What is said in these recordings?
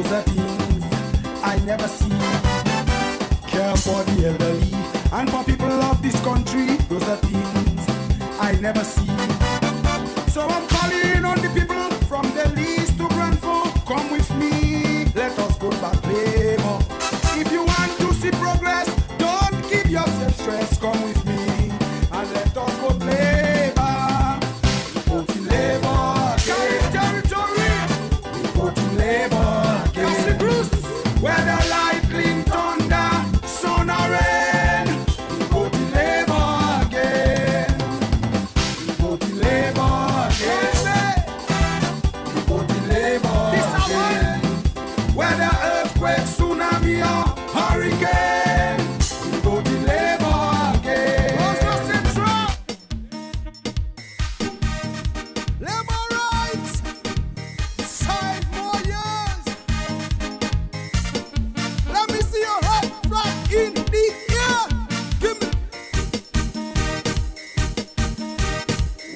those are things I never see. Care for the elderly and for people of this country, those are things I never see. So I'm calling on the people from the least to grandful, come with me, let us go back labor. If you want to see progress, don't give yourself stress, come with me and let us go labor. Go to labor, carry territory, go to labor, cast the bruise, where the lightning, thunder, sun or rain, go to labor again, go to labor again, go to labor again, where the earthquake, tsunami or hurricane, go to labor again. Labor rights, 5 more years. Let me see your head flat in the air. Give me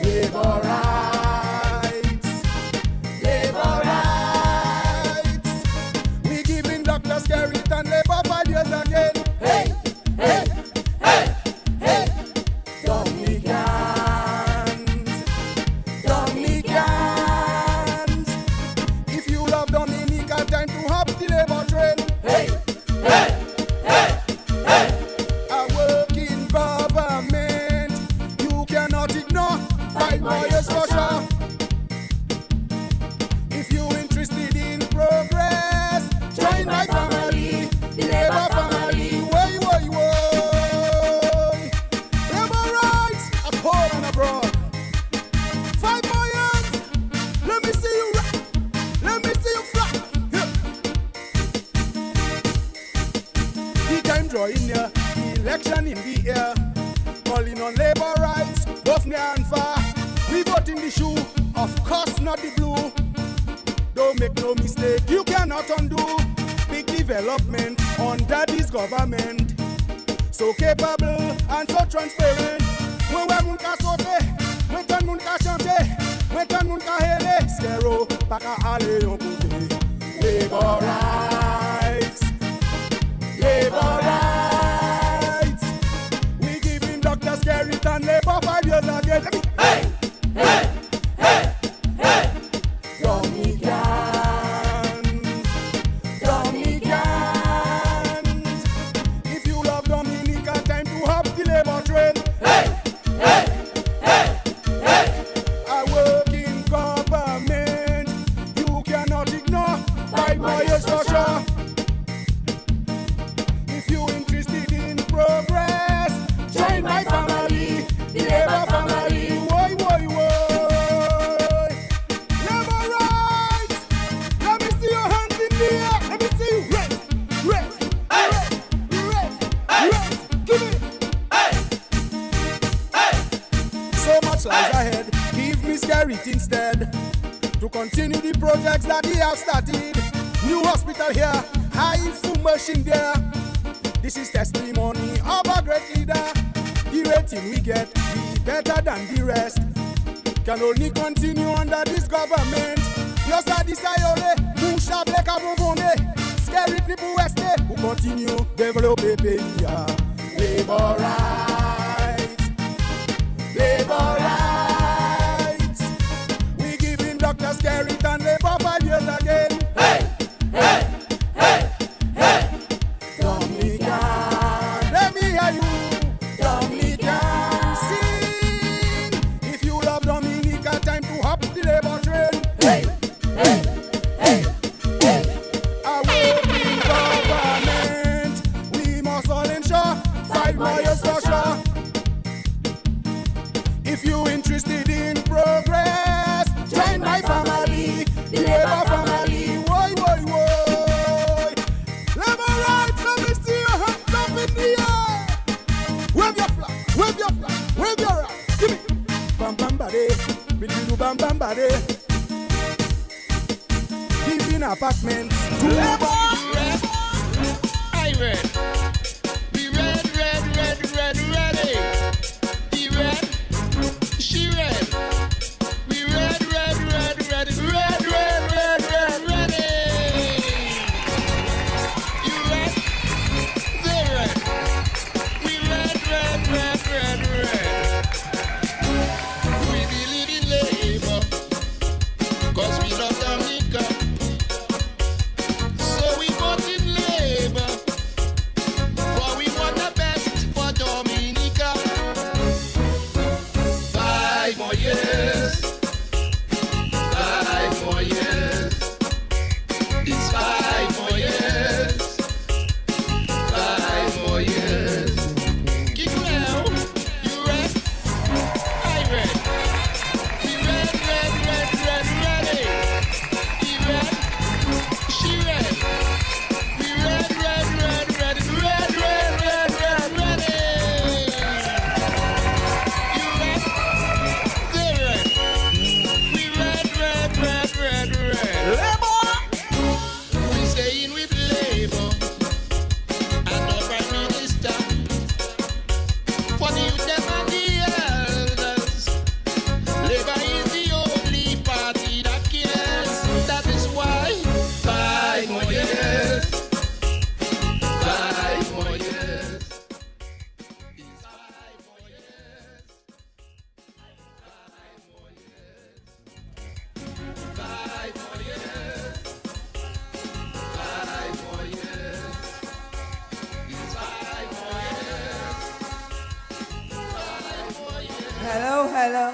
labor rights, labor rights. We giving Dr. Skerrit and labor 5 years again. Hey, hey, hey, hey. Dominicans, if you love Dominica, time to hop the labor train. Hey, hey, hey, hey. A working government, you cannot ignore. 5 more years for sure. If you interested in progress, join my family, the labor family. Way, way, way. Labor rights at home and abroad. 5 more years. Let me see you rock. Let me see you fly. Yeah. The time drawing near, the election in the air. Calling on labor rights, both near and far. We vote in the shoe, of course not the blue. Don't make no mistake, you cannot undo big development under this government. So capable and so transparent. When we mun ka sote, when tan mun ka chante, when tan mun ka hele, skero paka ale yon kote. Labor rights, labor rights. We giving Dr. Skerrit and labor 5 years again. Hey, hey, hey, hey. Dominicans, if you love Dominica, time to hop the labor train. Hey, hey, hey, hey. A working government, you cannot ignore. 5 more years for sure. If you interested in progress, join my family, the labor family. Woy, woy, woy. Labor rights. Let me see your hands in the air. Let me see you. Red, red, red, red, red. Give me. So much lies ahead. Give me Skerrit instead to continue the projects that he has started. New hospital here, high full machine there. This is testimony of a great leader. The rating we get be better than the rest. Can only continue under this government. Plus a disayole, Musha Bleka Bobone, Skerrit people West, who continue develop a pays. Labor rights, labor rights. We giving Dr. Skerrit and labor 5 years again. Hey, hey, hey, hey. Dominican, let me hear you. Dominican, sing. If you love Dominica, time to hop the labor train. Hey, hey, hey, hey. A working government, we must all ensure 5 more years for sure. If you interested in progress, join my family, the labor family. Woy, woy, woy. Labor rights, let me see your hands up in the air. Wave your flag, wave your flag, wave your right. Give me. Bam bam bade, bidu bam bam bade. Giving apartments to labor. I read. We read, ready. He read, she read. We read, ready. Hello, hello.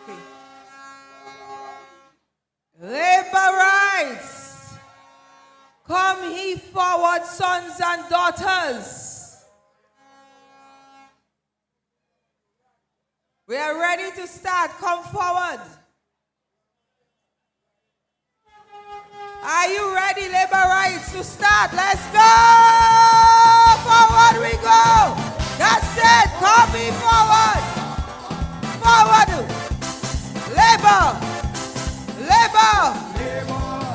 Okay. Labor rights. Come ye forward, sons and daughters. We are ready to start. Come forward. Are you ready, labor rights, to start? Let's go! Forward we go! That's it! Come me forward! Forward! Labor! Labor!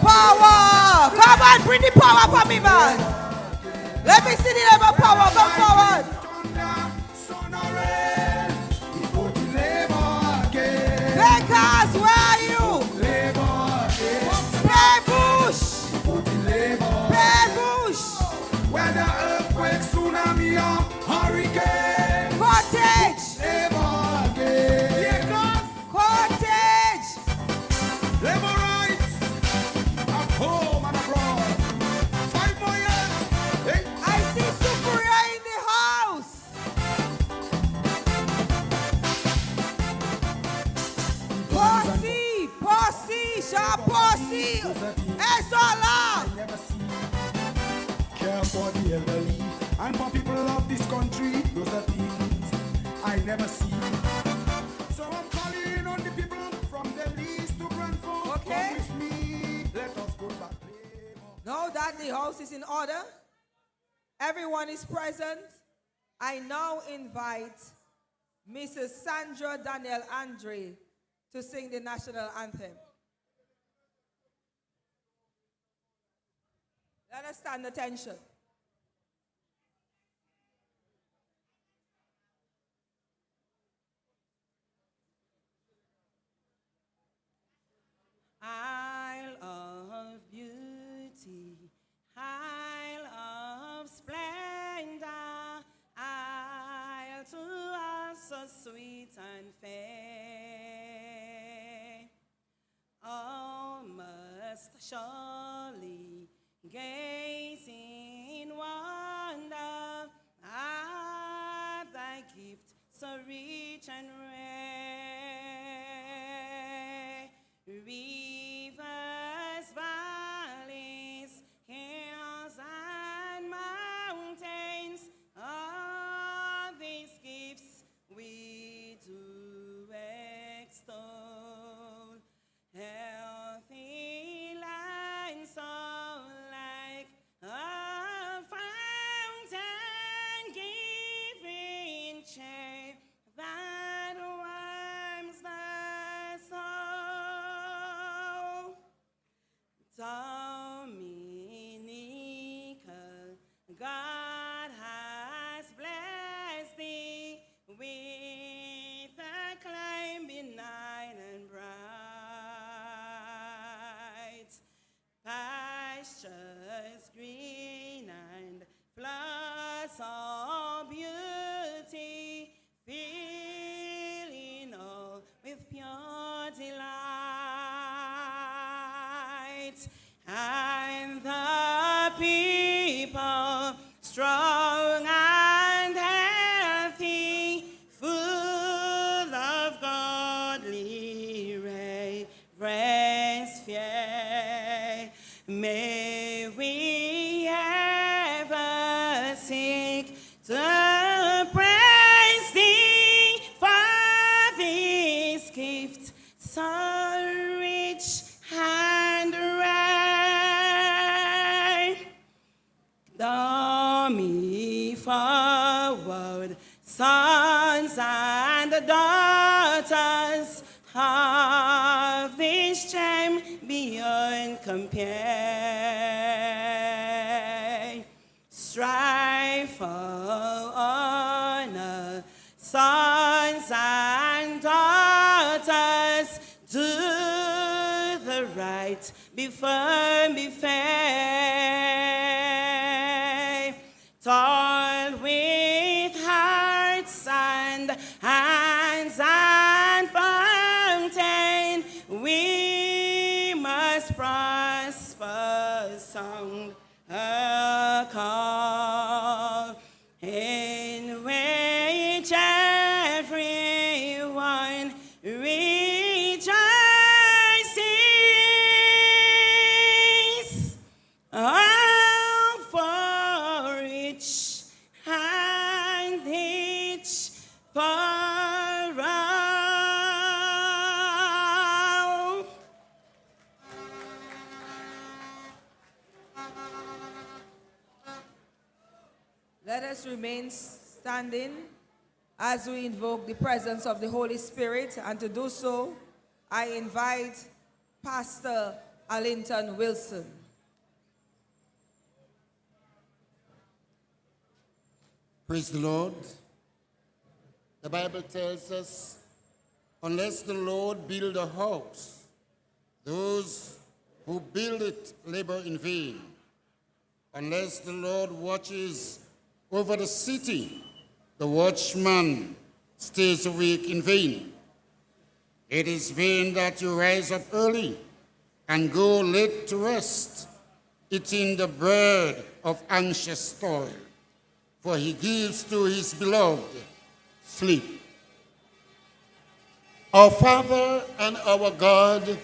Power! Come on, bring the power for me, man! Let me see the labor power. Come forward! Bakers, where are you? Whether earthquake, tsunami, or hurricane. Cottage! Cottage! Labor rights at home and abroad. 5 more years. Hey. I see Supuria in the house. Posse, Posse, Esola. Never see care for the elderly and for people of this country. Those are things I never see. So I'm calling on the people from the least to Brantford. Okay. Come with me. Let us go back. Now that the house is in order, everyone is present, I now invite Mrs. Sandra Daniel Andre to sing the national anthem. Let us stand attention. Isle of beauty, Isle of splendor, Isle to us so sweet and fair. All must surely gaze in wonder at thy gift so rich and rare. Rivers, valleys, hills and mountains, all these gifts we do extol. Healthy land so like a fountain giving cheer that warms the soul. Dominica, God has blessed thee with a claim benign and bright, pastures green and floods of beauty, filling all with pure delight. And the people strong and healthy, full of godly reverence, fear. May we ever seek to praise thee for this gift so rich and rare. Domi forward, sons and daughters of this gem beyond compare. Strive for honor, sons and daughters, do the right, be firm, be fair. Toil with hearts and hands and fountain, we must prosper, sound a call in which everyone Let us remain standing as we invoke the presence of the Holy Spirit, and to do so, I invite Pastor Allington Wilson. Praise the Lord. The Bible tells us, unless the Lord build a house, those who build it labor in vain. Unless the Lord watches over the city, the watchman stays awake in vain. It is vain that you rise up early and go late to rest, eating the bread of anxious toil, for he gives to his beloved sleep. Our Father and our God,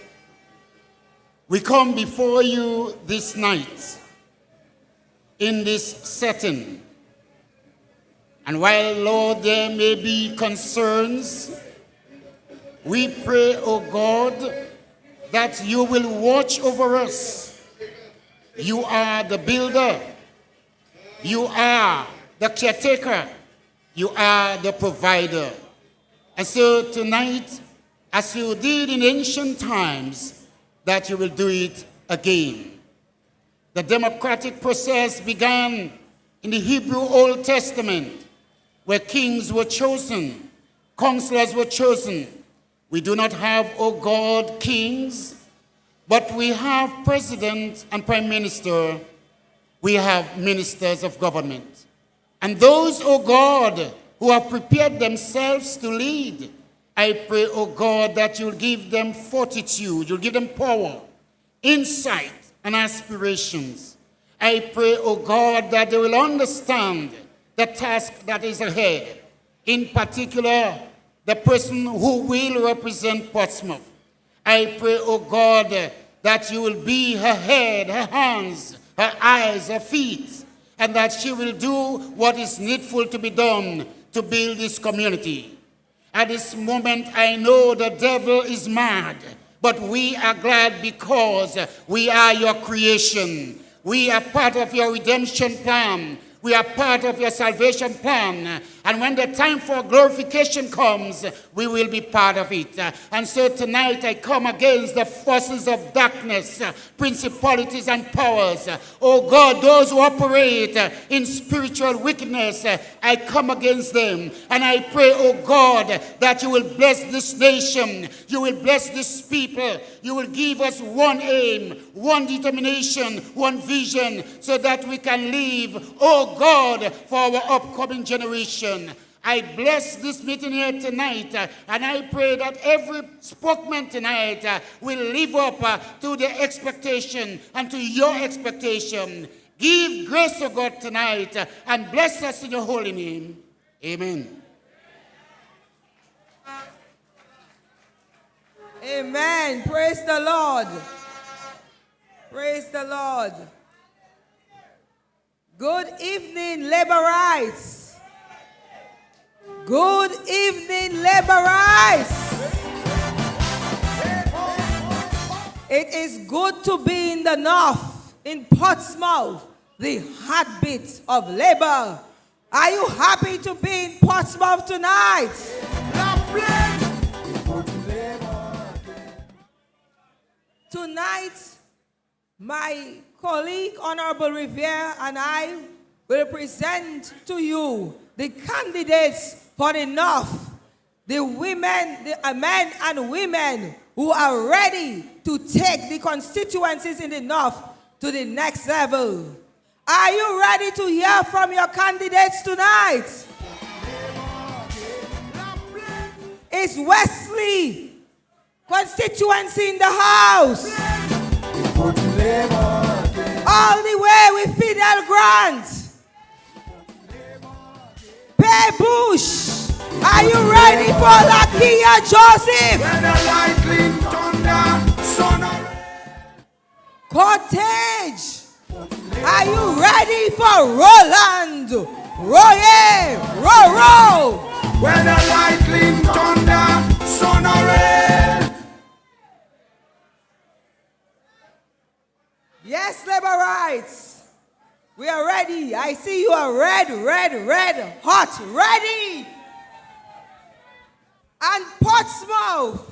we come before you this night in this setting. And while, Lord, there may be concerns, we pray, O God, that you will watch over us. You are the builder. You are the caretaker. You are the provider. And so tonight, as you did in ancient times, that you will do it again. The democratic process began in the Hebrew Old Testament, where kings were chosen, counselors were chosen. We do not have, O God, kings, but we have president and prime minister. We have ministers of government. And those, O God, who have prepared themselves to lead, I pray, O God, that you'll give them fortitude, you'll give them power, insight, and aspirations. I pray, O God, that they will understand the task that is ahead. In particular, the person who will represent Portsmouth. I pray, O God, that you will be her head, her hands, her eyes, her feet, and that she will do what is needful to be done to build this community. At this moment, I know the devil is mad, but we are glad because we are your creation. We are part of your redemption plan. We are part of your salvation plan. And when the time for glorification comes, we will be part of it. And so tonight I come against the forces of darkness, principalities and powers. Oh God, those who operate in spiritual wickedness, I come against them. And I pray, oh God, that you will bless this nation. You will bless this people. You will give us one aim, one determination, one vision, so that we can live, oh God, for our upcoming generation. I bless this meeting here tonight, and I pray that every spokesman tonight will live up to the expectation and to your expectation. Give grace to God tonight, and bless us in your holy name. Amen. Amen. Praise the Lord. Praise the Lord. Good evening, Laborites. Good evening, Laborites. It is good to be in the north, in Portsmouth, the heartbeat of labor. Are you happy to be in Portsmouth tonight? Tonight, my colleague, Honorable Revere, and I will present to you the candidates for the North, the women, the men and women who are ready to take the constituencies in the North to the next level. Are you ready to hear from your candidates tonight? Is Wesley constituency in the house? All the way with Fidel Grant. Pay Bush. Are you ready for Lakia Joseph? Cottage. Are you ready for Roland Roy? Row. When the lightning thunder, sun or rain. Yes, Laborites. We are ready. I see you are red, hot, ready. And Portsmouth,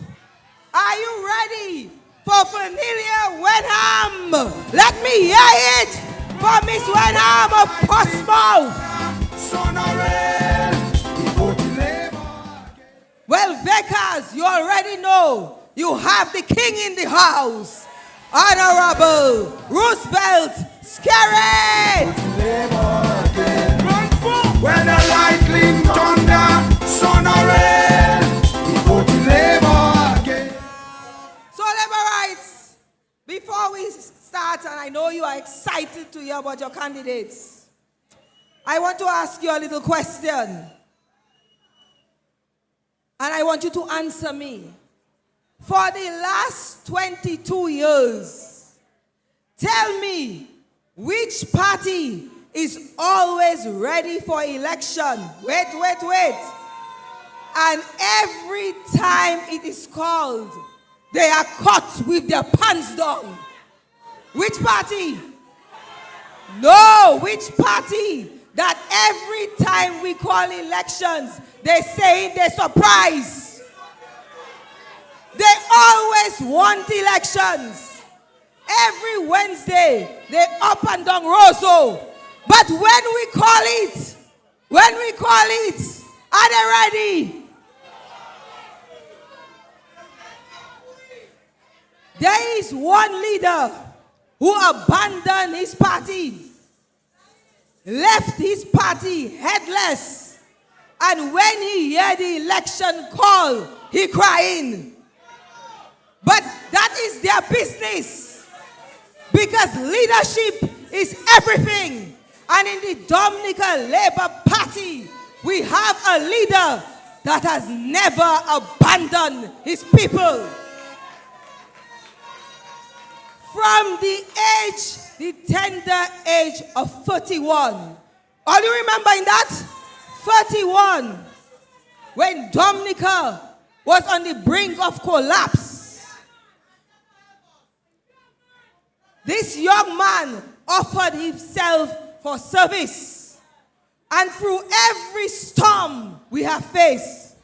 are you ready for Cornelia Wenham? Let me hear it for Miss Wenham of Portsmouth. Well, Vickers, you already know you have the king in the house. Honorable Roosevelt Skerrit. When the lightning thunder, son of rain, we go to labor again. So, Laborites, before we start, and I know you are excited to hear about your candidates, I want to ask you a little question. And I want you to answer me. For the last 22 years, tell me which party is always ready for election. Wait. And every time it is called, they are caught with their pants down. Which party? No, which party that every time we call elections, they say they're surprised. They always want elections. Every Wednesday, they up and down Rosso. But when we call it, are they ready? There is one leader who abandoned his party, left his party headless, and when he heard the election call, he crying. But that is their business, because leadership is everything. And in the Dominica Labour Party, we have a leader that has never abandoned his people. From the tender age of 31. All you remember in that? 31. When Dominica was on the brink of collapse. This young man offered himself for service. And through every storm we have faced,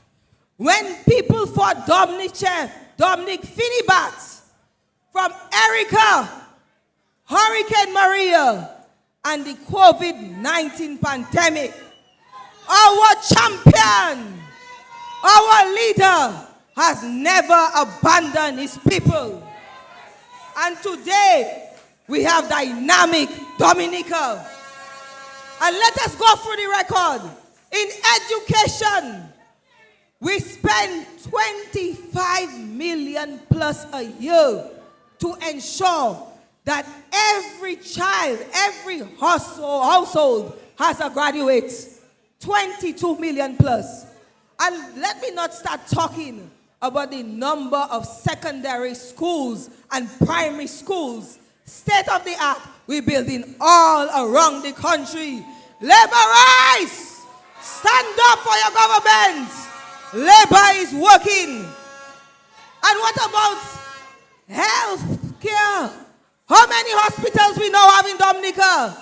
when people fought Dominic Finibat, from Erica, Hurricane Maria, and the COVID-19 pandemic, our champion, our leader, has never abandoned his people. And today, we have dynamic Dominica. And let us go through the record. In education, we spend 25 million plus a year to ensure that every child, every household has a graduate. 22 million plus. And let me not start talking about the number of secondary schools and primary schools, state of the art, we're building all around the country. Laborites, stand up for your government. Labor is working. And what about health care? How many hospitals we now have in Dominica?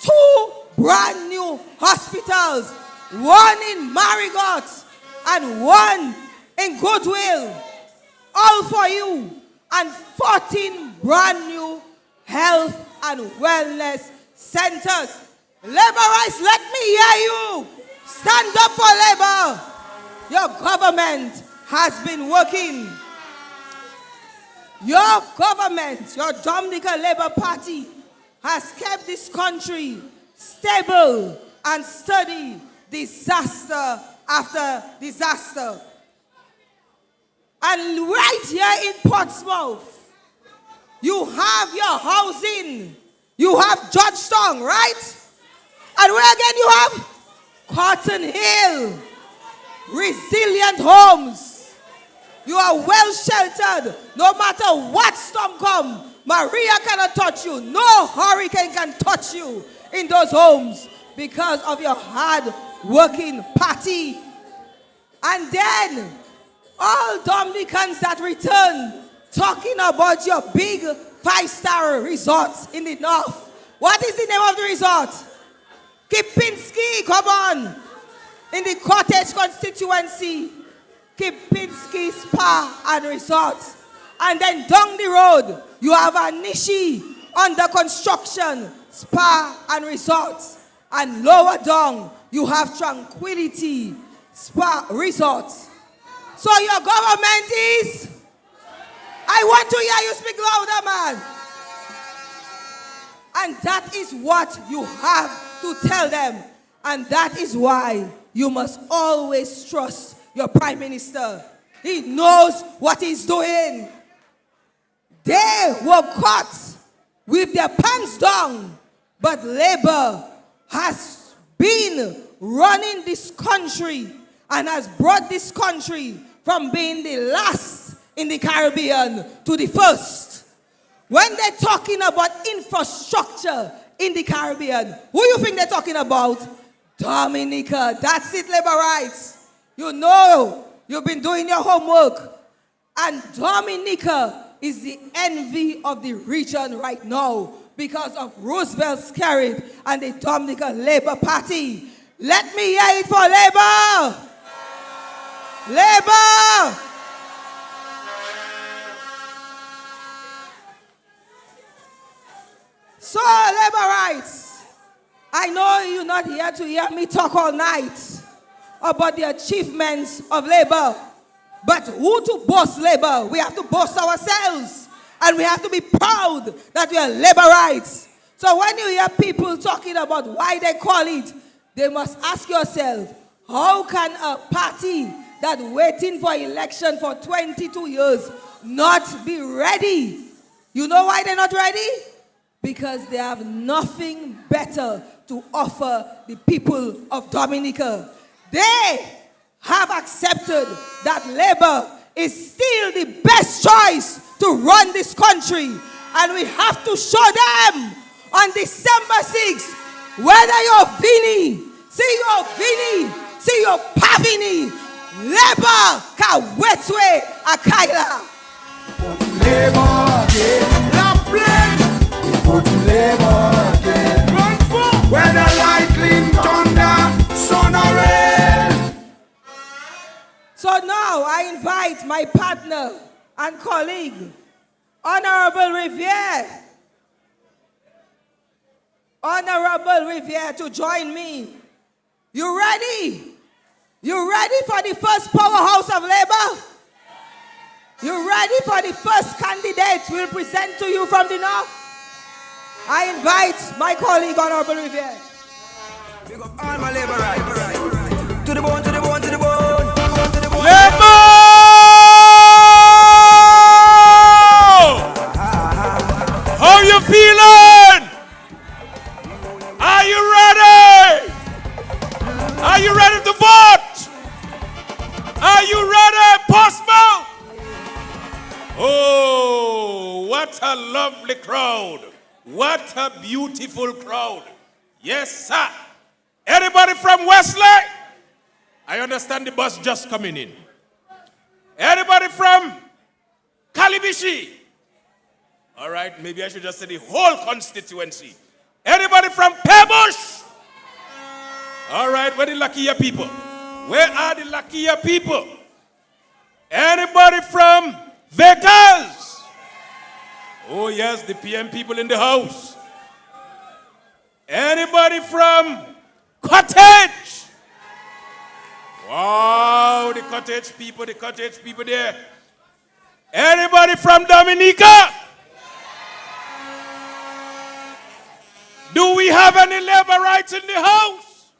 2 brand new hospitals. One in Marigot and one in Goodwill. All for you. And 14 brand new health and wellness centers. Laborites, let me hear you. Stand up for labor. Your government has been working. Your government, your Dominica Labour Party, has kept this country stable and steady, disaster after disaster. And right here in Portsmouth, you have your housing. You have Georgetown, right? And where again you have? Cotton Hill. Resilient homes. You are well sheltered. No matter what storm comes, Maria cannot touch you. No hurricane can touch you in those homes because of your hard working party. And then all Dominicans that return talking about your big 5-star resorts in the north. What is the name of the resort? Kipinski, come on. In the cottage constituency, Kipinski Spa and Resort. And then down the road, you have Anishi under construction, Spa and Resort. And lower down, you have Tranquility Spa Resort. So your government is? I want to hear you speak louder, man. And that is what you have to tell them. And that is why you must always trust your Prime Minister. He knows what he's doing. They were caught with their pants down, but Labour has been running this country and has brought this country from being the last in the Caribbean to the first. When they're talking about infrastructure in the Caribbean, who you think they're talking about? Dominica. That's it, Labour rights. You know, you've been doing your homework. And Dominica is the envy of the region right now because of Roosevelt Skerrit and the Dominica Labour Party. Let me hear it for Labour. Labour. So, Labour rights, I know you're not here to hear me talk all night about the achievements of Labour. But who to boast Labour? We have to boast ourselves. And we have to be proud that we are Labour rights. So when you hear people talking about why they call it, they must ask yourself, how can a party that's waiting for election for 22 years not be ready? You know why they're not ready? Because they have nothing better to offer the people of Dominica. They have accepted that Labour is still the best choice to run this country. And we have to show them on December 6th whether you're Vini, see your Vini, see your Pavini, Labour Kawetwe Akaila. Labour again, la plague. Go to Labour again. Run for whether lightning, thunder, sun or rain. So now I invite my partner and colleague, Honorable Riviere. Honorable Riviere to join me. You ready? You ready for the first powerhouse of Labour? You ready for the first candidate we'll present to you from the north? I invite my colleague, Honorable Riviere. Big up all my Labour rights. To the bone, to the bone, to the bone. To the bone. Labour! How you feeling? Are you ready? Are you ready to vote? Are you ready, Portsmouth? Oh, what a lovely crowd. What a beautiful crowd. Yes, sir. Anybody from Wesley? I understand the bus just coming in. Anybody from Kalibishi? All right, maybe I should just say the whole constituency. Anybody from Pebush? All right, where are the Lakia people? Where are the Lakia people? Anybody from Vegas? Oh yes, the PM people in the house. Anybody from Cottage? Wow, the Cottage people there. Anybody from Dominica? Do we have any labor rights in the house?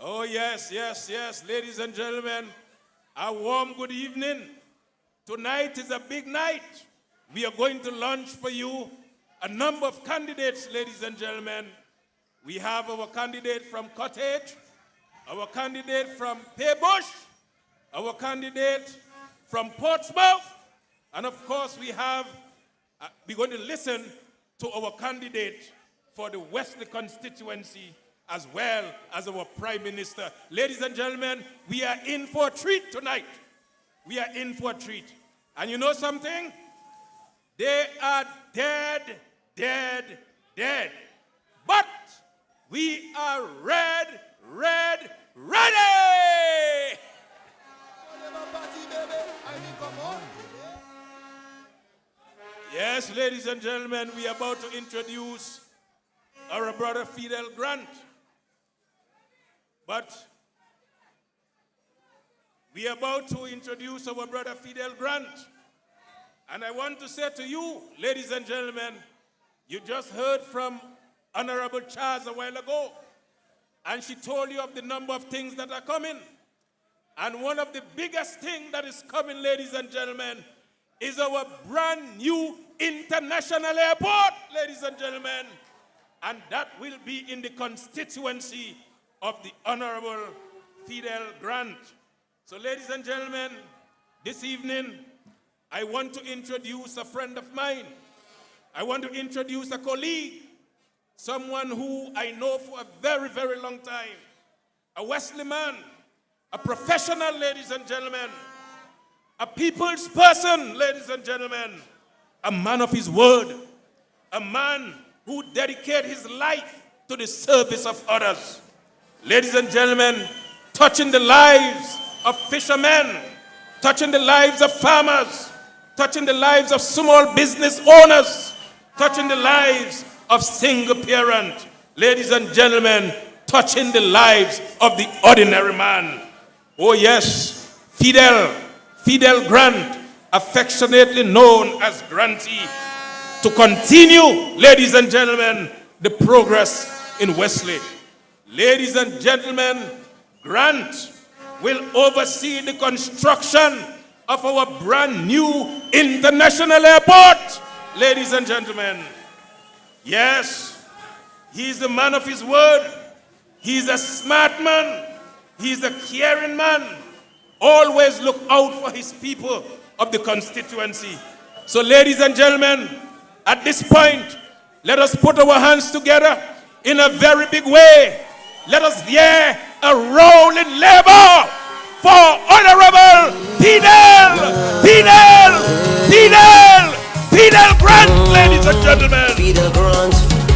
Oh yes, ladies and gentlemen, a warm good evening. Tonight is a big night. We are going to launch for you a number of candidates, ladies and gentlemen. We have our candidate from Cottage, our candidate from Pebush, our candidate from Portsmouth, and of course we're going to listen to our candidate for the Wesley constituency as well as our Prime Minister. Ladies and gentlemen, we are in for a treat tonight. We are in for a treat. And you know something? They are dead dead, dead. But we are ready. Yes, ladies and gentlemen, we are about to introduce our brother Fidel Grant. But we are about to introduce our brother Fidel Grant. And I want to say to you, ladies and gentlemen, you just heard from Honorable Charles a while ago, and she told you of the number of things that are coming. And one of the biggest things that is coming, ladies and gentlemen, is our brand new international airport, ladies and gentlemen. And that will be in the constituency of the Honorable Fidel Grant. So, ladies and gentlemen, this evening, I want to introduce a friend of mine. I want to introduce a colleague, someone who I know for a very, very long time, a Wesley man, a professional, ladies and gentlemen, a people's person, ladies and gentlemen, a man of his word, a man who dedicated his life to the service of others. Ladies and gentlemen, touching the lives of fishermen, touching the lives of farmers, touching the lives of small business owners, touching the lives of single parents. Ladies and gentlemen, touching the lives of the ordinary man. Oh yes, Fidel Grant, affectionately known as Granty, to continue, ladies and gentlemen, the progress in Wesley. Ladies and gentlemen, Grant will oversee the construction of our brand new international airport. Ladies and gentlemen, yes, he's a man of his word. He's a smart man. He's a caring man. Always look out for his people of the constituency. So, ladies and gentlemen, at this point, let us put our hands together in a very big way. Let us hear a rolling labor for Honorable Fidel Grant, ladies and gentlemen. Fidel Grant,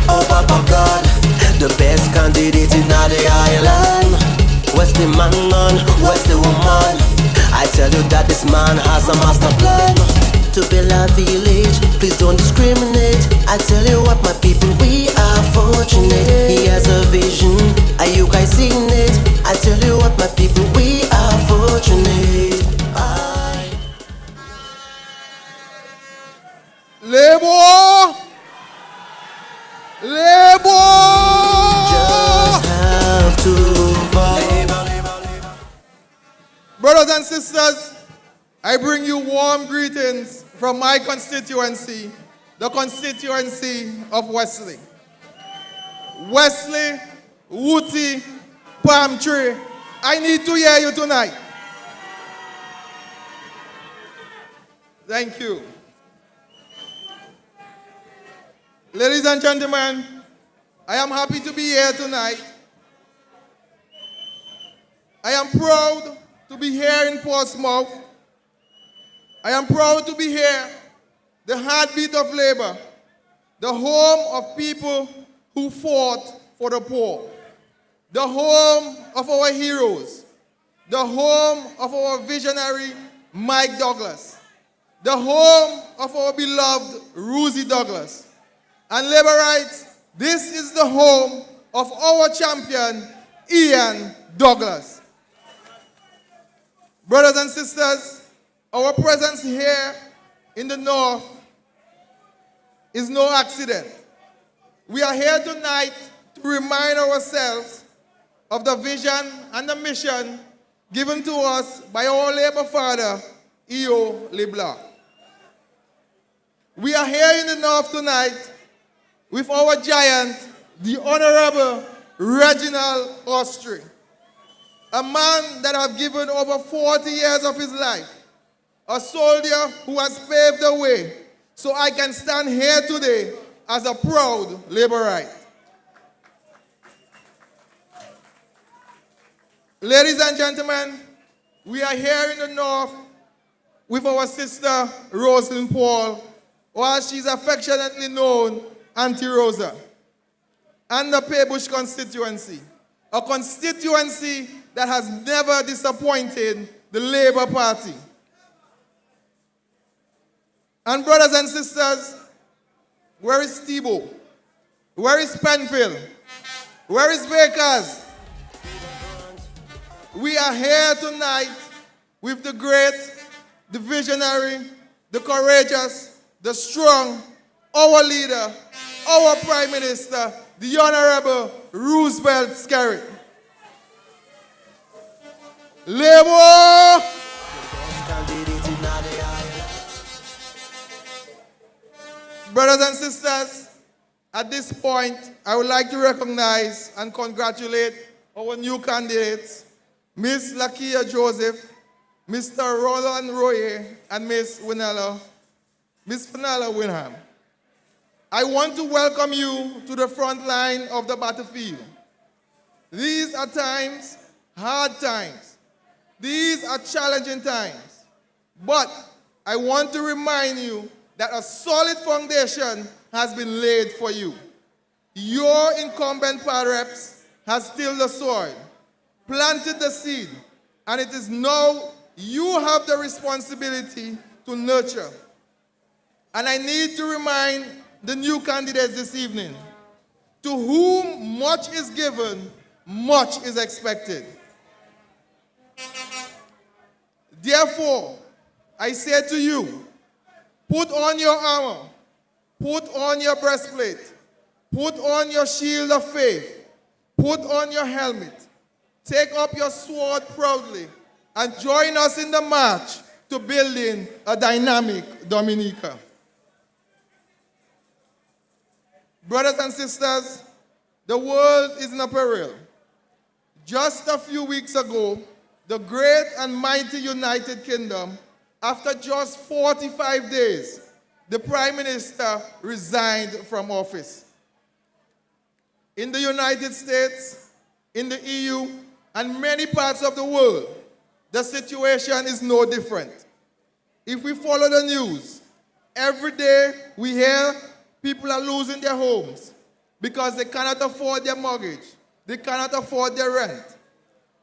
oh Papa God, the best candidate in the island. What's the man on? What's the woman? I tell you that this man has a master plan to build a village. Please don't discriminate. I tell you what, my people, we are fortunate. He has a vision. Are you guys seeing it? I tell you what, my people, we are fortunate. Labor! Just have to vote. Brothers and sisters, I bring you warm greetings from my constituency, the constituency of Wesley. Wesley, Wooty, Palm Tree, I need to hear you tonight. Thank you. Ladies and gentlemen, I am happy to be here tonight. I am proud to be here in Portsmouth. I am proud to be here, the heartbeat of labor, the home of people who fought for the poor, the home of our heroes, the home of our visionary Mike Douglas, the home of our beloved Rosie Douglas. And Laborites, this is the home of our champion, Ian Douglas. Brothers and sisters, our presence here in the North is no accident. We are here tonight to remind ourselves of the vision and the mission given to us by our labor father, E.O. LeBlanc. We are here in the North tonight with our giant, the Honorable Reginald Austrie, a man that has given over 40 years of his life, a soldier who has paved the way so I can stand here today as a proud Laborite. Ladies and gentlemen, we are here in the North with our sister Rosalind Paul, or as she's affectionately known Auntie Rosa, and the Paybush constituency, a constituency that has never disappointed the Labour Party. And brothers and sisters, where is Tebow? Where is Penfield? Where is Bakers? We are here tonight with the great, the visionary, the courageous, the strong, our leader, our Prime Minister, the Honorable Roosevelt Skerrit. Labour! Brothers and sisters, at this point, I would like to recognize and congratulate our new candidates, Miss Lakia Joseph, Mr. Roland Roy, and Miss Fenella Winham. I want to welcome you to the front line of the battlefield. These are times, hard times. These are challenging times. But I want to remind you that a solid foundation has been laid for you. Your incumbent party reps has tilled the soil, planted the seed, and it is now you have the responsibility to nurture. And I need to remind the new candidates this evening, to whom much is given, much is expected. Therefore, I say to you, put on your armor, put on your breastplate, put on your shield of faith, put on your helmet, take up your sword proudly, and join us in the march to building a dynamic Dominica. Brothers and sisters, the world is in a peril. Just a few weeks ago, the great and mighty United Kingdom, after just 45 days, the Prime Minister resigned from office. In the United States, in the EU, and many parts of the world, the situation is no different. If we follow the news, every day we hear people are losing their homes because they cannot afford their mortgage, they cannot afford their rent.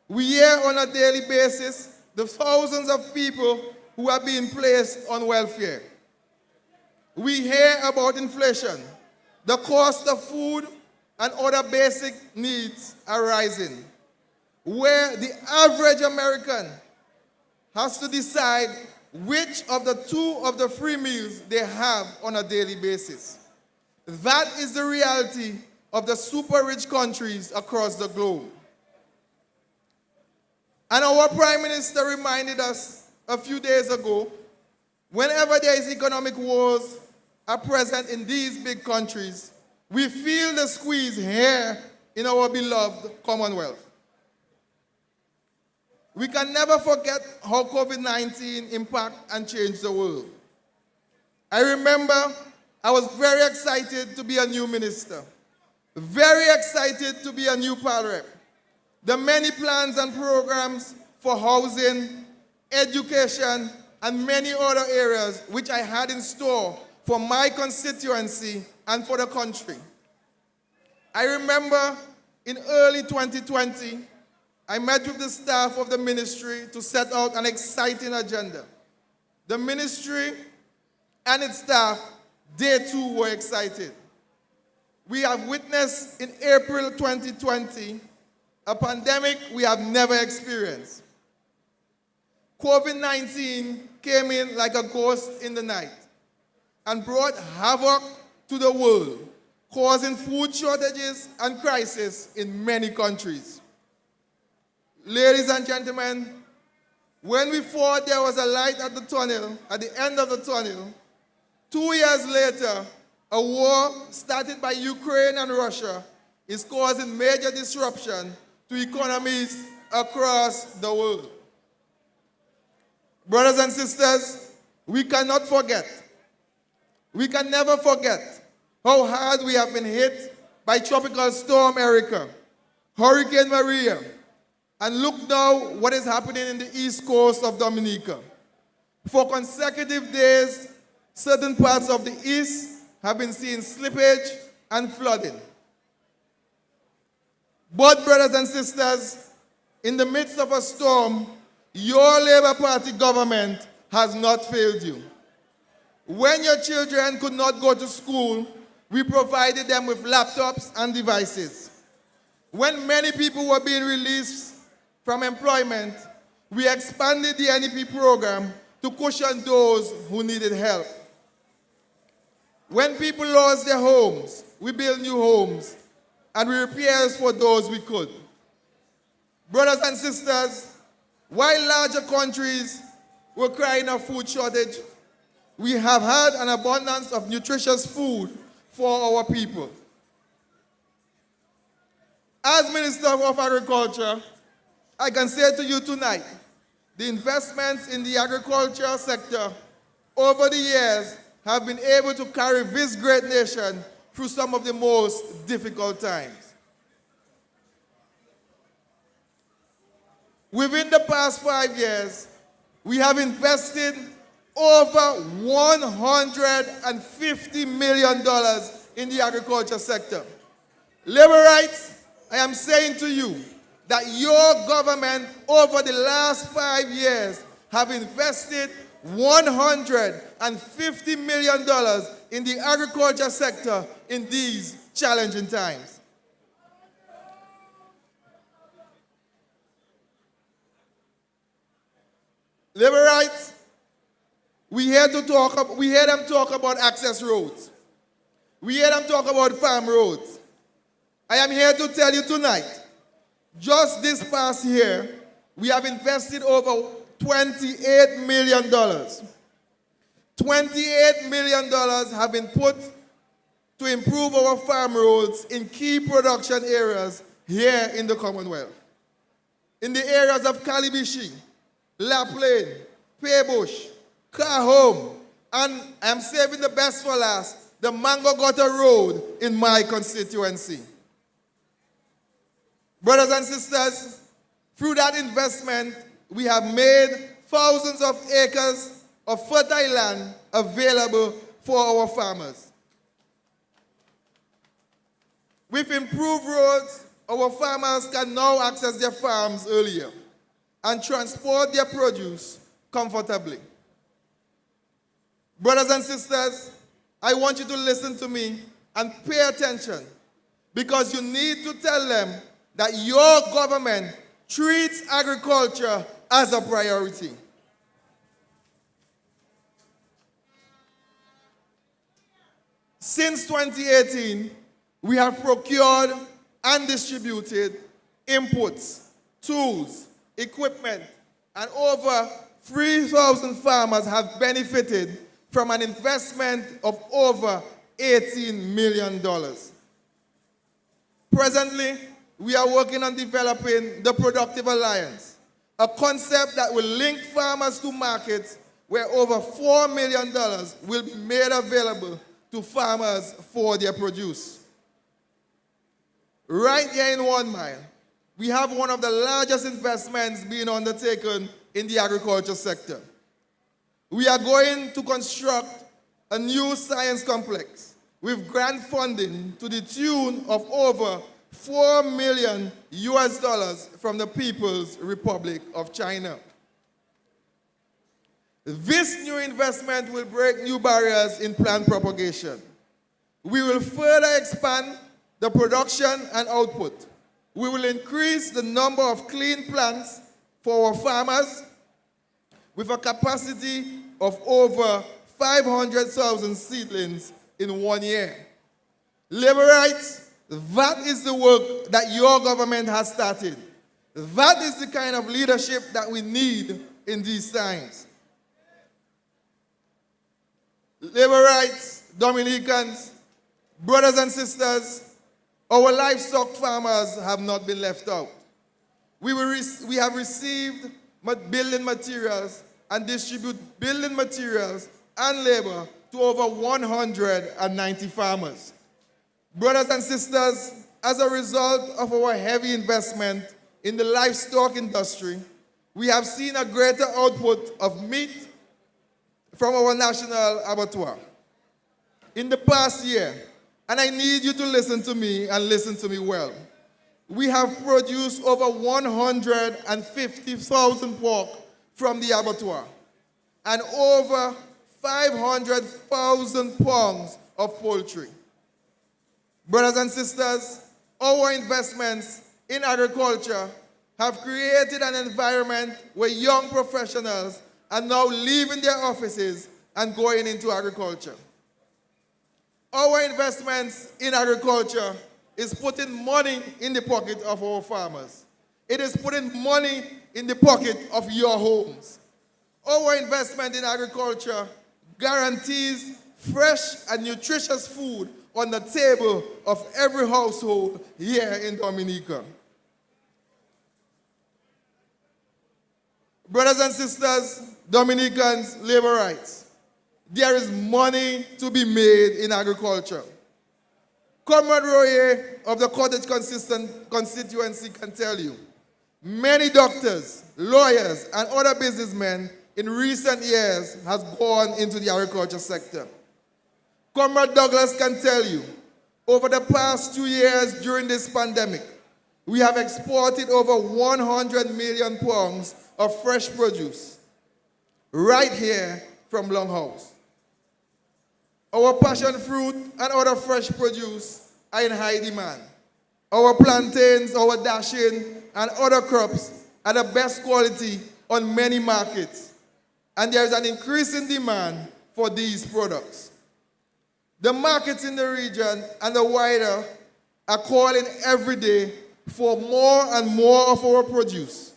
We hear on a daily basis the thousands of people who are being placed on welfare. We hear about inflation. The cost of food and other basic needs are rising, where the average American has to decide which of the two of the free meals they have on a daily basis. That is the reality of the super rich countries across the globe. And our Prime Minister reminded us a few days ago, whenever there is economic wars are present in these big countries, we feel the squeeze here in our beloved Commonwealth. We can never forget how COVID-19 impacted and changed the world. I remember I was very excited to be a new minister, very excited to be a new party rep. The many plans and programs for housing, education, and many other areas which I had in store for my constituency and for the country. I remember in early 2020, I met with the staff of the ministry to set out an exciting agenda. The ministry and its staff, they too were excited. We have witnessed in April 2020 a pandemic we have never experienced. COVID-19 came in like a ghost in the night and brought havoc to the world, causing food shortages and crisis in many countries. Ladies and gentlemen, when we thought there was a light at the tunnel, at the end of the tunnel, 2 years later, a war started by Ukraine and Russia is causing major disruption to economies across the world. Brothers and sisters, we cannot forget, we can never forget how hard we have been hit by Tropical Storm Erica, Hurricane Maria, and look now what is happening in the east coast of Dominica. For consecutive days, certain parts of the east have been seeing slippage and flooding. But brothers and sisters, in the midst of a storm, your Labour Party government has not failed you. When your children could not go to school, we provided them with laptops and devices. When many people were being released from employment, we expanded the NEP program to cushion those who needed help. When people lost their homes, we built new homes and we repairs for those we could. Brothers and sisters, while larger countries were crying a food shortage, we have had an abundance of nutritious food for our people. As Minister of Agriculture, I can say to you tonight, the investments in the agricultural sector over the years have been able to carry this great nation through some of the most difficult times. Within the past 5 years, we have invested over $150 million in the agriculture sector. Laborites, I am saying to you that your government over the last 5 years have invested $150 million in the agriculture sector in these challenging times. Laborites, we hear them talk about access roads. We hear them talk about farm roads. I am here to tell you tonight, just this past year, we have invested over $28 million. $28 million have been put to improve our farm roads in key production areas here in the Commonwealth. In the areas of Calibishi, La Plaine, Paybush, Carhome, and I'm saving the best for last, the Mango Gutter Road in my constituency. Brothers and sisters, through that investment, we have made thousands of acres of fertile land available for our farmers. With improved roads, our farmers can now access their farms earlier and transport their produce comfortably. Brothers and sisters, I want you to listen to me and pay attention, because you need to tell them that your government treats agriculture as a priority. Since 2018, we have procured and distributed inputs, tools, equipment, and over 3,000 farmers have benefited from an investment of over $18 million. Presently, we are working on developing the Productive Alliance, a concept that will link farmers to markets where over $4 million will be made available to farmers for their produce. Right here in 1 Mile, we have one of the largest investments being undertaken in the agriculture sector. We are going to construct a new science complex with grant funding to the tune of over $4 million from the People's Republic of China. This new investment will break new barriers in plant propagation. We will further expand the production and output. We will increase the number of clean plants for our farmers with a capacity of over 500,000 seedlings in 1 year. Laborites, that is the work that your government has started. That is the kind of leadership that we need in these times. Laborites, Dominicans, brothers and sisters, our livestock farmers have not been left out. We have received building materials and distribute building materials and labor to over 190 farmers. Brothers and sisters, as a result of our heavy investment in the livestock industry, we have seen a greater output of meat from our national abattoir. in the past year, and I need you to listen to me and listen to me well. We have produced over 150,000 pork from the abattoir and over 500,000 pounds of poultry. Brothers and sisters, our investments in agriculture have created an environment where young professionals are now leaving their offices and going into agriculture. Our investments in agriculture is putting money in the pocket of our farmers. It is putting money in the pocket of your homes. Our investment in agriculture guarantees fresh and nutritious food on the table of every household here in Dominica. Brothers and sisters, Dominicans, labor rights. There is money to be made in agriculture. Comrade Roy of the Cottage constituency can tell you, many doctors, lawyers, and other businessmen in recent years has gone into the agriculture sector. Comrade Douglas can tell you, over the past 2 years during this pandemic, we have exported over 100 million pounds of fresh produce right here from Longhouse. Our passion fruit and other fresh produce are in high demand. Our plantains, our dashing, and other crops are the best quality on many markets, and there is an increasing demand for these products. The markets in the region and the wider are calling every day for more and more of our produce.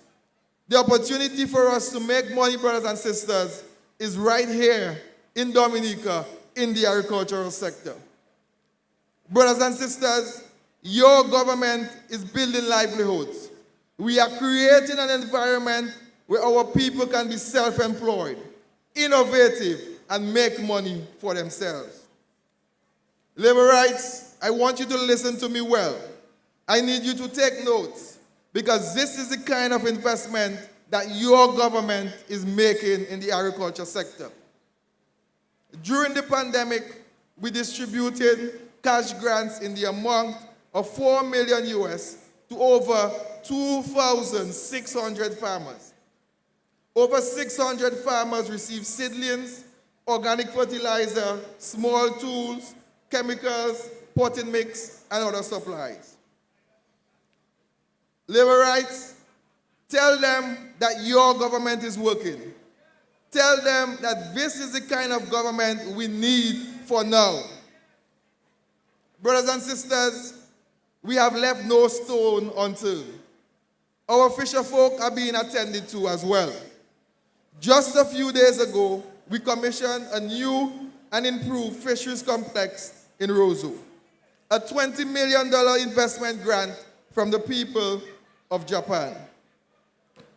The opportunity for us to make money, brothers and sisters, is right here in Dominica in the agricultural sector. Brothers and sisters, your government is building livelihoods. We are creating an environment where our people can be self-employed, innovative, and make money for themselves. Labor rights, I want you to listen to me well. I need you to take notes, because this is the kind of investment that your government is making in the agriculture sector. During the pandemic, we distributed cash grants in the amount of $4 million US to over 2,600 farmers. Over 600 farmers received seedlings, organic fertilizer, small tools, chemicals, potting mix, and other supplies. Labor rights, tell them that your government is working. Tell them that this is the kind of government we need for now. Brothers and sisters, we have left no stone unturned. Our fisher folk are being attended to as well. Just a few days ago, we commissioned a new and improved fisheries complex in Roosevelt, a $20 million investment grant from the people of Japan.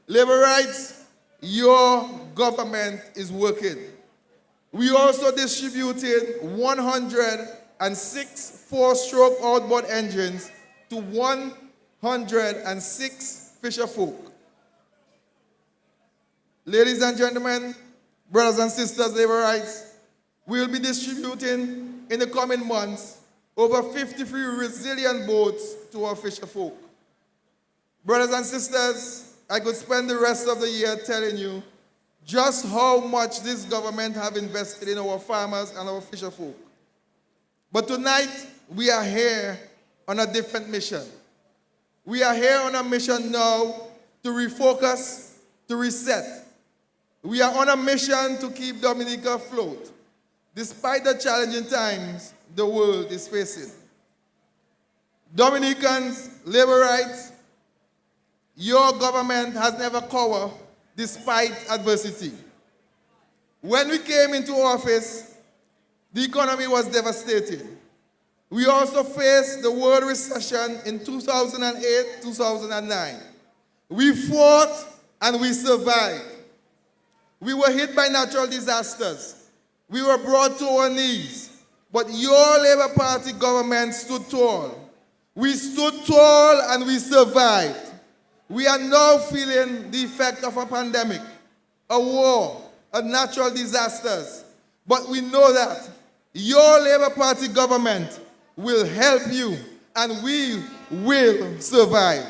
Labor rights, your government is working. We also distributed 106 four-stroke outboard engines to 106 fisher folk. Ladies and gentlemen, brothers and sisters, labor rights, we will be distributing in the coming months over 53 resilient boats to our fisher folk. Brothers and sisters, I could spend the rest of the year telling you just how much this government have invested in our farmers and our fisher folk. But tonight, we are here on a different mission. We are here on a mission now to refocus, to reset. We are on a mission to keep Dominica afloat, despite the challenging times the world is facing. Dominicans, labor rights, your government has never cowered despite adversity. When we came into office, the economy was devastated. We also faced the world recession in 2008-2009. We fought and we survived. We were hit by natural disasters. We were brought to our knees. But your Labour Party government stood tall. We stood tall and we survived. We are now feeling the effect of a pandemic, a war, natural disasters. But we know that Your Labour Party government will help you, and we will survive.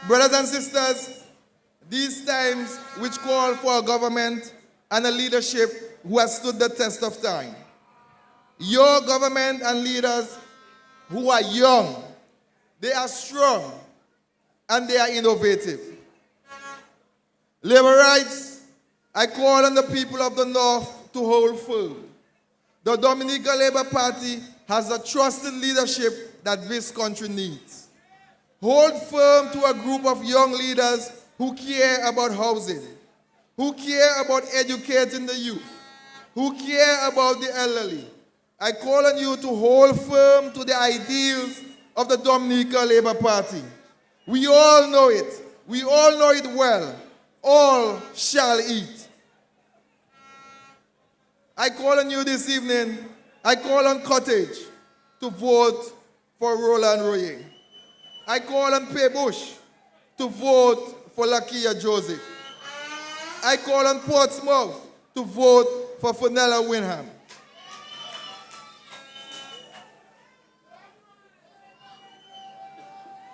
Brothers and sisters, these times which call for a government and a leadership who has stood the test of time. Your government and leaders who are young, they are strong, and they are innovative. Laborites, I call on the people of the North to hold firm. The Dominica Labour Party has the trusted leadership that this country needs. Hold firm to a group of young leaders who care about housing, who care about educating the youth, who care about the elderly. I call on you to hold firm to the ideals of the Dominica Labour Party. We all know it. We all know it well. All shall eat. I call on you this evening, I call on Cottage to vote for Roland Roy. I call on Bush to vote for Lakia Joseph. I call on Portsmouth to vote for Fidel Grant.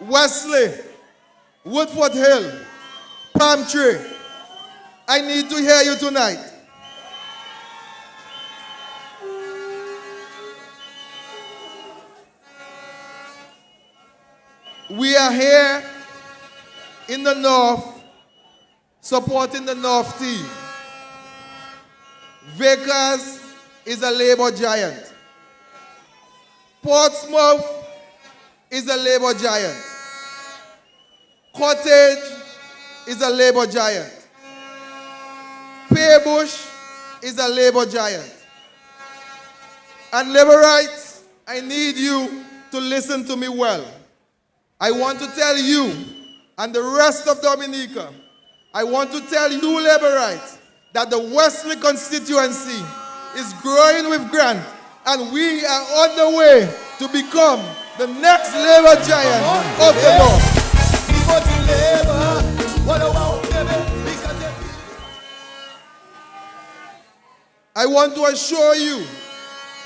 Wesley, Woodford Hill, Palm Tree, I need to hear you tonight. We are here in the North supporting the North team. Vickers is a Labour giant. Portsmouth is a Labour giant. Cottage is a Labour giant. Bush is a Labour giant. And Laborites, I need you to listen to me well. I want to tell you and the rest of Dominica, I want to tell you Laborites that the Wesley constituency is growing with Grant, and we are on the way to become the next Labour giant of the North. I want to assure you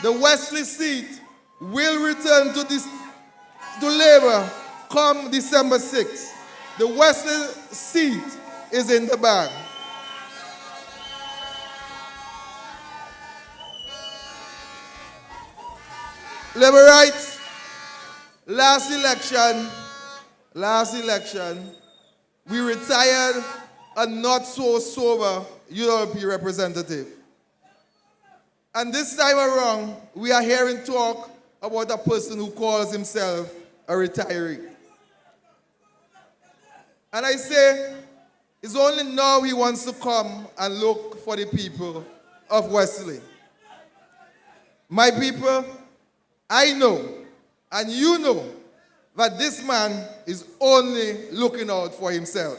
the Wesley seat will return to Labour come December 6th. The Wesley seat is in the bag. Laborites, last election, we retired a not so sober ULP representative. And this time around, we are hearing talk about a person who calls himself a retiree. And I say, it's only now he wants to come and look for the people of Wesley. My people, I know, and you know, that this man is only looking out for himself.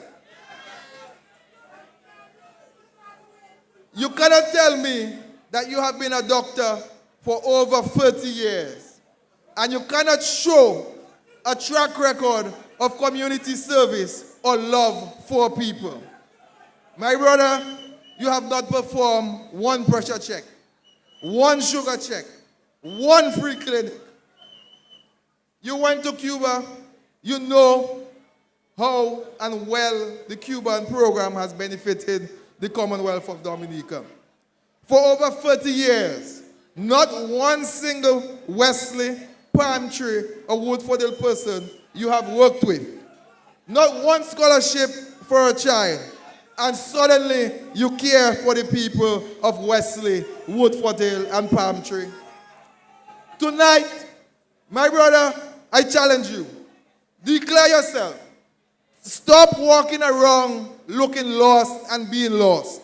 You cannot tell me that you have been a doctor for over 30 years, and you cannot show a track record of community service or love for people. My brother, you have not performed one pressure check, one sugar check, one free clinic. You went to Cuba, you know how and well the Cuban program has benefited the Commonwealth of Dominica. For over 30 years, not one single Wesley, Palm Tree, or Woodford Hill person you have worked with. Not one scholarship for a child. And suddenly you care for the people of Wesley, Woodford Hill, and Palm Tree. Tonight, my brother, I challenge you. Declare yourself. Stop walking around looking lost and being lost.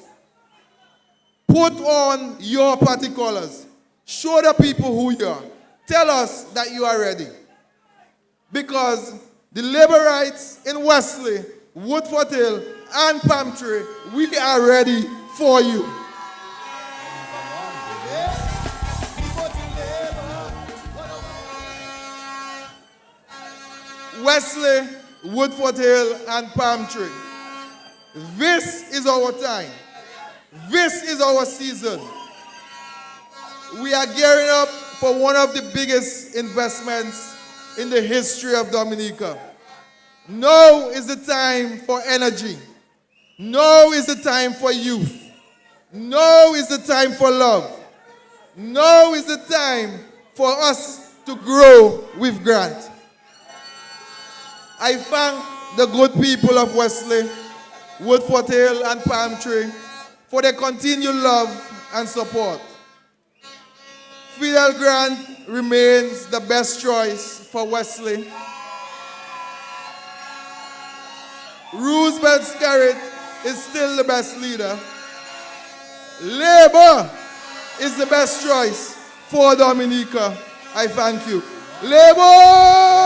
Put on your party colors. Show the people who you are. Tell us that you are ready. Because the Laborites in Wesley, Woodford Hill, and Palm Tree, we are ready for you. Wesley, Woodford Hill, and Palm Tree. This is our time. This is our season. We are gearing up for one of the biggest investments in the history of Dominica. Now is the time for energy. Now is the time for youth. Now is the time for love. Now is the time for us to grow with Grant. I thank the good people of Wesley, Woodford Hill and Palm Tree for their continued love and support. Fidel Grant remains the best choice for Wesley. Roosevelt Skerrit is still the best leader. Labour is the best choice for Dominica. I thank you. Labour!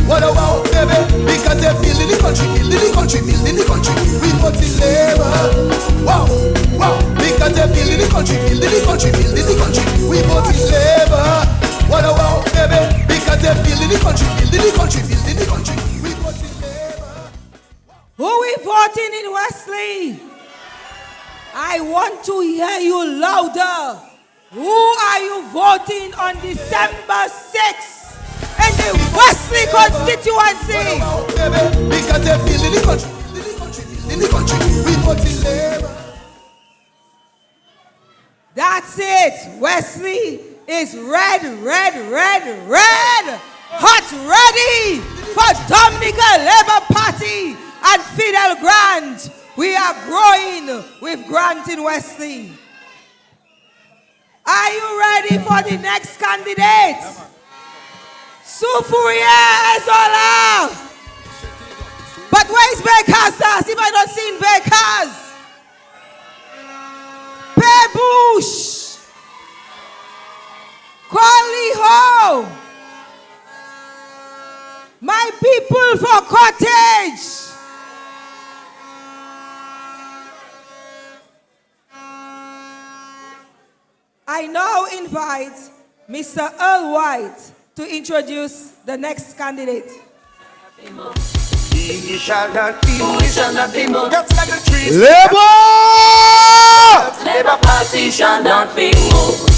What about baby? Because they're building the country, building the country, building the country. We vote in Labour. Wow, wow. Because they're building the country, building the country, building the country. We vote in Labour. What about baby? Because they're building the country, building the country, building the country. We vote in Labour. Who we voting in Wesley? I want to hear you louder. Who are you voting on December 6th? In the Wesley constituency. Because they're building the country, building the country, building the country. We vote in Labour. That's it. Wesley is red, red, red, red. Hot ready for Dominica Labour Party and Fidel Grant. We are growing with Grant in Wesley. Are you ready for the next candidate? Soufouria Ezola. But where is Bekaz? If I don't see in Bekaz. Pebush. Koliho. My people for Cottage. I now invite Mr. Earl White to introduce the next candidate. He shall not be moved. He shall not be moved. Labour! Labour Party shall not be moved.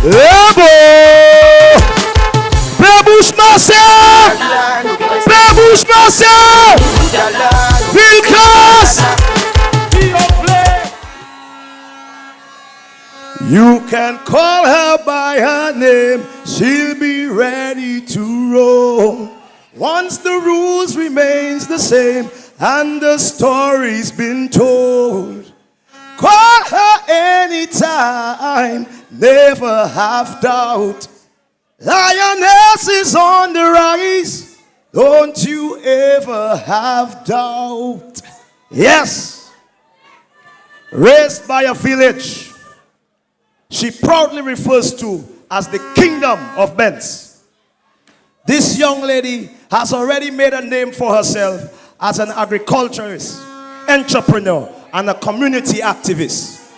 Labour! Pebush Marcel! Pebush Marcel! Phil Class! You can call her by her name, she'll be ready to roll. Once the rules remains the same and the story's been told. Call her anytime, never have doubt. Lioness is on the rise, don't you ever have doubt. Yes, raised by a village she proudly refers to as the kingdom of Benz. This young lady has already made a name for herself as an agriculturist, entrepreneur, and a community activist.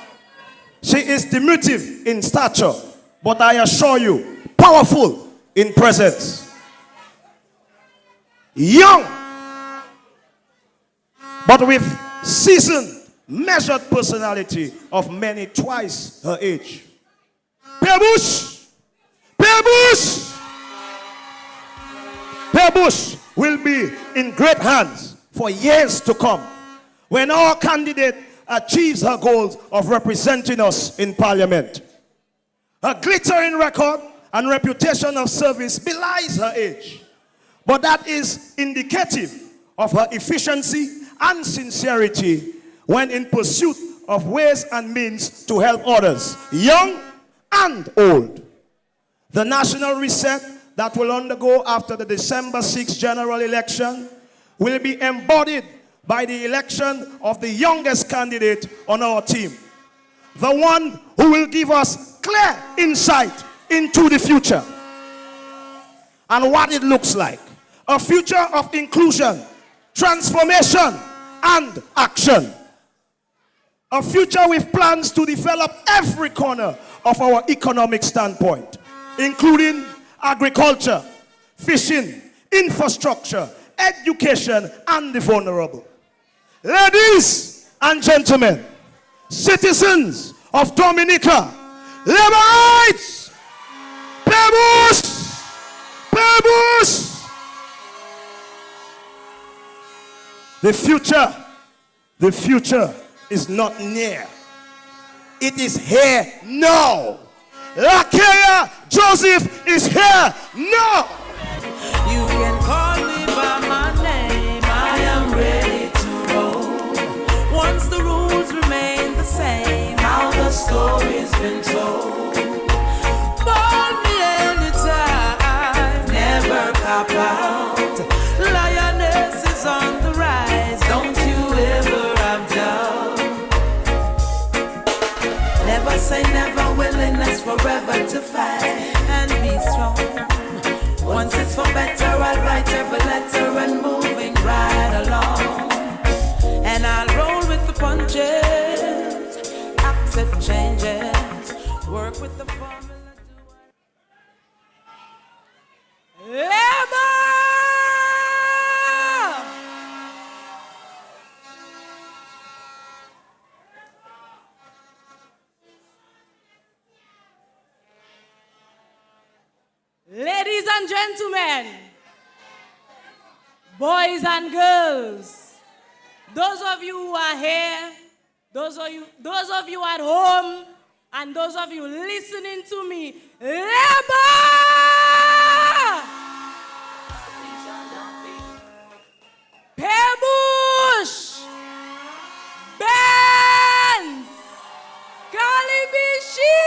She is diminutive in stature, but I assure you, powerful in presence. Young, but with seasoned, measured personality of many twice her age. Pebush! Pebush! Pebush will be in great hands for years to come when our candidate achieves her goals of representing us in Parliament. Her glittering record and reputation of service belies her age, but that is indicative of her efficiency and sincerity when in pursuit of ways and means to help others, young and old. The national reset that will undergo after the December 6th general election will be embodied by the election of the youngest candidate on our team. The one who will give us clear insight into the future and what it looks like. A future of inclusion, transformation, and action. A future with plans to develop every corner of our economic standpoint, including agriculture, fishing, infrastructure, education, and the vulnerable. Ladies and gentlemen, citizens of Dominica, labor rights, Pebbles, Pebbles. The future is not near. It is here now. Lakia Joseph is here now. You can call me by my name. I am ready to roll. Once the rules remain the same, how the story's been told. Call me anytime, never cop out. Lioness is on the rise, don't you ever have doubt. Never say never, willingness forever to fight and be strong. Once it's for better, I'll write every letter and moving right along. And I'll roll with the punches, accept changes, work with the formula. Labor! Ladies and gentlemen, boys and girls, those of you who are here, those of you at home, and those of you listening to me, labor! Pebush! Benz! Kalibishi!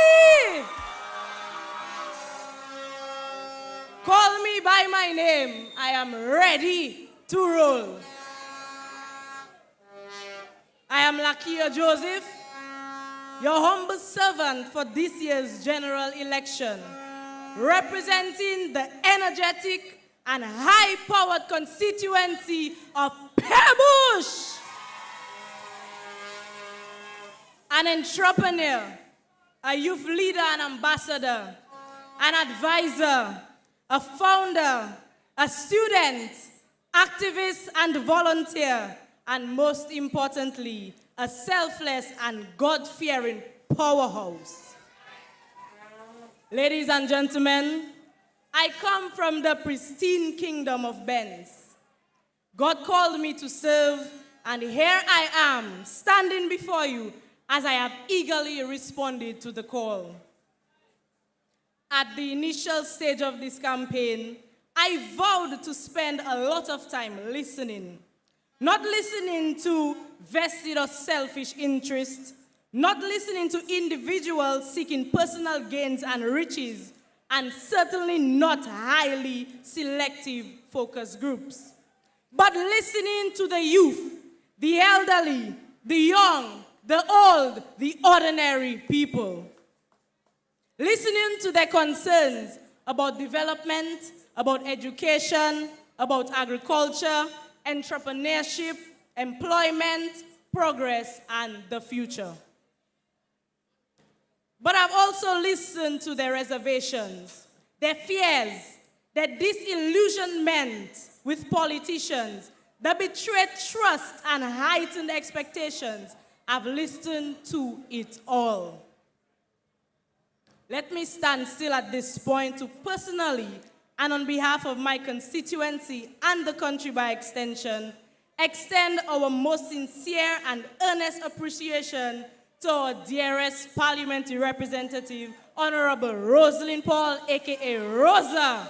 Call me by my name. I am ready to roll. I am Lakia Joseph, your humble servant for this year's general election, representing the energetic and high-powered constituency of Pebush. An entrepreneur, a youth leader and ambassador, an advisor, a founder, a student, activist and volunteer, and most importantly, a selfless and God-fearing powerhouse. Ladies and gentlemen, I come from the pristine kingdom of Benz. God called me to serve, and here I am, standing before you as I have eagerly responded to the call. At the initial stage of this campaign, I vowed to spend a lot of time listening. Not listening to vested or selfish interests, not listening to individuals seeking personal gains and riches, and certainly not highly selective focus groups, but listening to the youth, the elderly, the young, the old, the ordinary people. Listening to their concerns about development, about education, about agriculture, entrepreneurship, employment, progress, and the future. But I've also listened to their reservations, their fears, their disillusionment with politicians, the betrayed trust and heightened expectations. I've listened to it all. Let me stand still at this point to personally, and on behalf of my constituency and the country by extension, extend our most sincere and earnest appreciation to our dearest parliamentary representative, Honorable Rosalind Paul, aka Rosa.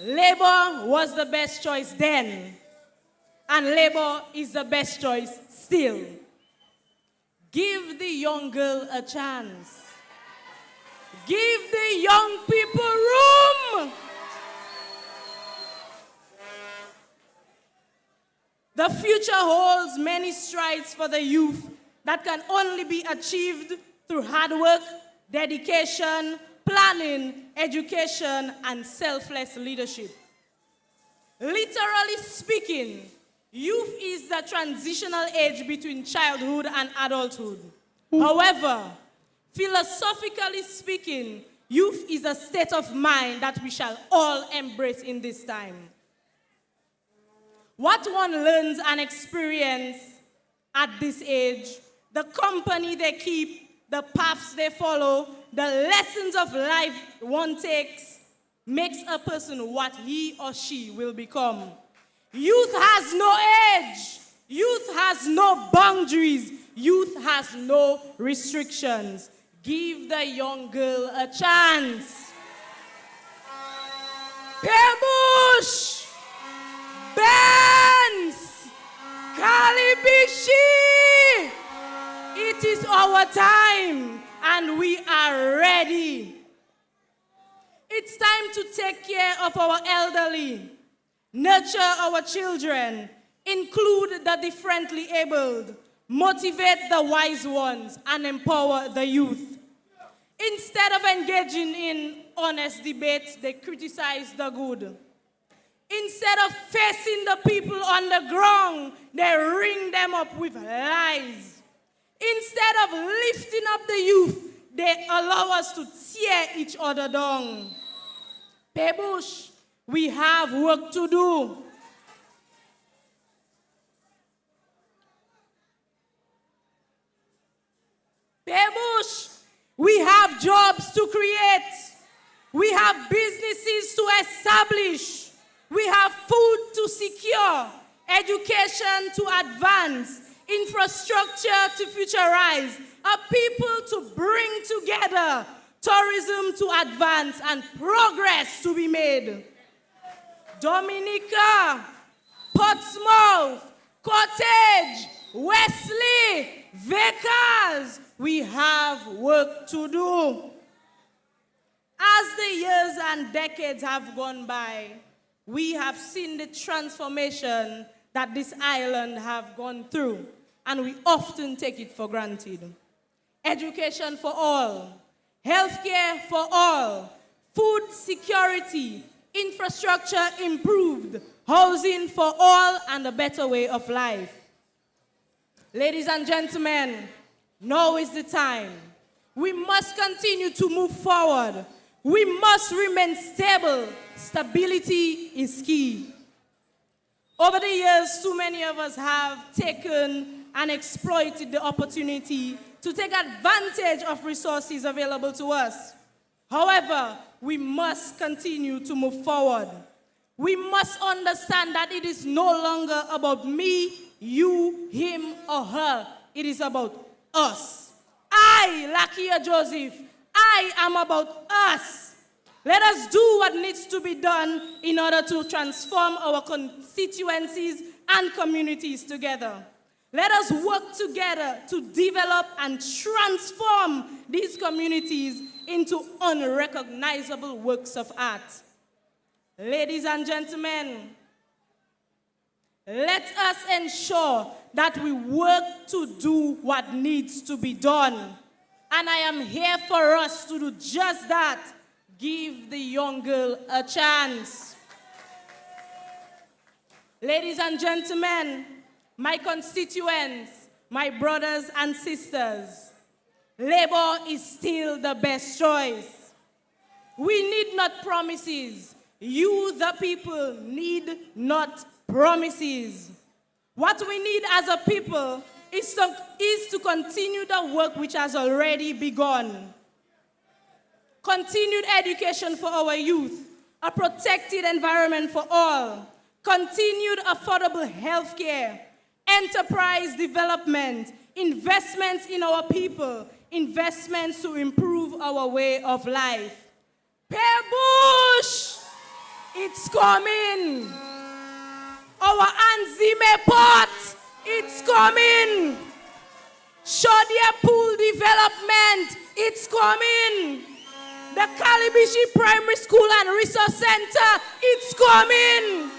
Labour was the best choice then, and Labour is the best choice still. Give the young girl a chance. Give the young people room. The future holds many strides for the youth that can only be achieved through hard work, dedication, planning, education, and selfless leadership. Literally speaking, youth is the transitional age between childhood and adulthood. However, philosophically speaking, Youth is a state of mind that we shall all embrace in this time. What one learns and experiences at this age, the company they keep, the paths they follow, the lessons of life one takes, makes a person what he or she will become. Youth has no age. Youth has no boundaries. Youth has no restrictions. Give the young girl a chance. Pebush, Benz, Kalibishi. It is our time and we are ready. It's time to take care of our elderly, nurture our children, include the differently abled, motivate the wise ones, and empower the youth. Instead of engaging in honest debates, they criticize the good. Instead of facing the people on the ground, they ring them up with lies. Instead of lifting up the youth, they allow us to tear each other down. Pebush, we have work to do. Pebush, we have jobs to create. We have businesses to establish. We have food to secure, education to advance, infrastructure to futurize, a people to bring together, tourism to advance, and progress to be made. Dominica, Portsmouth, Cottage, Wesley, Vickers, we have work to do. As the years and decades have gone by, we have seen the transformation that this island have gone through, and we often take it for granted. Education for all, healthcare for all, food security, infrastructure improved, housing for all, and a better way of life. Ladies and gentlemen, now is the time. We must continue to move forward. We must remain stable. Stability is key. Over the years, too many of us have taken and exploited the opportunity to take advantage of resources available to us. However, we must continue to move forward. We must understand that it is no longer about me, you, him, or her. It is about us. I, Lakia Joseph, I am about us. Let us do what needs to be done in order to transform our constituencies and communities together. Let us work together to develop and transform these communities into unrecognizable works of art. Ladies and gentlemen, let us ensure that we work to do what needs to be done. And I am here for us to do just that. Give the young girl a chance. Ladies and gentlemen, my constituents, my brothers and sisters, Labour is still the best choice. We need not promises. You, the people, need not promises. What we need as a people is to continue the work which has already begun. Continued education for our youth, a protected environment for all, continued affordable health care, enterprise development, investments in our people, investments to improve our way of life. Pebush, it's coming. Our Anzime Port, it's coming. Shodia Pool development, it's coming. The Kalibishi Primary School and Resource Center, it's coming.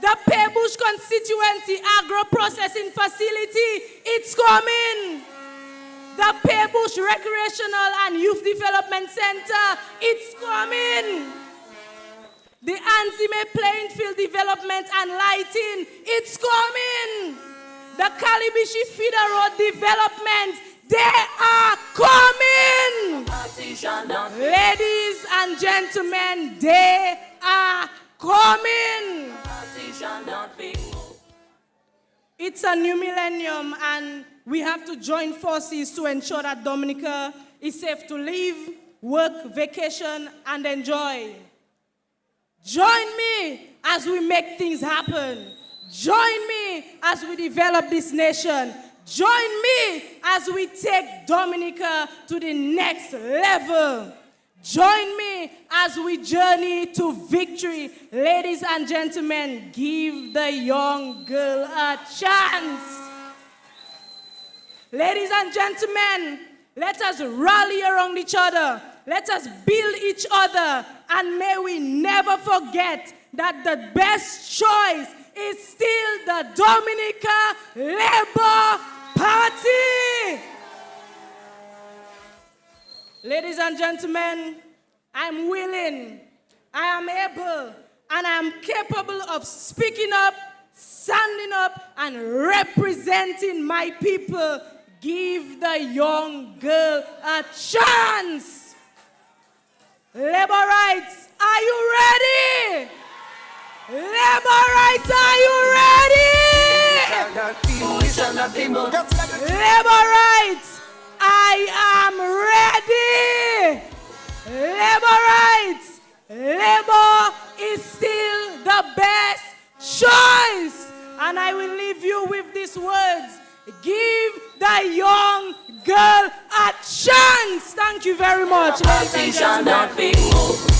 The Pebush Constituency Agro-Processing Facility, it's coming. The Pebush Recreational and Youth Development Center, it's coming. The Anzime Playing Field Development and Lighting, it's coming. The Kalibishi Feeder Road Development, they are coming. they are coming. Party shall not be moved. It's a new millennium, and we have to join forces to ensure that Dominica is safe to live, work, vacation, and enjoy. Join me as we make things happen. Join me as we develop this nation. Join me as we take Dominica to the next level. Join me as we journey to victory. Ladies and gentlemen, give the young girl a chance. Ladies and gentlemen, let us rally around each other. Let us build each other. And may we never forget that the best choice is still the Dominica Labour Party. Ladies and gentlemen, I'm willing, I am able, and I am capable of speaking up, standing up, and representing my people. Give the young girl a chance. Labor rights, are you ready? Labor rights, are you ready? Labor rights, I am ready. Labor rights, labor is still the best choice. And I will leave you with these words. Give the young girl a chance. Thank you very much. Party shall not be moved.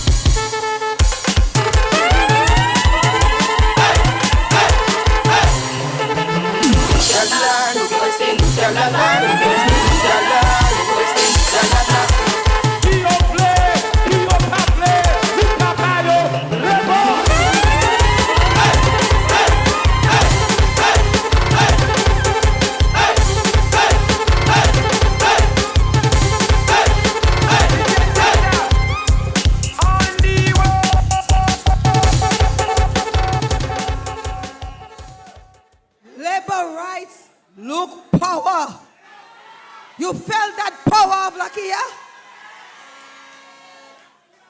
Labor rights look power. You felt that power of Lakia?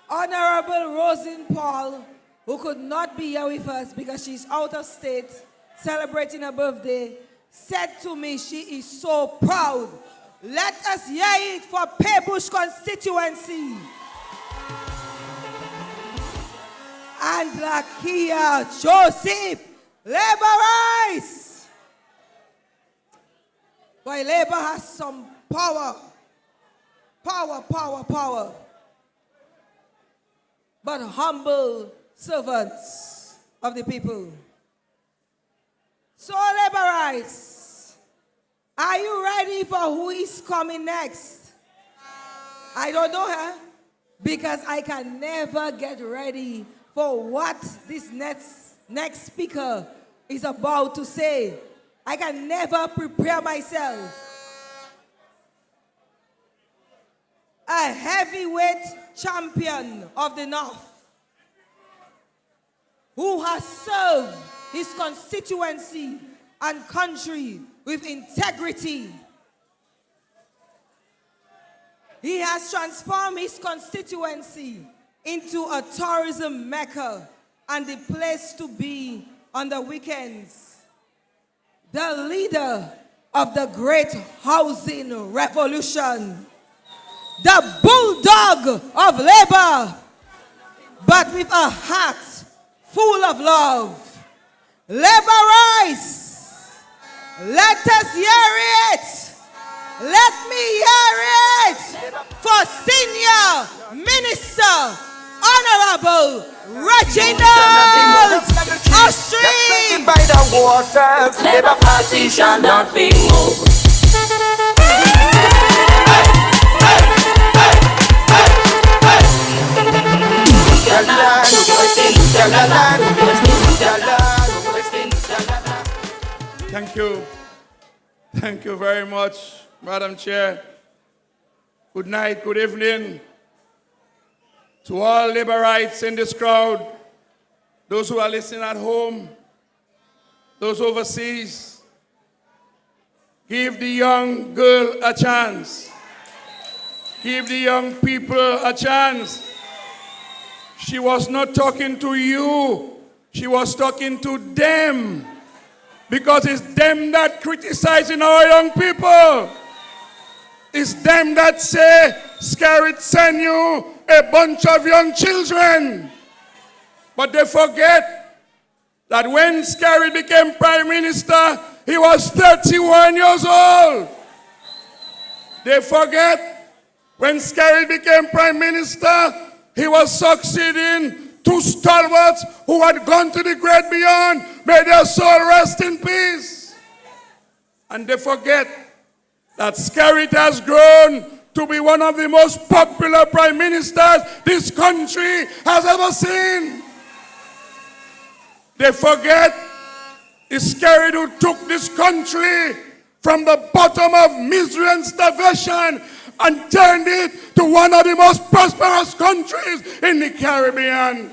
Honorable Rosin Paul, who could not be here with us because she's out of state celebrating her birthday, said to me she is so proud. Let us hear it for Paybush constituency. And Lakia Joseph, labor rights. Boy, labor has some power. Power. But humble servants of the people. So, labor rights, are you ready for who is coming next? I don't know her, because I can never get ready for what this next speaker is about to say. I can never prepare myself. A heavyweight champion of the North who has served his constituency and country with integrity. He has transformed his constituency into a tourism mecca and the place to be on the weekends. The leader of the great housing revolution, the bulldog of labor, but with a heart full of love. Labor rights, let us hear it. Let me hear it for Senior Minister Honorable Reginald Austrie. By the waters, Labour Party shall not be moved. Thank you. Thank you very much, Madam Chair. Good night, good evening to all laborites in this crowd, those who are listening at home, those overseas. Give the young girl a chance. Give the young people a chance. She was not talking to you. She was talking to them. Because it's them that criticizing our young people. It's them that say, Skerrit send you a bunch of young children. But they forget that when Skerrit became prime minister, he was 31 years old. They forget when Skerrit became prime minister, he was succeeding two stalwarts who had gone to the great beyond. May their soul rest in peace. And they forget that Skerrit has grown to be one of the most popular prime ministers this country has ever seen. They forget it's Skerrit who took this country from the bottom of misery and starvation and turned it to one of the most prosperous countries in the Caribbean.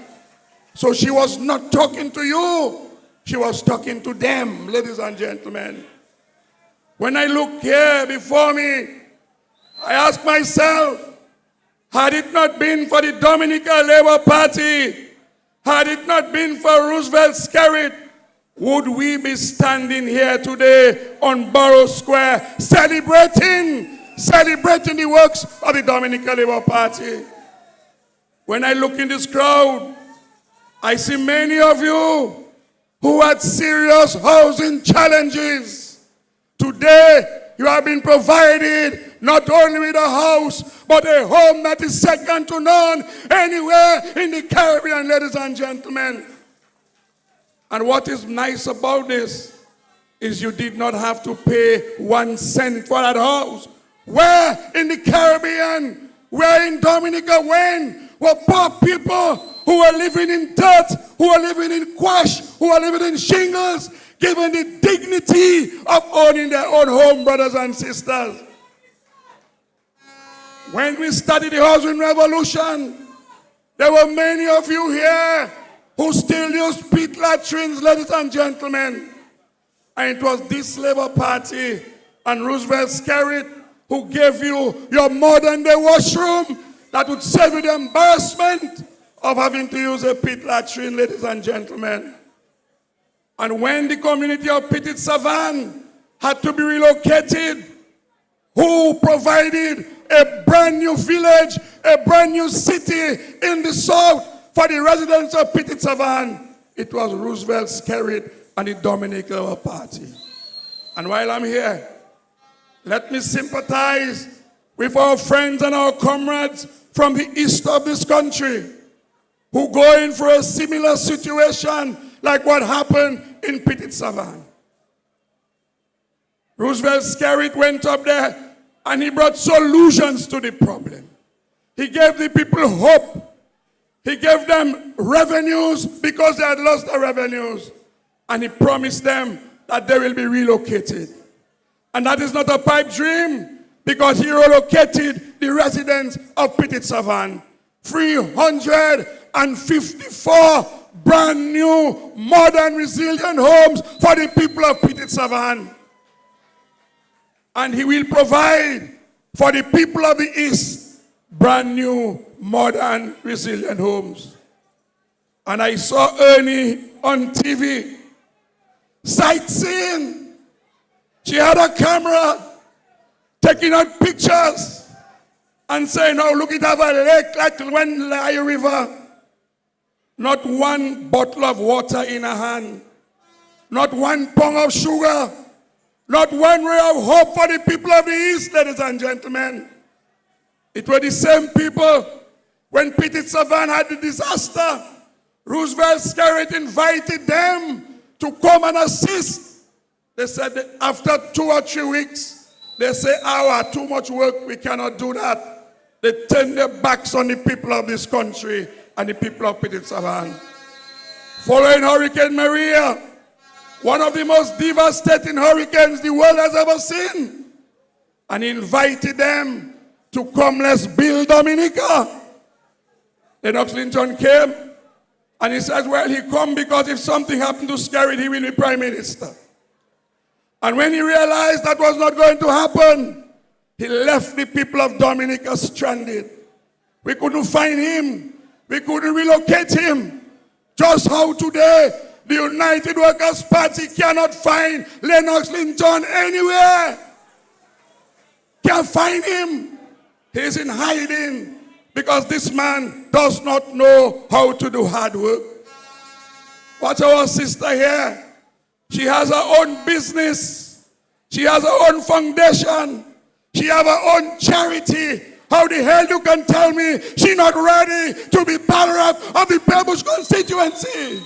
So she was not talking to you. She was talking to them, ladies and gentlemen. When I look here before me, I ask myself, had it not been for the Dominica Labour Party, had it not been for Roosevelt Skerrit, would we be standing here today on Borough Square celebrating the works of the Dominica Labour Party? When I look in this crowd, I see many of you who had serious housing challenges. Today, you have been provided not only with a house, but a home that is second to none anywhere in the Caribbean, ladies and gentlemen. And what is nice about this is you did not have to pay 1 cent for that house. Where in the Caribbean, where in Dominica, when were poor people who were living in dirt, who were living in quash, who were living in shingles, given the dignity of owning their own home, brothers and sisters. When we started the housing revolution, there were many of you here who still use pit latrines, ladies and gentlemen. And it was this Labour Party and Roosevelt Skerrit who gave you your modern day washroom that would save you the embarrassment of having to use a pit latrine, ladies and gentlemen. And when the community of Petit Savan had to be relocated, who provided a brand new village, a brand new city in the south for the residents of Petit Savan? It was Roosevelt Skerrit and the Dominica Labour Party. And while I'm here, let me sympathize with our friends and our comrades from the east of this country who go in for a similar situation like what happened in Petit Savan. Roosevelt Skerrit went up there and he brought solutions to the problem. He gave the people hope. He gave them revenues because they had lost their revenues. And he promised them that they will be relocated. And that is not a pipe dream, because he relocated the residents of Petit Savan. 354 brand new, modern, resilient homes for the people of Petit Savan. And he will provide for the people of the East brand new, modern, resilient homes. And I saw Ernie on TV sightseeing. She had a camera taking out pictures and saying, "Oh, look at that lake like when Lakia River." Not one bottle of water in her hand. Not one pound of sugar. Not one ray of hope for the people of the East, ladies and gentlemen. It were the same people when Petit Savan had the disaster. Roosevelt Skerrit invited them to come and assist. They said that after 2 or 3 weeks, they say, too much work, we cannot do that. They turn their backs on the people of this country and the people of Petit Savan. Following Hurricane Maria, one of the most devastating hurricanes the world has ever seen, and he invited them to come, let's build Dominica. Then Oxlington came, and he says, well, he come because if something happened to Skerrit, he will be prime minister. And when he realized that was not going to happen, he left the people of Dominica stranded. We couldn't find him. We couldn't relocate him. Just how today the United Workers' Party cannot find Lennox Linton anywhere. Can't find him. He's in hiding because this man does not know how to do hard work. Watch our sister here. She has her own business. She has her own foundation. She has her own charity. How the hell you can tell me she's not ready to be battle up of the People's constituency?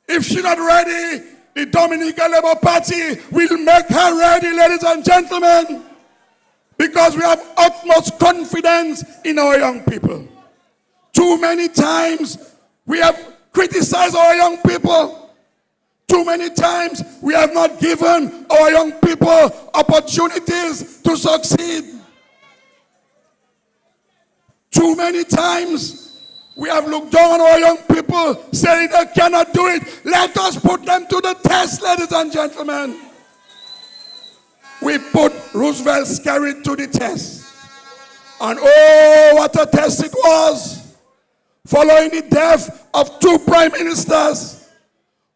If she's not ready, the Dominica Labour Party will make her ready, ladies and gentlemen, because we have utmost confidence in our young people. Too many times we have criticized our young people. Too many times we have not given our young people opportunities to succeed. Too many times we have looked down on our young people, saying they cannot do it. Let us put them to the test, ladies and gentlemen. We put Roosevelt Skerrit to the test. And oh, what a test it was. Following the death of 2 prime ministers,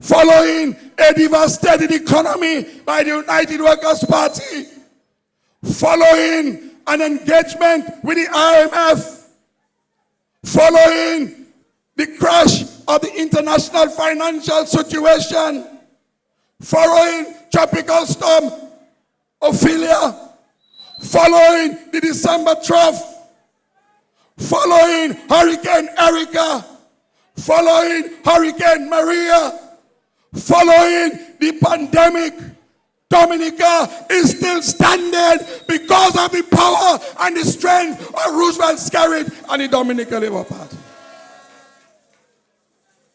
following a devastated economy by the United Workers' Party, following an engagement with the IMF, following the crash of the international financial situation, following Tropical Storm Ophelia, following the December trough, following Hurricane Erika, following Hurricane Maria, following the pandemic, Dominica is still standing because of the power and the strength of Roosevelt Skerrit and the Dominica Labour Party.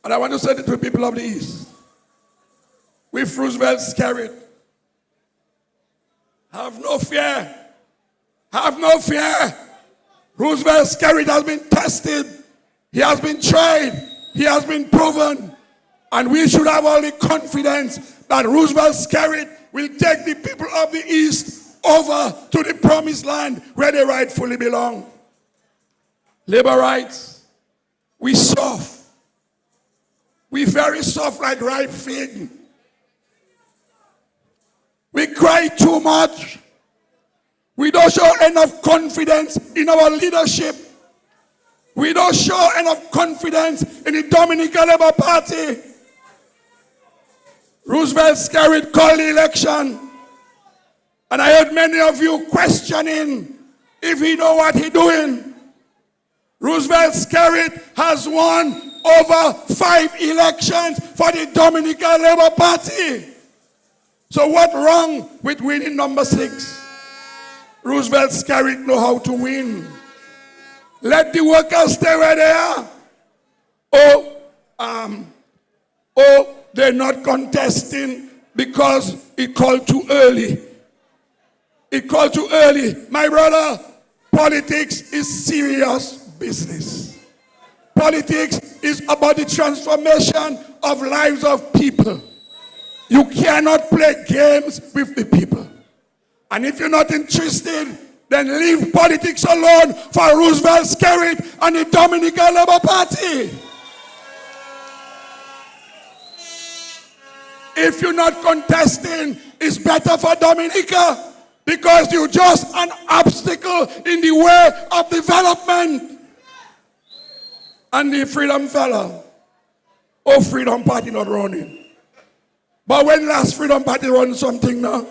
And I want to say it to the people of the East. With Roosevelt Skerrit, have no fear. Have no fear. Roosevelt Skerrit has been tested. He has been tried. He has been proven. And we should have all the confidence that Roosevelt Skerrit will take the people of the East over to the promised land where they rightfully belong. Labor rights, we soft. We very soft like ripe fig. We cry too much. We don't show enough confidence in our leadership. We don't show enough confidence in the Dominica Labour Party. Roosevelt Skerrit called the election. And I heard many of you questioning if he know what he's doing. Roosevelt Skerrit has won over 5 elections for the Dominica Labour Party. So what's wrong with winning number 6? Roosevelt Skerrit know how to win. Let the workers stay where they are. They're not contesting because it called too early. It called too early. My brother, politics is serious business. Politics is about the transformation of lives of people. You cannot play games with the people. And if you're not interested, then leave politics alone for Roosevelt Skerrit and the Dominica Labour Party. If you're not contesting, it's better for Dominica because you're just an obstacle in the way of development. And the Freedom fella, Freedom Party not running. But when last Freedom Party run something now?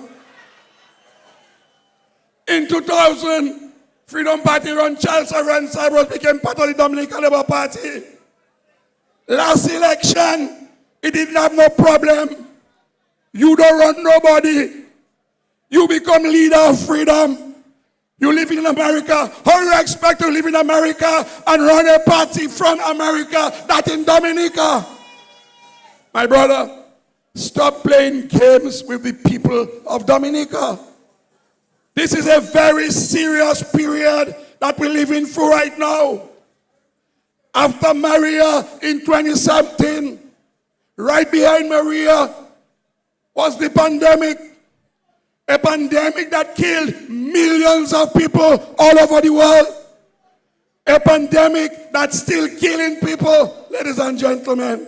In 2000, Freedom Party run Charles and Cyprus became part of the Dominica Labour Party. Last election, it didn't have no problem. You don't run nobody. You become leader of Freedom. You live in America. How do you expect to live in America and run a party from America that's in Dominica? My brother, stop playing games with the people of Dominica. This is a very serious period that we're living through right now. After Maria in 2017, right behind Maria was the pandemic. A pandemic that killed millions of people all over the world. A pandemic that's still killing people, ladies and gentlemen.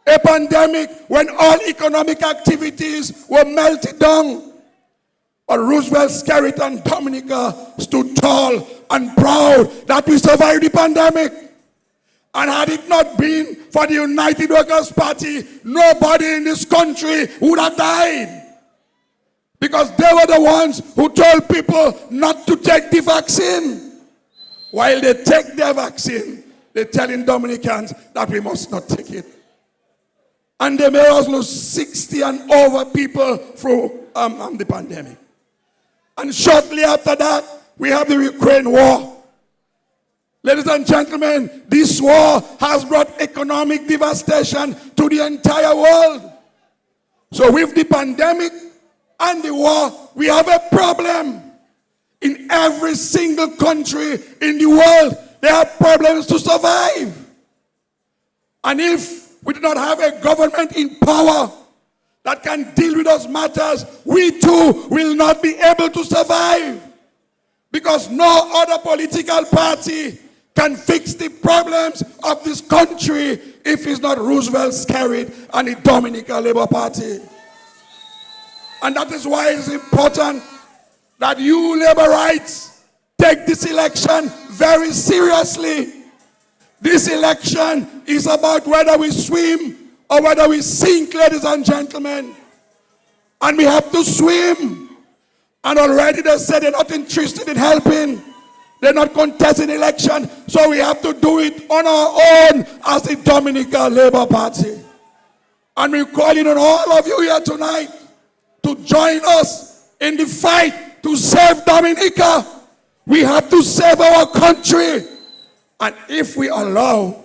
A pandemic when all economic activities were melted down. But Roosevelt Skerrit and Dominica stood tall and proud that we survived the pandemic. And had it not been for the United Workers' Party, nobody in this country would have died. Because they were the ones who told people not to take the vaccine. While they take their vaccine, they're telling Dominicans that we must not take it. And they made us lose 60 and over people through the pandemic. And shortly after that, we have the Ukraine war. Ladies and gentlemen, this war has brought economic devastation to the entire world. So with the pandemic and the war, we have a problem. In every single country in the world, they have problems to survive. And if we do not have a government in power that can deal with those matters, we too will not be able to survive. Because no other political party can fix the problems of this country if it's not Roosevelt Skerrit and the Dominica Labour Party. And that is why it's important that you Labourites take this election very seriously. This election is about whether we swim or whether we sink, ladies and gentlemen. And we have to swim. And already they said they're not interested in helping. They're not contesting election. So we have to do it on our own as the Dominica Labour Party. And we're calling on all of you here tonight to join us in the fight to save Dominica. We have to save our country. And if we allow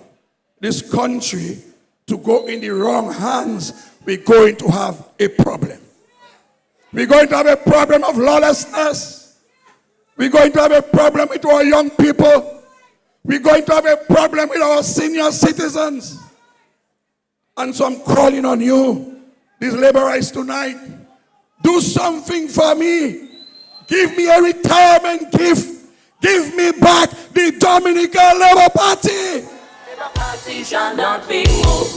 this country to go in the wrong hands, we're going to have a problem. We're going to have a problem of lawlessness. We're going to have a problem with our young people. We're going to have a problem with our senior citizens. And so I'm calling on you, these Labourites tonight, do something for me. Give me a retirement gift. Give me back the Dominica Labour Party. Labour Party shall not be moved.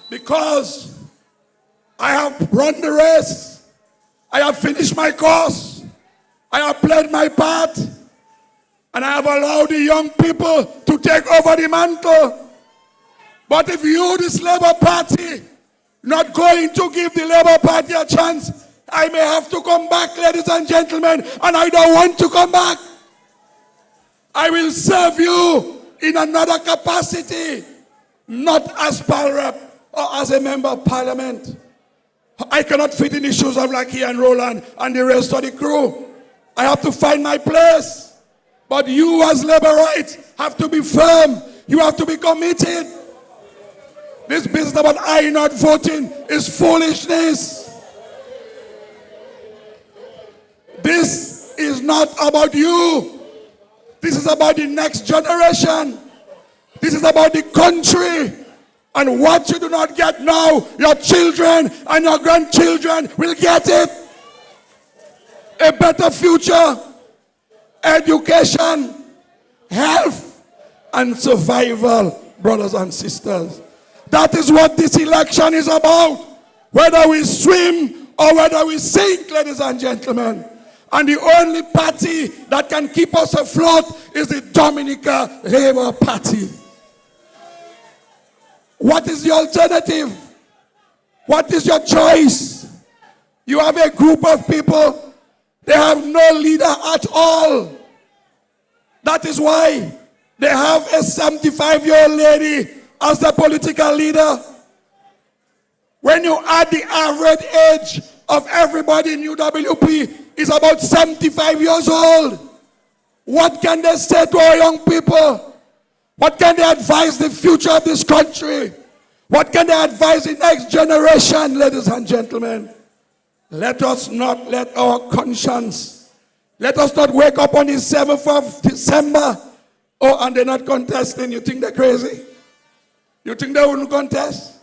Because I have run the race. I have finished my course. I have played my part. And I have allowed the young people to take over the mantle. But if you, this Labour Party, not going to give the Labour Party a chance, I may have to come back, ladies and gentlemen, and I don't want to come back. I will serve you in another capacity, not as Pal Rep or as a member of Parliament. I cannot fit in the shoes of Lakia and Roland and the rest of the crew. I have to find my place. But you as Labourites have to be firm. You have to be committed. This business about I not voting is foolishness. This is not about you. This is about the next generation. This is about the country. And what you do not get now, your children and your grandchildren will get it. A better future, education, health, and survival, brothers and sisters. That is what this election is about. Whether we swim or whether we sink, ladies and gentlemen. And the only party that can keep us afloat is the Dominica Labour Party. What is the alternative? What is your choice? You have a group of people, they have no leader at all. That is why they have a 75-year-old lady as the political leader. When you add the average age of everybody in UWP is about 75 years old. What can they say to our young people? What can they advise the future of this country? What can they advise the next generation, ladies and gentlemen? Let us not let our conscience, let us not wake up on the 7th of December, oh, and they're not contesting. You think they're crazy? You think they wouldn't contest?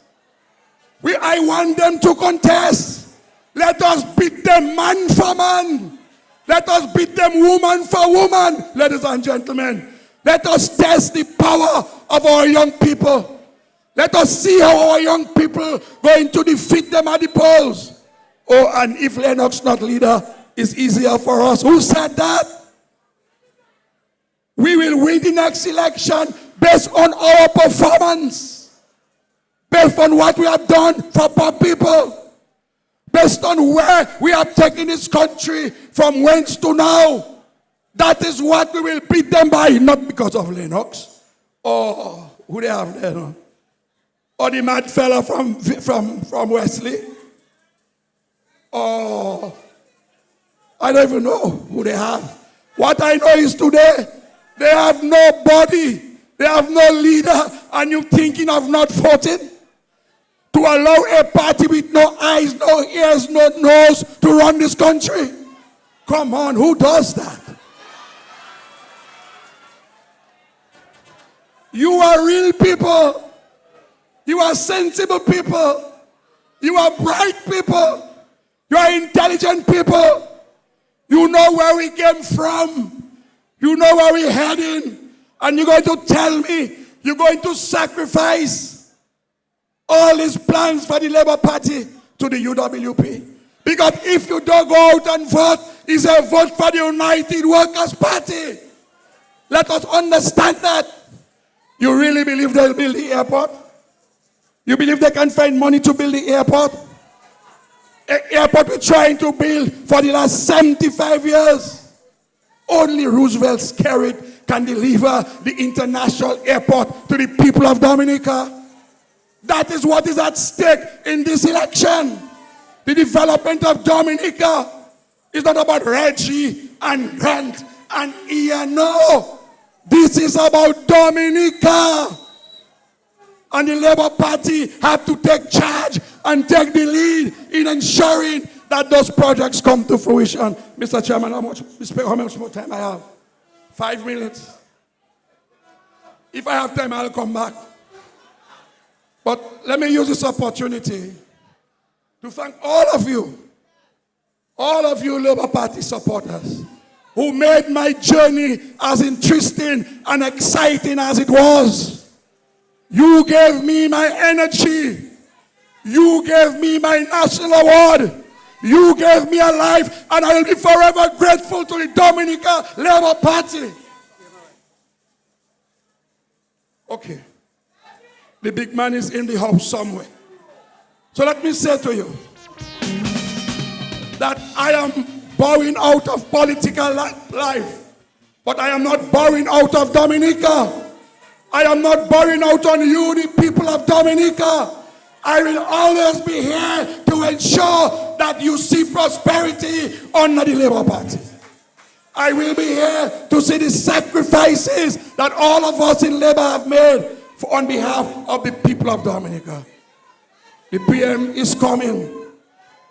I want them to contest. Let us beat them man for man. Let us beat them woman for woman, ladies and gentlemen. Let us test the power of our young people. Let us see how our young people going to defeat them at the polls. Oh, and if Lennox not leader, it's easier for us. Who said that? We will win the next election based on our performance, based on what we have done for poor people, based on where we have taken this country from whence to now. That is what we will beat them by, not because of Lennox or who they have there, no? Or the mad fella from Wesley, or I don't even know who they have. What I know is today, they have nobody, they have no leader, and you're thinking of not voting? To allow a party with no eyes, no ears, no nose to run this country? Come on, who does that? You are real people. You are sensible people. You are bright people. You are intelligent people. You know where we came from. You know where we're heading. And you're going to tell me you're going to sacrifice all these plans for the Labour Party to the UWP. Because if you don't go out and vote, it's a vote for the United Workers' Party. Let us understand that. You really believe they'll build the airport? You believe they can find money to build the airport? An airport we're trying to build for the last 75 years. Only Roosevelt Skerrit can deliver the international airport to the people of Dominica. That is what is at stake in this election. The development of Dominica is not about Reggie and Grant and Ian. No. This is about Dominica. And the Labour Party have to take charge and take the lead in ensuring that those projects come to fruition. Mr. Chairman, how much more time I have? 5 minutes. If I have time, I'll come back. But let me use this opportunity to thank all of you Labour Party supporters, who made my journey as interesting and exciting as it was. You gave me my energy. You gave me my national award. You gave me a life, and I will be forever grateful to the Dominica Labour Party. Okay. The big man is in the house somewhere. So let me say to you that I am bowing out of political life, but I am not bowing out of Dominica. I am not bowing out on you, the people of Dominica. I will always be here to ensure that you see prosperity under the Labour Party. I will be here to see the sacrifices that all of us in Labour have made on behalf of the people of Dominica. The PM is coming.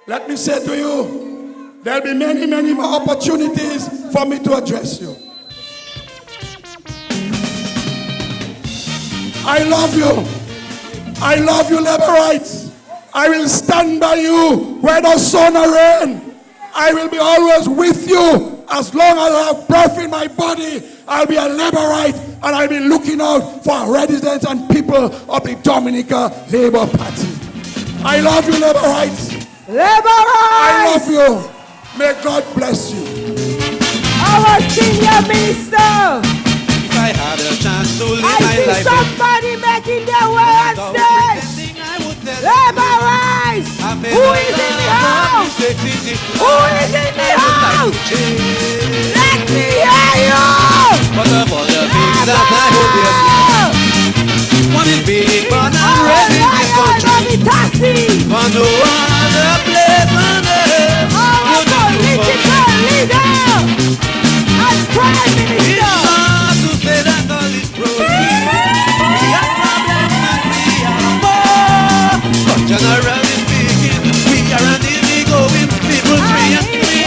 Let me say to you, there'll be many, many more opportunities for me to address you. I love you. I love you, Laborites. I will stand by you whether sun or rain. I will be always with you. As long as I have breath in my body, I'll be a Laborite, and I'll be looking out for residents and people of the Dominica Labour Party. I love you, Laborites. Laborites! I love you. May God bless you. Our senior minister. I had a chance to live I my see life. Somebody making their way on stage. Laborites! Who is in the house? Who is in the house? Let me hear you! But of all the things that I hope you see, one is big, but I'm ready to country. For no other place on earth. Our political leader and prime minister. Generally speaking, we are an easy-going people, free and free.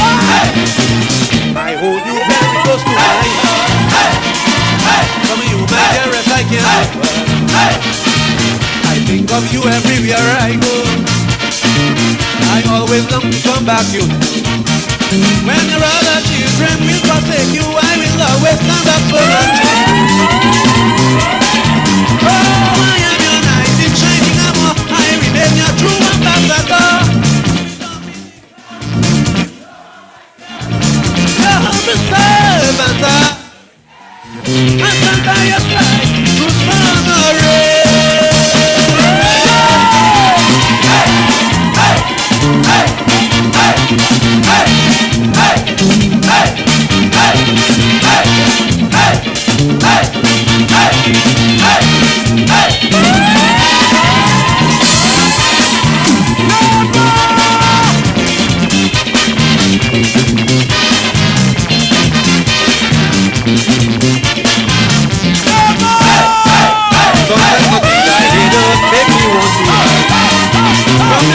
I hold you very close to my heart. From you, my dearest, I can't. I think of you everywhere I go. I always long to come back you. When your other children will forsake you, I will always stand up for you. Oh, I am your knight in shining armor. I remain your true ambassador. Your humble servant, I stand by your side to honor.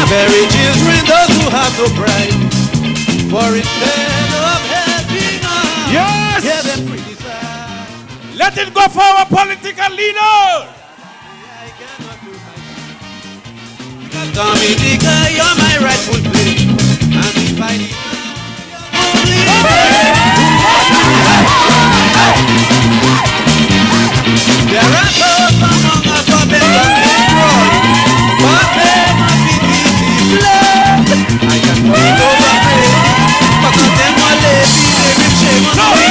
Very children, those who have no pride, for instead of helping us, yes, hear them criticize. Let it go for our political leader. Dominica, you're my rightful place, and if I need there are those among us who have been destroyed, but they must be I can put it over me, but not them all lady, they will shame on me.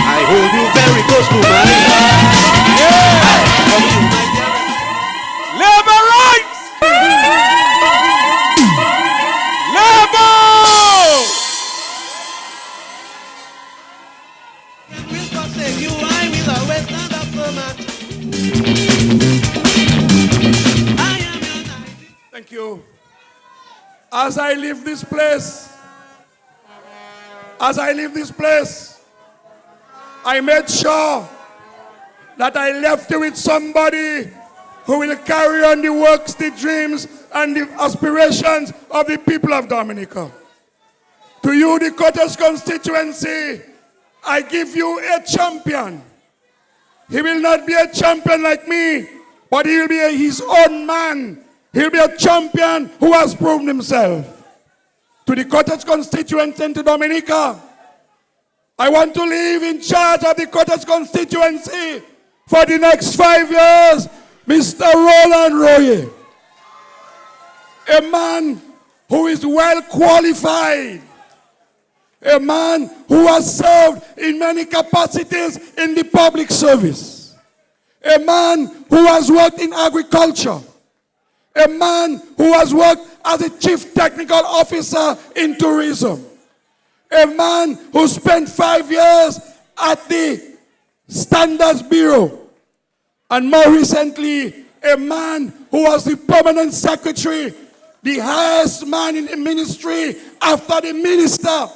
I hold you very close to my heart. Labor rights! Labor! And will forsake you, I will always stand up for my. Thank you. As I leave this place, I made sure that I left you with somebody who will carry on the works, the dreams, and the aspirations of the people of Dominica. To you, the Cottage constituency, I give you a champion. He will not be a champion like me, but he will be his own man. He'll be a champion who has proven himself. To the Cottage constituency and to Dominica, I want to leave in charge of the Cottage constituency for the next 5 years, Mr. Roland Roy. A man who is well qualified. A man who has served in many capacities in the public service. A man who has worked in agriculture. A man who has worked as a chief technical officer in tourism. A man who spent 5 years at the Standards Bureau. And more recently, a man who was the permanent secretary, the highest man in the ministry after the minister.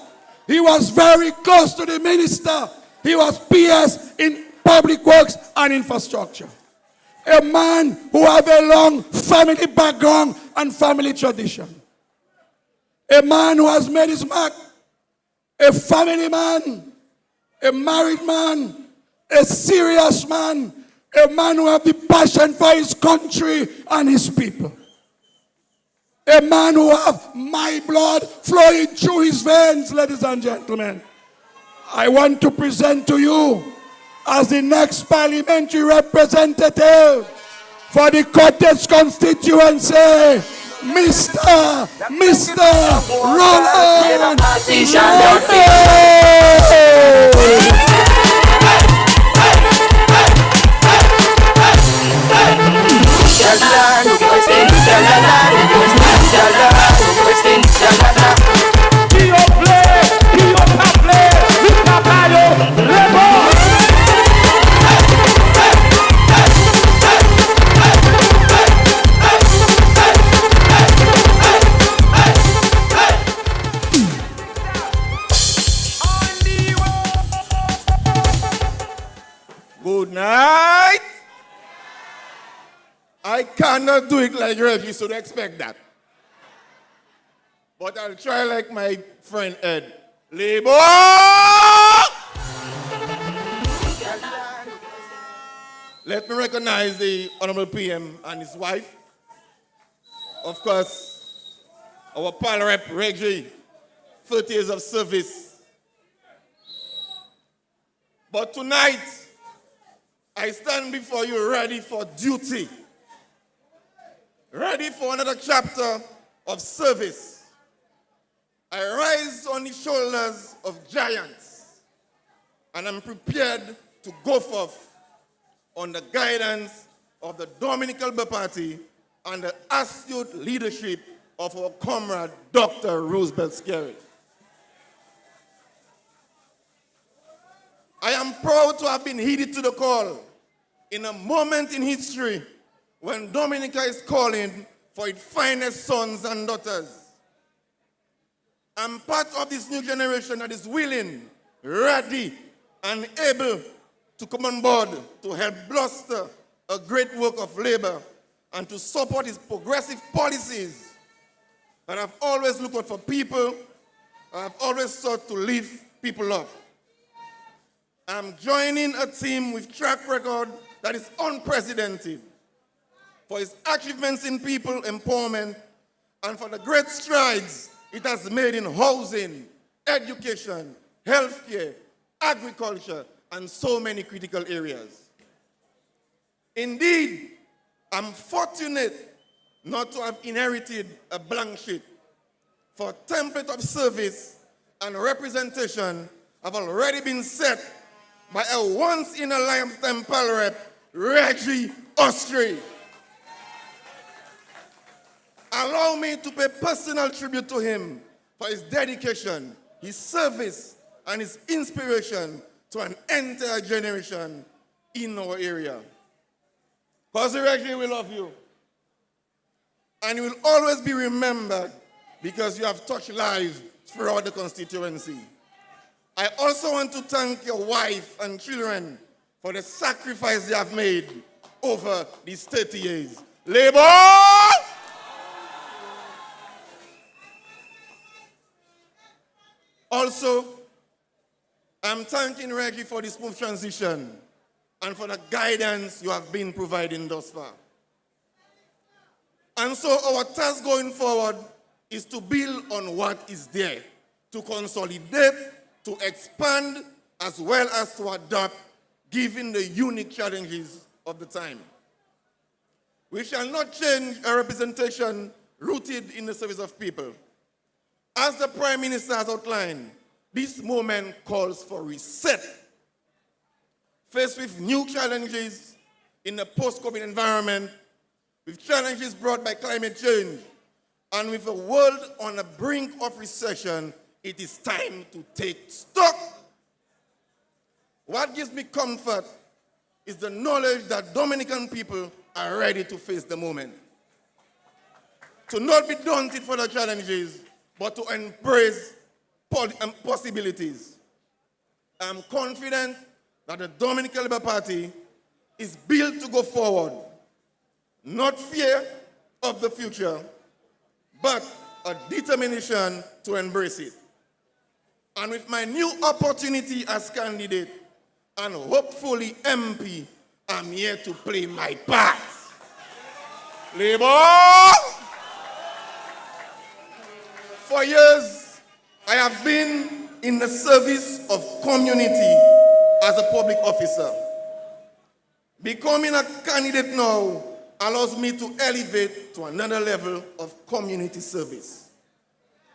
He was very close to the minister. He was PS in public works and infrastructure. A man who has a long family background and family tradition. A man who has made his mark. A family man. A married man. A serious man. A man who has the passion for his country and his people. A man who has my blood flowing through his veins, ladies and gentlemen. I want to present to you as the next parliamentary representative for the Cottage constituency, Mr. Roland Good night. I cannot do it like Rev. You should expect that. But I'll try like my friend Ed. Labor! Let me recognize the Honorable PM and his wife. Of course, our pal rep, Reggie, 30 years of service. But tonight, I stand before you ready for duty, ready for another chapter of service. I rise on the shoulders of giants, and I'm prepared to go forth on the guidance of the Dominican Party and the astute leadership of our comrade, Dr. Roosevelt Skerrit. I am proud to have been heeded to the call in a moment in history when Dominica is calling for its finest sons and daughters. I'm part of this new generation that is willing, ready, and able to come on board to help bluster a great work of labor and to support its progressive policies that have always looked out for people and have always sought to lift people up. I'm joining a team with track record that is unprecedented for its achievements in people empowerment and for the great strides it has made in housing, education, healthcare, agriculture, and so many critical areas. Indeed, I'm fortunate not to have inherited a blank sheet, for a template of service and representation have already been set by a once-in-a-lifetime pal rep, Reginald Austrie. Allow me to pay personal tribute to him for his dedication, his service, and his inspiration to an entire generation in our area. Cousin Reggie, we love you. And you will always be remembered because you have touched lives throughout the constituency. I also want to thank your wife and children for the sacrifice they have made over these 30 years. Labor! Also, I'm thanking Reggie for the smooth transition and for the guidance you have been providing thus far. And so our task going forward is to build on what is there, to consolidate, to expand, as well as to adapt, given the unique challenges of the time. We shall not change a representation rooted in the service of people. As the Prime Minister has outlined, this moment calls for reset. Faced with new challenges in the post-COVID environment, with challenges brought by climate change, and with a world on the brink of recession, it is time to take stock. What gives me comfort is the knowledge that Dominican people are ready to face the moment. To not be daunted for the challenges, but to embrace possibilities. I'm confident that the Dominican Labour Party is built to go forward, not fear of the future, but a determination to embrace it. And with my new opportunity as candidate and hopefully MP, I'm here to play my part. Labour! For years, I have been in the service of community as a public officer. Becoming a candidate now allows me to elevate to another level of community service.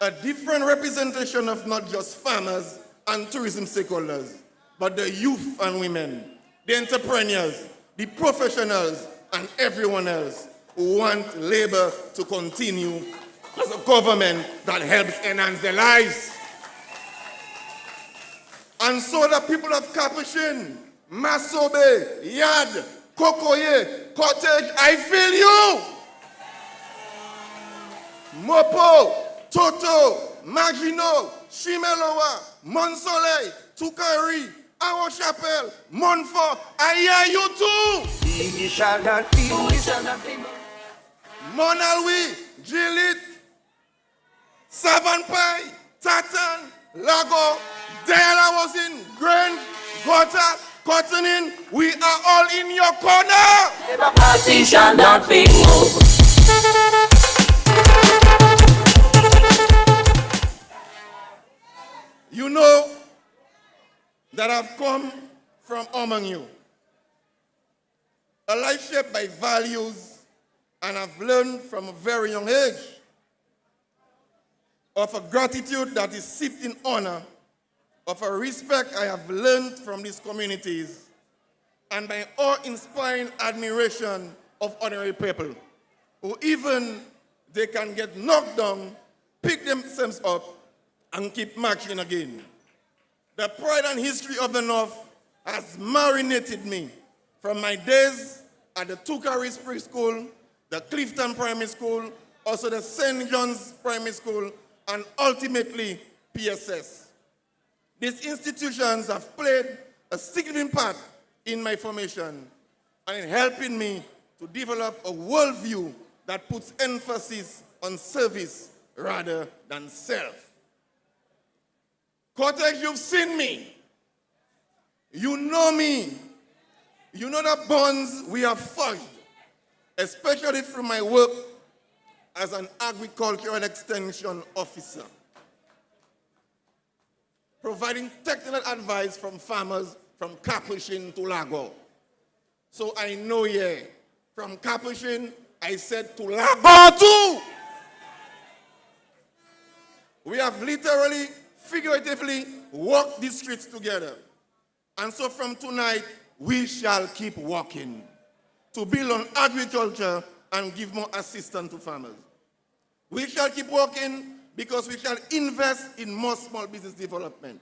A different representation of not just farmers and tourism stakeholders, but the youth and women, the entrepreneurs, the professionals, and everyone else who want labor to continue as a government that helps enhance their lives. And so the people of Capuchin, Masobe, Yad, Kokoye, Cottage, I feel you. Mopo, Toto, Magino, Shimeloa, Monsoleil, Tukari, Our Chapelle, Monfort, I hear you too. He shall not be, he shall not be. Monalwi, Gilit, Savanpai, Tatan, Lago, there I was in Grand, Gotha, Cottoning, we are all in your corner. Labour Party shall not be moved. You know that I've come from among you. A life shaped by values, and I've learned from a very young age of a gratitude that is steeped in honor, of a respect I have learned from these communities, and by awe-inspiring admiration of ordinary people who even they can get knocked down, pick themselves up, and keep marching again. The pride and history of the North has marinated me from my days at the Tucaris Preschool, the Clifton Primary School, also the St. John's Primary School, and ultimately PSS. These institutions have played a significant part in my formation and in helping me to develop a worldview that puts emphasis on service rather than self. Cortex, you've seen me. You know me. You know the bonds we have forged, especially through my work as an agricultural extension officer, providing technical advice from farmers from Capuchin to Lago. So I know here, from Capuchin, I said to Lago too. We have literally, figuratively, walked these streets together. And so from tonight, we shall keep walking to build on agriculture and give more assistance to farmers. We shall keep working because we shall invest in more small business development.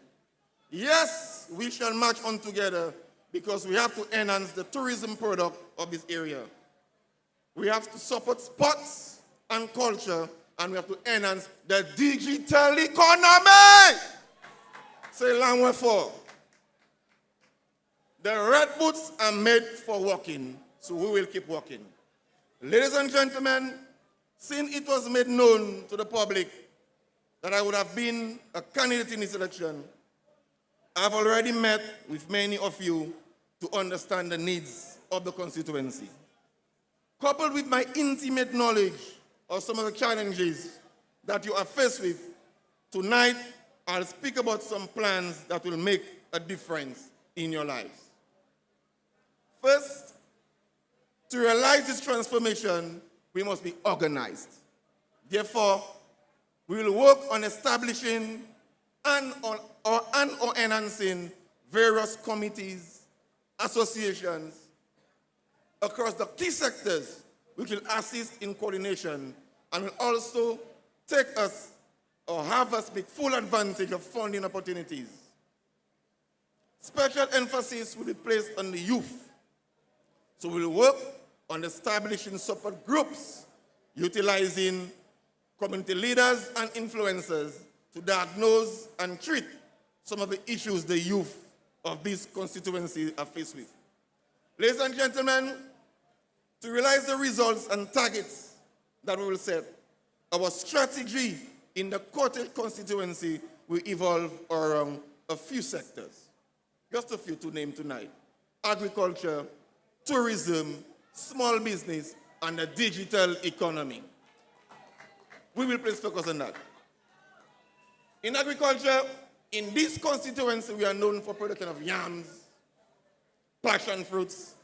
Yes, we shall march on together because we have to enhance the tourism product of this area. We have to support sports and culture, and we have to enhance the digital economy. Say long way for. The red boots are made for walking, so we will keep walking. Ladies and gentlemen, since it was made known to the public that I would have been a candidate in this election, I've already met with many of you to understand the needs of the constituency. Coupled with my intimate knowledge of some of the challenges that you are faced with, tonight I'll speak about some plans that will make a difference in your lives. First, to realize this transformation, we must be organized. Therefore, we will work on establishing or enhancing various committees, associations across the key sectors which will assist in coordination and will also take us or have us make full advantage of funding opportunities. Special emphasis will be placed on the youth. So we'll work on establishing support groups, utilizing community leaders and influencers to diagnose and treat some of the issues the youth of this constituency are faced with. Ladies and gentlemen, to realize the results and targets that we will set, our strategy in the Cottage constituency will evolve around a few sectors. Just a few to name tonight: agriculture, tourism, small business, and the digital economy. We will place focus on that. In agriculture, in this constituency, we are known for production of yams, passion fruits,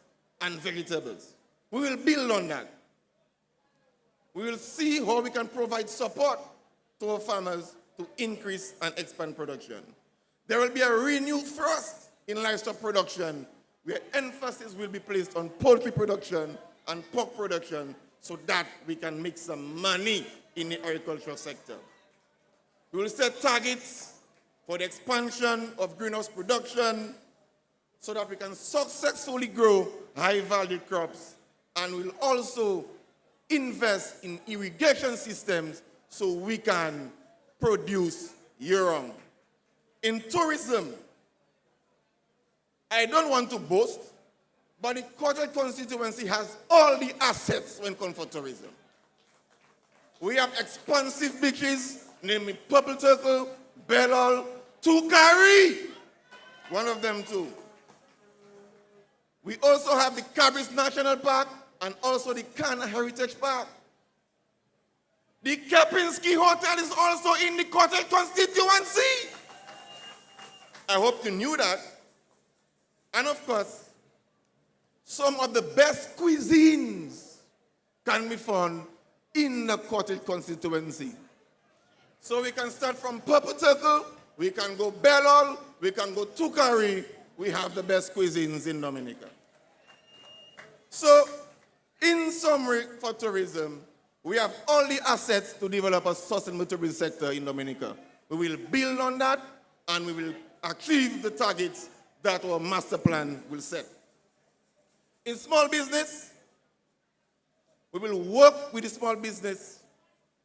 and vegetables. We will build on that. We will see how we can provide support to our farmers to increase and expand production. There will be a renewed thrust in livestock production, where emphasis will be placed on poultry production and pork production so that we can make some money in the agricultural sector. We will set targets for the expansion of greenhouse production so that we can successfully grow high-value crops, and we'll also invest in irrigation systems so we can produce year-round. In tourism, I don't want to boast, but the Cottage constituency has all the assets when it comes for tourism. We have expansive beaches, namely Purple Turtle, Bellal, Tukari, one of them too. We also have the Cabris National Park and also the Kana Heritage Park. The Kempinski Hotel is also in the Cottage constituency. I hope you knew that. And of course, some of the best cuisines can be found in the Cottage constituency. So we can start from Purple Turtle, we can go Bellol, we can go Tukari. We have the best cuisines in Dominica. So, in summary for tourism, we have all the assets to develop a sustainable tourism sector in Dominica. We will build on that and we will achieve the targets that our master plan will set. In small business, we will work with the small business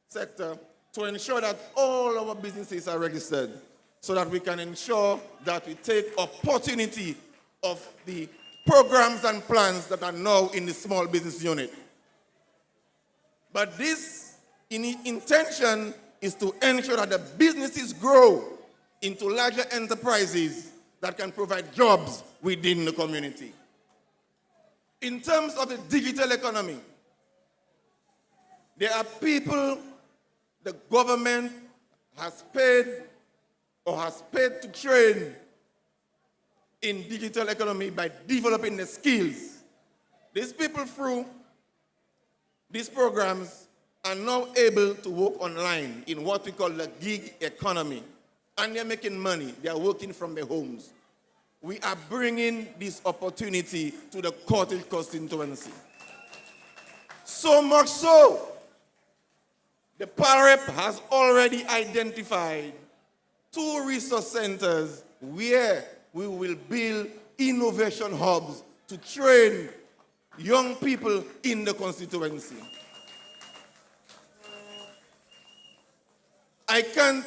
sector to ensure that all our businesses are registered so that we can ensure that we take opportunity of the programs and plans that are now in the small business unit. But this intention is to ensure that the businesses grow into larger enterprises that can provide jobs within the community. In terms of the digital economy, there are people the government has paid to train in digital economy by developing the skills. These people through these programs are now able to work online in what we call the gig economy. And they're making money. They are working from their homes. We are bringing this opportunity to the Cottage constituency. So much so, the PALREP has already identified 2 resource centers where we will build innovation hubs to train young people in the constituency. I can't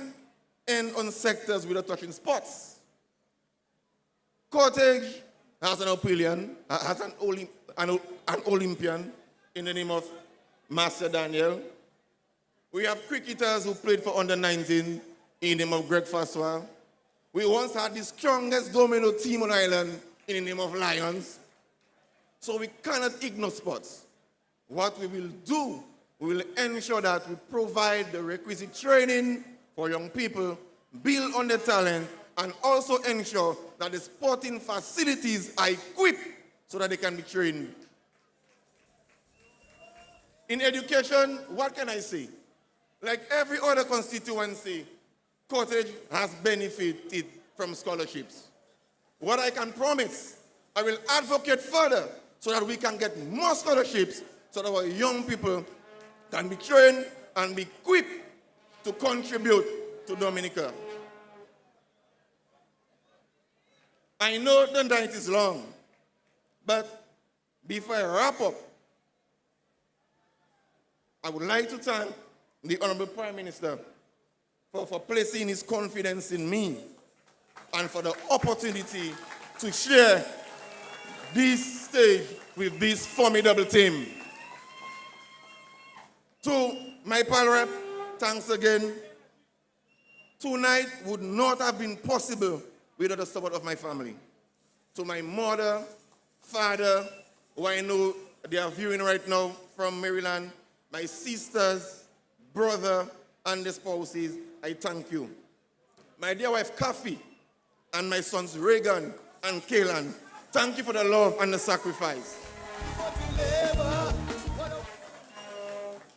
end on sectors without touching sports. Cottage has an Olympian in the name of Master Daniel. We have cricketers who played for under-19 in the name of Greg Faswa. We once had the strongest domino team on island in the name of Lions. So we cannot ignore sports. What we will do, we will ensure that we provide the requisite training for young people, build on their talent, and also ensure that the sporting facilities are equipped so that they can be trained. In education, what can I say? Like every other constituency, Cottage has benefited from scholarships. What I can promise, I will advocate further so that we can get more scholarships so that our young people can be trained and be equipped to contribute to Dominica. I know the night is long, but before I wrap up, I would like to thank the Honorable Prime Minister for placing his confidence in me and for the opportunity to share this stage with this formidable team. To my PALREP, thanks again. Tonight would not have been possible without the support of my family. To my mother, father, who I know they are viewing right now from Maryland, my sisters, brother, and the spouses, I thank you. My dear wife, Kathy, and my sons, Reagan and Kaylan, thank you for the love and the sacrifice.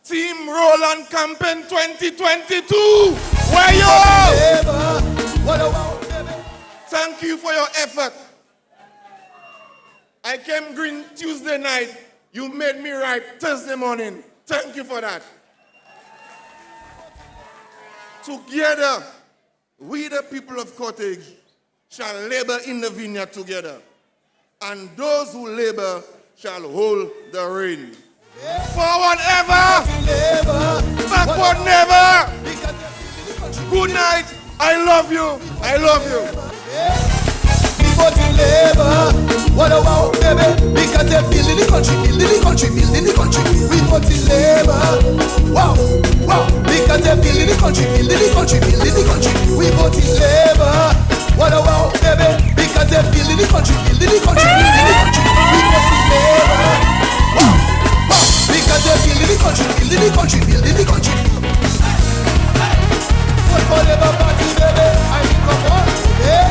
Team Roland Campaign 2022, where you are? Thank you for your effort. I came green Tuesday night. You made me ripe Thursday morning. Thank you for that. Together, we the people of Cottage shall labor in the vineyard together, and those who labor shall hold the reins. Forward ever, backward never. Good night. I love you. I love you. But in labor, what a wow, baby. Because they're building the country, building the country, building the country. We put in labor, wow, wow. Because they're building the country, building the country, building the country. We put in labor, what a wow, baby. Because they're building the country, building the country, building the country. We voting Labour. Wow, wow. Because they're building the country, building the country, building the country. Vote for Labour Party, baby. I mean, come on, yeah.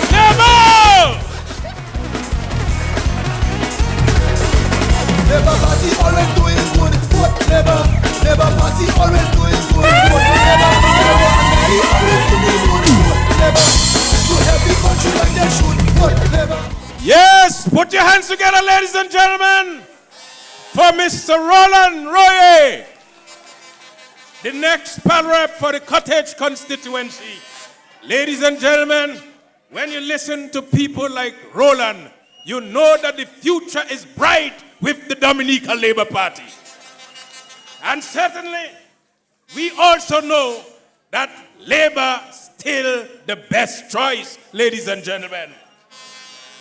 Labour! Labour Party always doing good. Vote Labour. Labour Party always doing good. Vote Labour. Labour always doing good. Vote Labour. To help the country like they should. Vote Labour. Yes, put your hands together, ladies and gentlemen, for Mr. Roland Roy, the next pal rep for the Cottage constituency. Ladies and gentlemen, when you listen to people like Roland, you know that the future is bright with the Dominica Labour Party. And certainly, we also know that Labour still the best choice, ladies and gentlemen.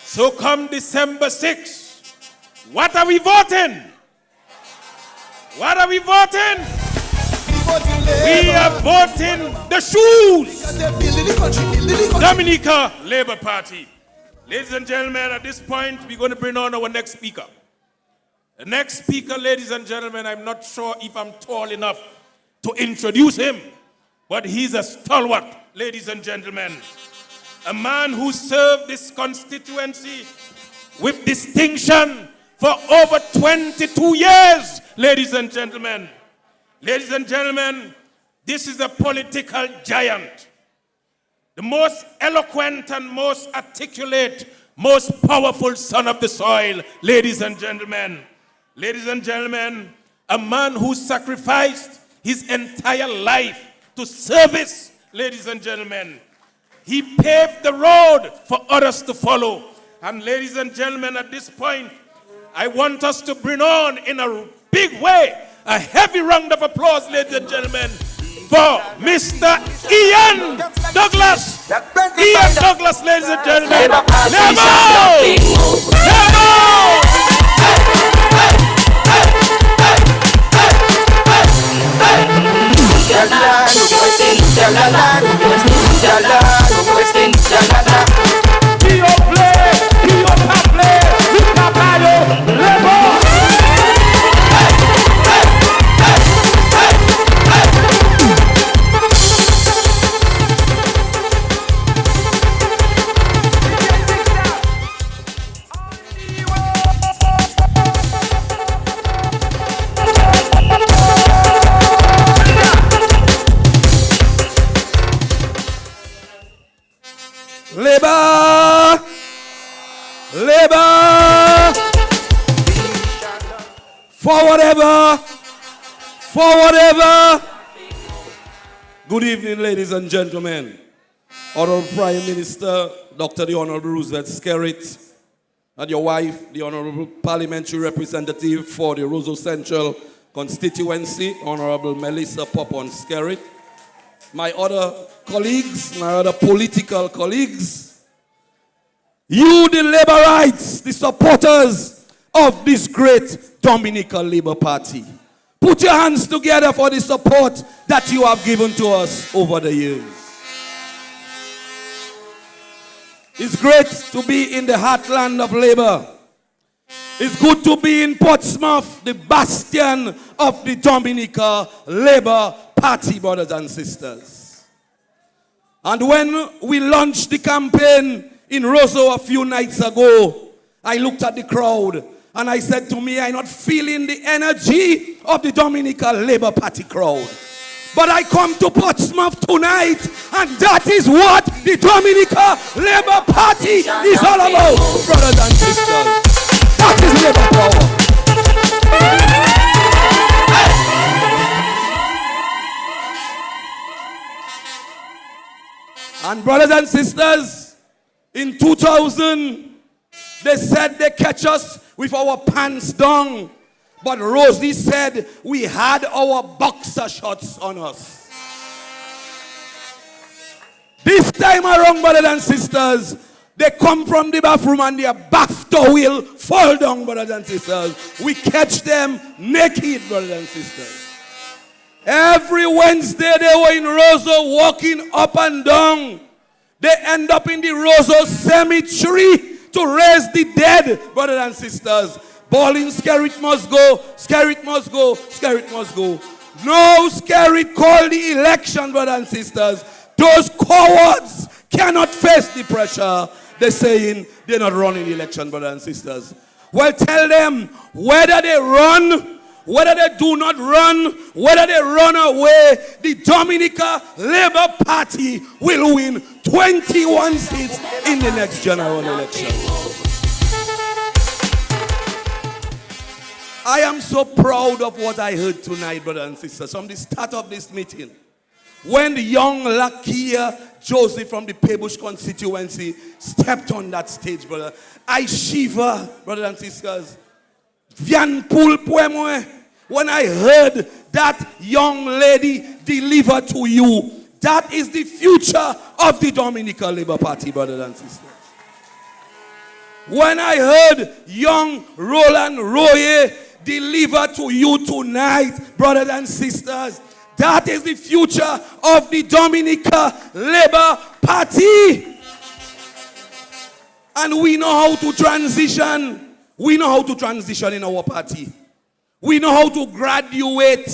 So come December 6th, what are we voting? What are we voting? We are voting the shoes. Dominica Labour Party. Ladies and gentlemen, at this point, we're going to bring on our next speaker. The next speaker, ladies and gentlemen, I'm not sure if I'm tall enough to introduce him, but he's a stalwart, ladies and gentlemen. A man who served this constituency with distinction for over 22 years, ladies and gentlemen. Ladies and gentlemen, this is a political giant. The most eloquent and most articulate, most powerful son of the soil, ladies and gentlemen. Ladies and gentlemen, a man who sacrificed his entire life to service, ladies and gentlemen. He paved the road for others to follow. And ladies and gentlemen, at this point, I want us to bring on in a big way a heavy round of applause, ladies and gentlemen, for Mr. Ian Douglas. Ian Douglas, ladies and gentlemen. Labour! Labour! Forward ever! Forward ever! Good evening, ladies and gentlemen. Honorable Prime Minister, Dr. the Honorable Roosevelt Skerrit, and your wife, the Honorable Parliamentary Representative for the Roseau Central constituency, Honorable Melissa Popon Skerrit, my other colleagues, my other political colleagues, you the Labourites, the supporters of this great Dominica Labour Party. Put your hands together for the support that you have given to us over the years. It's great to be in the heartland of Labour. It's good to be in Portsmouth, the bastion of the Dominica Labour Party, brothers and sisters. And when we launched the campaign in Roseau a few nights ago, I looked at the crowd and I said to me, I'm not feeling the energy of the Dominica Labour Party crowd. But I come to Portsmouth tonight, and that is what the Dominica Labour Party is all about, brothers and sisters. That is Labour power. And brothers and sisters, in 2000, they said they catch us with our pants down. But Rosie said we had our boxer shorts on us. This time around, brothers and sisters, they come from the bathroom and their BAFTA will fall down, brothers and sisters. We catch them naked, brothers and sisters. Every Wednesday they were in Roseau walking up and down. They end up in the Roseau cemetery to raise the dead, brothers and sisters. Bowling Skerrit must go, Skerrit must go, Skerrit must go. No Skerrit call the election, brothers and sisters. Those cowards cannot face the pressure. They're saying they're not running the election, brothers and sisters. Well, tell them whether they run, whether they do not run, whether they run away, the Dominica Labour Party will win 21 seats in the next general election. I am so proud of what I heard tonight, brothers and sisters, from the start of this meeting. When the young Lakia Joseph from the Pebush constituency stepped on that stage, brother, I shiver, brothers and sisters. When I heard that young lady deliver to you, that is the future of the Dominica Labour Party, brothers and sisters. When I heard young Roland Roy deliver to you tonight, brothers and sisters, that is the future of the Dominica Labour Party. And we know how to transition. We know how to transition in our party. We know how to graduate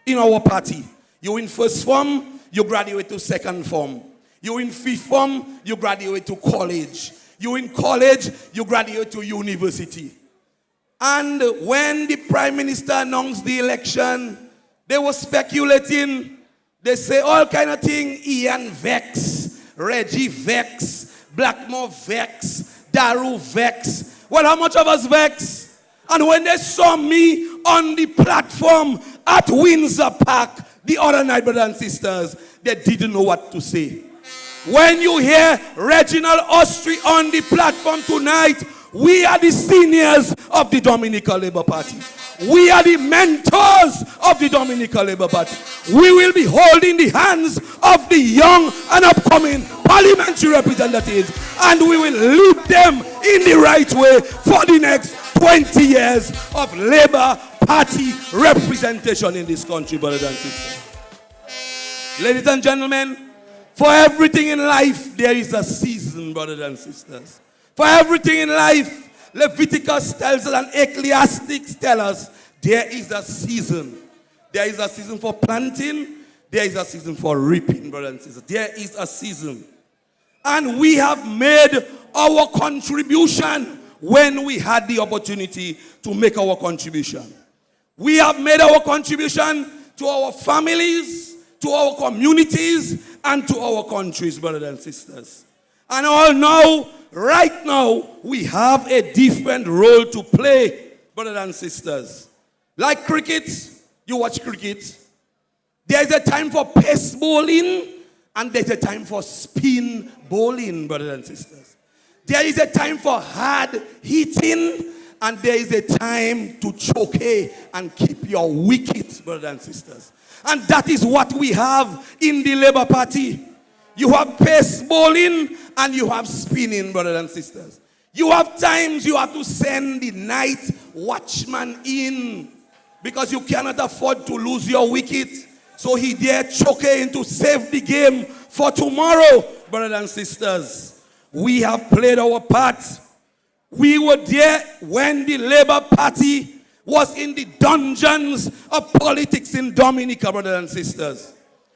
in our party. You in first form, you graduate to second form. You in fifth form, you graduate to college. You in college, you graduate to university. And when the Prime Minister announced the election, they were speculating. They say all kind of things. Ian Vex, Reggie Vex, Blackmore Vex, Daru Vex. Well, how much of us vex? And when they saw me on the platform at Windsor Park the other night, brothers and sisters, they didn't know what to say. When you hear Reginald Austrie on the platform tonight, we are the seniors of the Dominica Labour Party. We are the mentors of the Dominica Labour Party. We will be holding the hands of the young and upcoming parliamentary representatives, and we will lead them in the right way for the next 20 years of Labour Party representation in this country, brothers and sisters. Ladies and gentlemen, for everything in life, there is a season, brothers and sisters. For everything in life, Leviticus tells us and Ecclesiastes tell us there is a season. There is a season for planting. There is a season for reaping, brothers and sisters. There is a season. And we have made our contribution when we had the opportunity to make our contribution. We have made our contribution to our families, to our communities, and to our countries, brothers and sisters. And all now, right now, we have a different role to play, brothers and sisters. Like cricket, you watch cricket. There's a time for pace bowling, and there's a time for spin bowling, brothers and sisters. There is a time for hard hitting, and there is a time to choke and keep your wicket, brothers and sisters. And that is what we have in the Labour Party. You have pace bowling and you have spinning, brothers and sisters. You have times you have to send the night watchman in because you cannot afford to lose your wicket. So he dare choke in to save the game for tomorrow, brothers and sisters. We have played our part. We were there when the Labour Party was in the dungeons of politics in Dominica, brothers and sisters.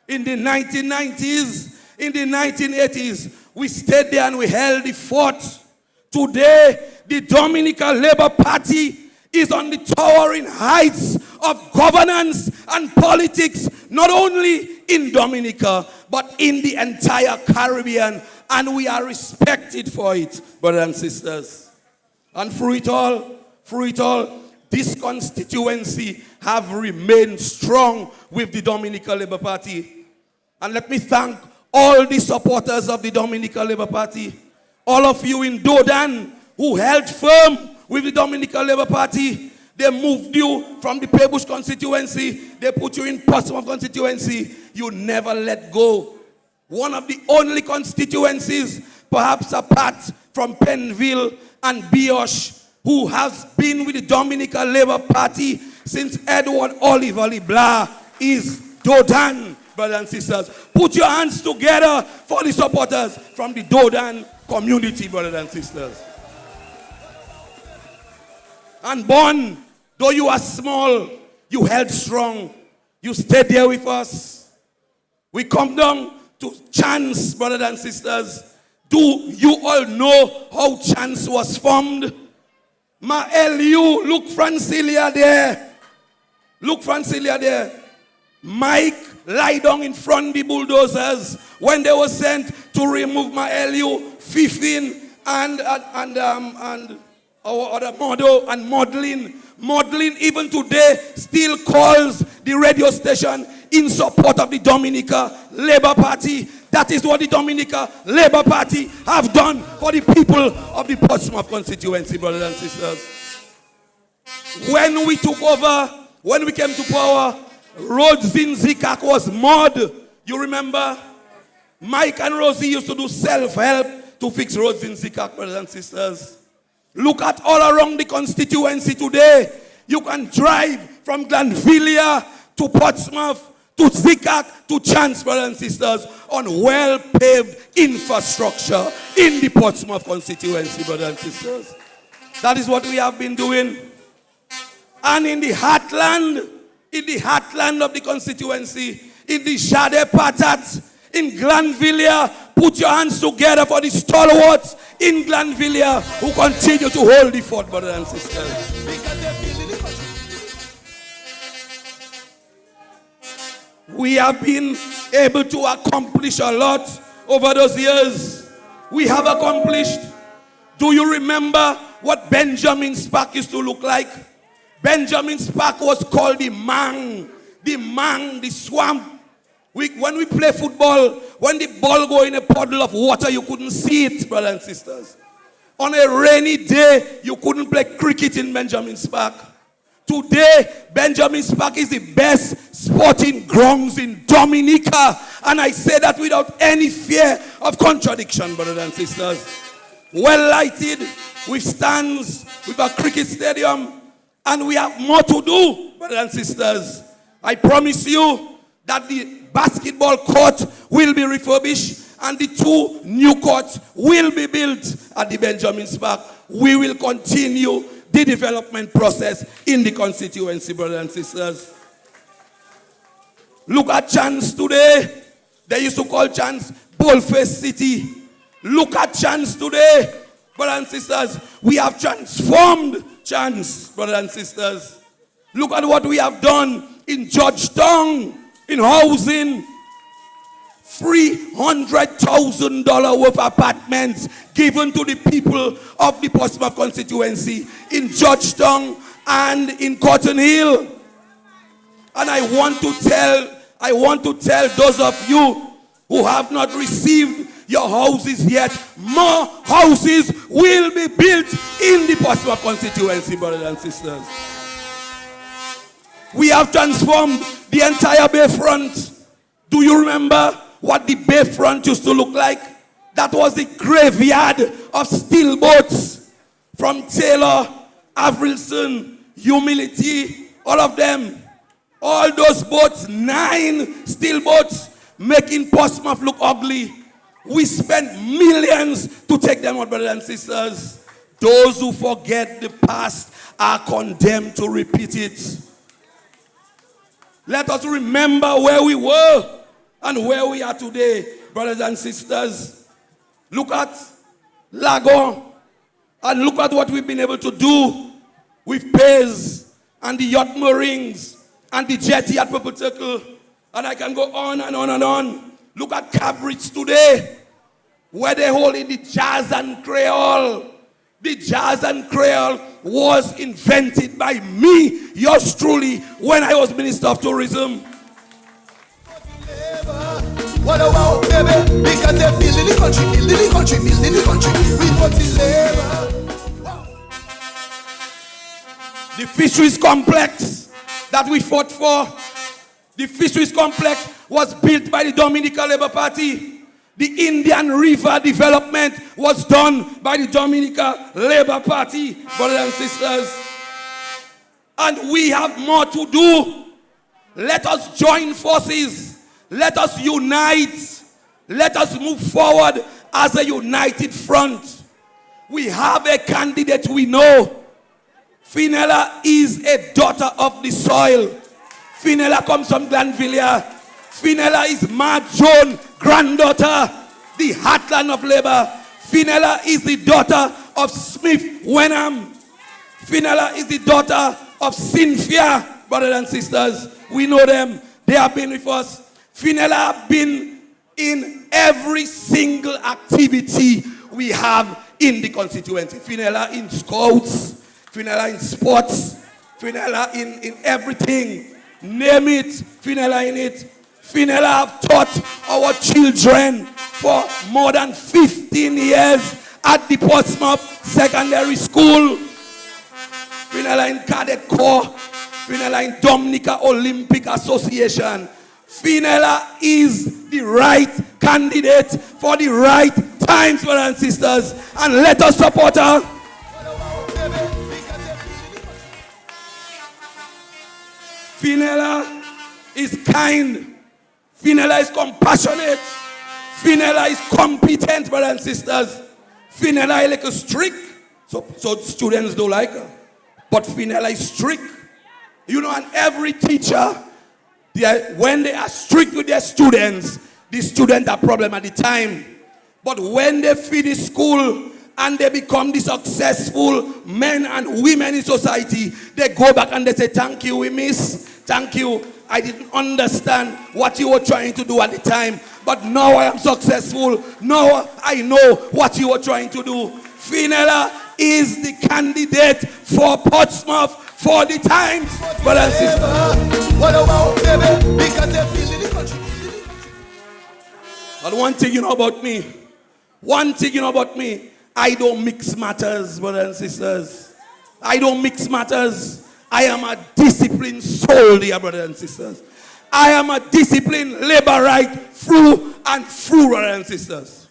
In the 1990s, in the 1980s, we stayed there and we held the fort. Today, the Dominica Labour Party is on the towering heights of governance and politics, not only in Dominica, but in the entire Caribbean. And we are respected for it, brothers and sisters. And through it all, this constituency have remained strong with the Dominica Labour Party. And let me thank all the supporters of the Dominica Labour Party, all of you in Dodan who held firm with the Dominica Labour Party. They moved you from the Pebush constituency. They put you in Portsmouth constituency. You never let go. One of the only constituencies, perhaps apart from Penville and Biosh, who has been with the Dominica Labour Party since Edward Oliver LeBlanc, is Dodan, brothers and sisters. Put your hands together for the supporters from the Dodan community, brothers and sisters. and born. Though you are small, you held strong. You stayed there with us. We come down to chants, brothers and sisters. Do you all know how chants was formed? Ma LU, look Francilia there. Look Francilia there. Mike lie down in front of the bulldozers when they were sent to remove my LU, Fifin, and our other model and modeling. Modeling even today still calls the radio station in support of the Dominica Labour Party. That is what the Dominica Labour Party have done for the people of the Portsmouth constituency, brothers and sisters. When we took over, when we came to power, roads in Zikak was mud. You remember? Mike and Rosie used to do self-help to fix roads in Zikak, brothers and sisters. Look at all around the constituency today. You can drive from Glanvilia to Portsmouth to Zikak to Chance, brothers and sisters, on well-paved infrastructure in the Portsmouth constituency, brothers and sisters. That is what we have been doing. And in the heartland of the constituency, in the Jade Patat, in Glanvilia, put your hands together for the stalwarts in Glanvilia who continue to hold the fort, brothers and sisters. We have been able to accomplish a lot over those years. We have accomplished. Do you remember what Benjamin's Park used to look like? Benjamin's Park was called the Mang, the swamp. When we play football, when the ball go in a puddle of water, you couldn't see it, brothers and sisters. On a rainy day, you couldn't play cricket in Benjamin's Park. Today, Benjamin's Park is the best sporting grounds in Dominica. And I say that without any fear of contradiction, brothers and sisters. Well lighted, with stands, with a cricket stadium. And we have more to do, brothers and sisters. I promise you that the basketball court will be refurbished and the 2 new courts will be built at the Benjamin's Park. We will continue the development process in the constituency, brothers and sisters. Look at Chance today. They used to call Chance Bullface City. Look at Chance today, brothers and sisters. We have transformed Chance, brothers and sisters. Look at what we have done in Georgetown. In housing, $300,000 worth of apartments given to the people of the Portsmouth constituency in Georgetown and in Cotton Hill. And I want to tell those of you who have not received your houses yet, more houses will be built in the Portsmouth constituency, brothers and sisters. We have transformed the entire Bayfront. Do you remember what the Bayfront used to look like? That was the graveyard of steel boats from Taylor, Avrilson, Humility, all of them. All those boats, 9 steel boats, making Portsmouth look ugly. We spent millions to take them out, brothers and sisters. Those who forget the past are condemned to repeat it. Let us remember where we were and where we are today, brothers and sisters. Look at Lagon and look at what we've been able to do with Pays and the yacht moorings and the jetty at Purple Circle. And I can go on and on and on. Look at Cabridge today, where they hold in the jazz and creole. The jazz and creole was invented by me, yours truly, when I was Minister of Tourism. What about baby? Because they're building the country, building the country, building the country. We put in labor. The fisheries complex that we fought for, the fisheries complex was built by the Dominica Labour Party. The Indian River development was done by the Dominica Labour Party, brothers and sisters. And we have more to do. Let us join forces. Let us unite. Let us move forward as a united front. We have a candidate we know. Finella is a daughter of the soil. Finella comes from Glanvilla. Finella is Marjoan, granddaughter, the heartland of labor. Finella is the daughter of Smith Wenham. Finella is the daughter of Cynthia, brothers and sisters. We know them. They have been with us. Finella have been in every single activity we have in the constituency. Finella in scouts, Finella in sports, Finella in everything. Name it, Finella in it. Finella have taught our children for more than 15 years at the Portsmouth Secondary School. Finella in Cadet Corps. Finella in Dominica Olympic Association. Finella is the right candidate for the right times, brothers and sisters. And let us support her. Finella is kind. Finella is compassionate. Finella is competent, brothers and sisters. Finella is like a strict. So students don't like her. But Finella is strict. You know, and every teacher, when they are strict with their students, the students have problem at the time. But when they finish school and they become the successful men and women in society, they go back and they say, thank you, we miss. Thank you. I didn't understand what you were trying to do at the time. But now I am successful. Now I know what you were trying to do. Finella is the candidate for Portsmouth for the times, brothers and sisters. But one thing you know about me, I don't mix matters, brothers and sisters. I don't mix matters. I am a disciplined soul, dear brothers and sisters. I am a disciplined laborite through and through, brothers and sisters.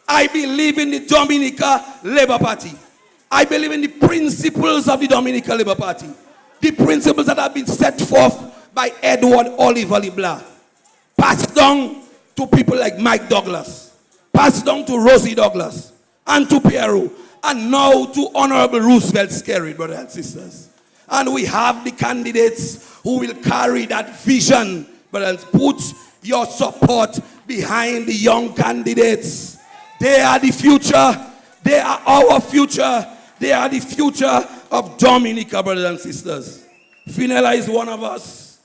I believe in the Dominica Labour Party. I believe in the principles of the Dominica Labour Party. The principles that have been set forth by Edward Oliver LeBlanc. Passed down to people like Mike Douglas. Passed down to Rosie Douglas. And to Pierrot. And now to Honorable Roosevelt Skerrit, brothers and sisters. And we have the candidates who will carry that vision. Brothers, put your support behind the young candidates. They are the future. They are our future. They are the future of Dominica, brothers and sisters. Finella is one of us.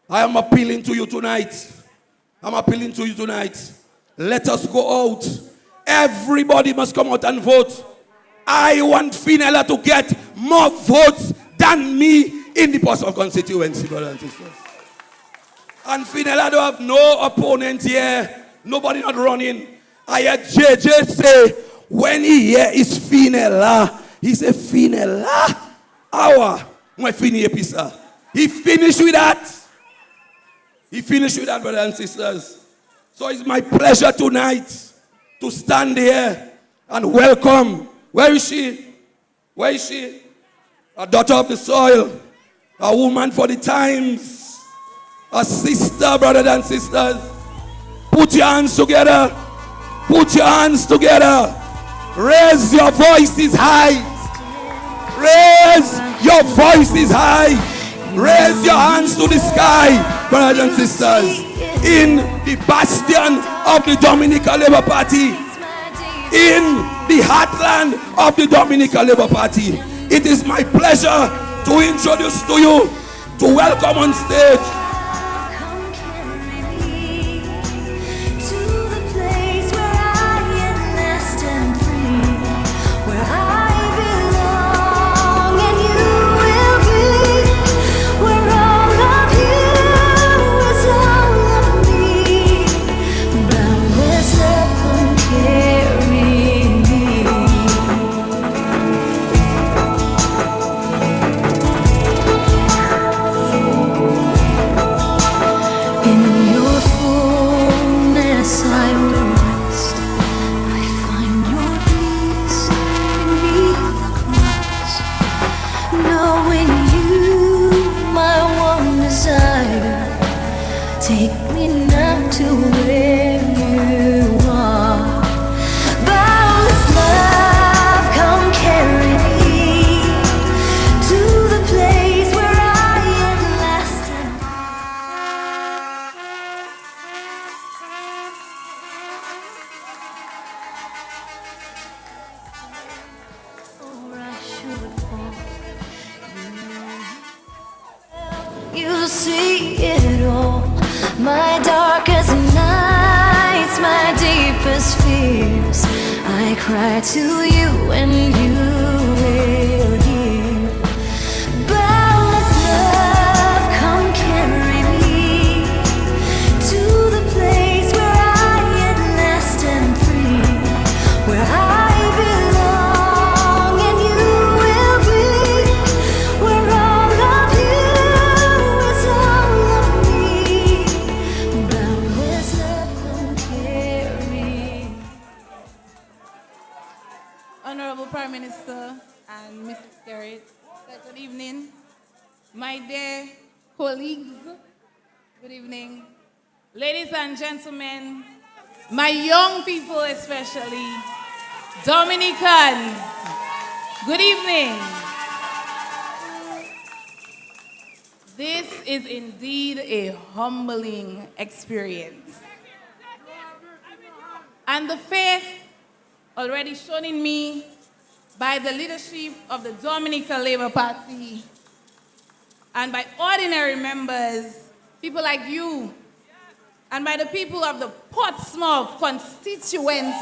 I am appealing to you tonight. Let us go out. Everybody must come out and vote. I want Finella to get more votes than me in the Portsmouth constituency, brothers and sisters. And Finella don't have no opponent here. Nobody not running. I heard JJ say, when he hear is Finella, he said, Finella, our, my Finella pisa. He finished with that. Brothers and sisters. So it's my pleasure tonight to stand here and welcome. Where is she? A daughter of the soil, a woman for the times, a sister, brothers and sisters. Put your hands together. Raise your voices high. Raise your voices high. Raise your hands to the sky, brothers and sisters. In the bastion of the Dominica Labour Party, in the heartland of the Dominica Labour Party, it is my pleasure to introduce to you, to welcome on stage, You see it all, my darkest nights, my deepest fears. I cry to you and you will hear. Boundless love, come carry me to the place where I at last am free, where I belong and you will be, where all of you is all of me. Boundless love, come carry. Honorable Prime Minister and Mrs. Skerrit, good evening. My dear colleagues, good evening. Ladies and gentlemen, my young people especially, Dominicans, good evening. This is indeed a humbling experience. And the faith already shown in me by the leadership of the Dominica Labour Party and by ordinary members, people like you, and by the people of the Portsmouth constituency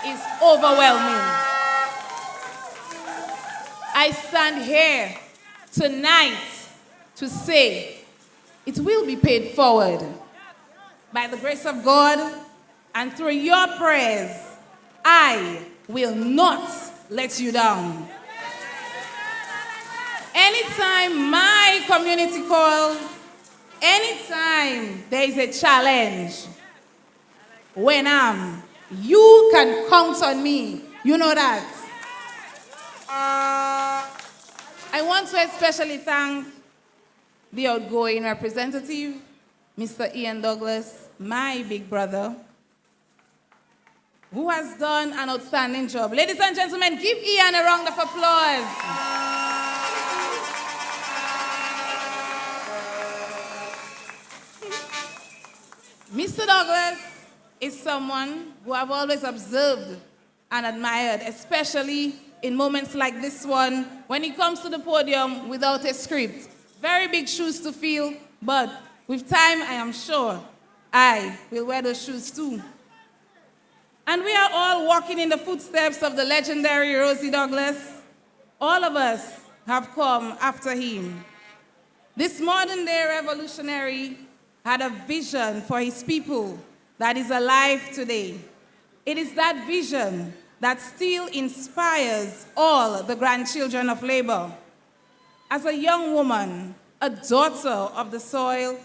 is overwhelming. I stand here tonight to say it will be paid forward by the grace of God. And through your prayers, I will not let you down. Anytime my community calls, anytime there is a challenge, when you can count on me. You know that. I want to especially thank the outgoing representative, Mr. Ian Douglas, my big brother, who has done an outstanding job. Ladies and gentlemen, give Ian a round of applause. Mr. Douglas is someone who I've always observed and admired, especially in moments like this one, when he comes to the podium without a script. Very big shoes to fill, but with time, I am sure I will wear those shoes too. And we are all walking in the footsteps of the legendary Rosie Douglas. All of us have come after him. This modern-day revolutionary had a vision for his people that is alive today. It is that vision that still inspires all the grandchildren of labor. As a young woman, a daughter of the soil,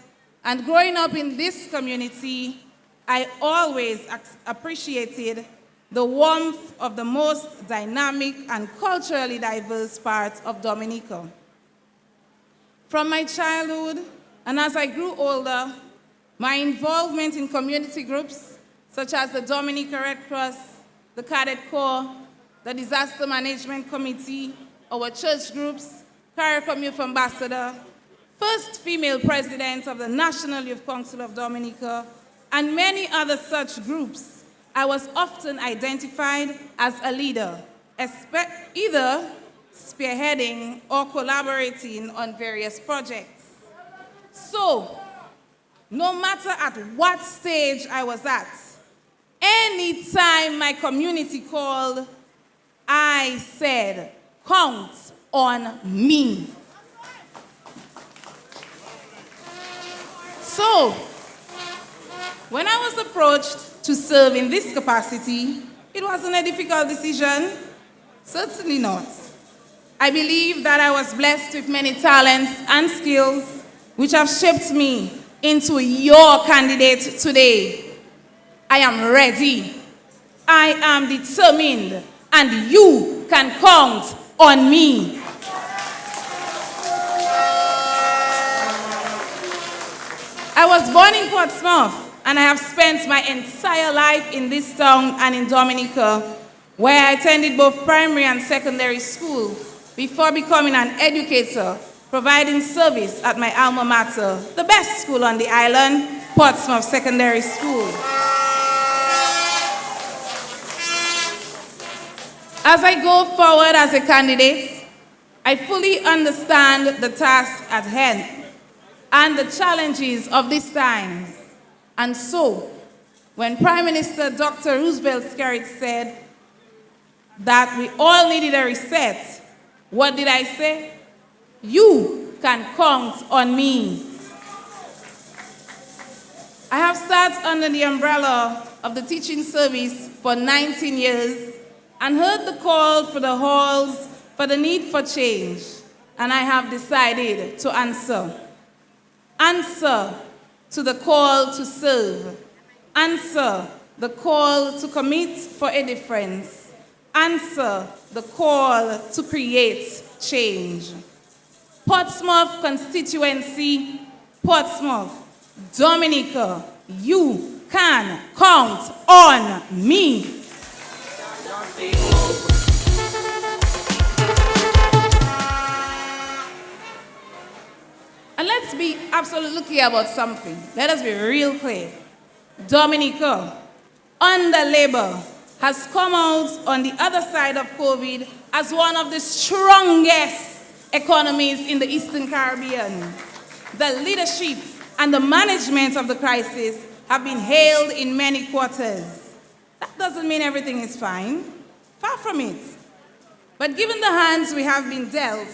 and growing up in this community, I always appreciated the warmth of the most dynamic and culturally diverse part of Dominica. From my childhood, and as I grew older, my involvement in community groups, such as the Dominica Red Cross, the Cadet Corps, the Disaster Management Committee, our church groups, CARICOM Youth Ambassador, first female president of the National Youth Council of Dominica, and many other such groups, I was often identified as a leader, either spearheading or collaborating on various projects. So, no matter at what stage I was at, anytime my community called, I said, count on me. So, when I was approached to serve in this capacity, it wasn't a difficult decision. Certainly not. I believe that I was blessed with many talents and skills which have shaped me into your candidate today. I am ready. I am determined, and you can count on me. I was born in Portsmouth, and I have spent my entire life in this town and in Dominica, where I attended both primary and secondary school before becoming an educator, providing service at my alma mater, the best school on the island, Portsmouth Secondary School. As I go forward as a candidate, I fully understand the task at hand and the challenges of these times. And so, when Prime Minister Dr. Roosevelt Skerrit said that we all needed a reset, what did I say? You can count on me. I have sat under the umbrella of the teaching service for 19 years and heard the call for the halls for the need for change, and I have decided to answer. Answer to the call to serve. Answer the call to commit for a difference. Answer the call to create change. Portsmouth constituency, Portsmouth, Dominica, you can count on me. And let's be absolutely clear about something. Let us be real clear. Dominica, under Labour, has come out on the other side of COVID as one of the strongest economies in the Eastern Caribbean. The leadership and the management of the crisis have been hailed in many quarters. That doesn't mean everything is fine. Far from it. But given the hands we have been dealt,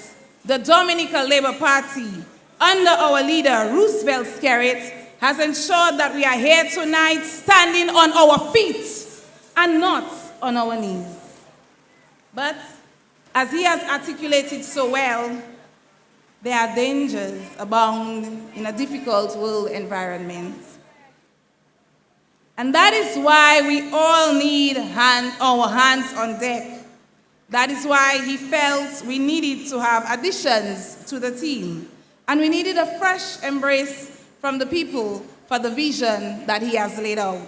the Dominica Labour Party, under our leader, Roosevelt Skerrit, has ensured that we are here tonight standing on our feet and not on our knees. But as he has articulated so well, there are dangers abound in a difficult world environment. And that is why we all need our hands on deck. That is why he felt we needed to have additions to the team. And we needed a fresh embrace from the people for the vision that he has laid out.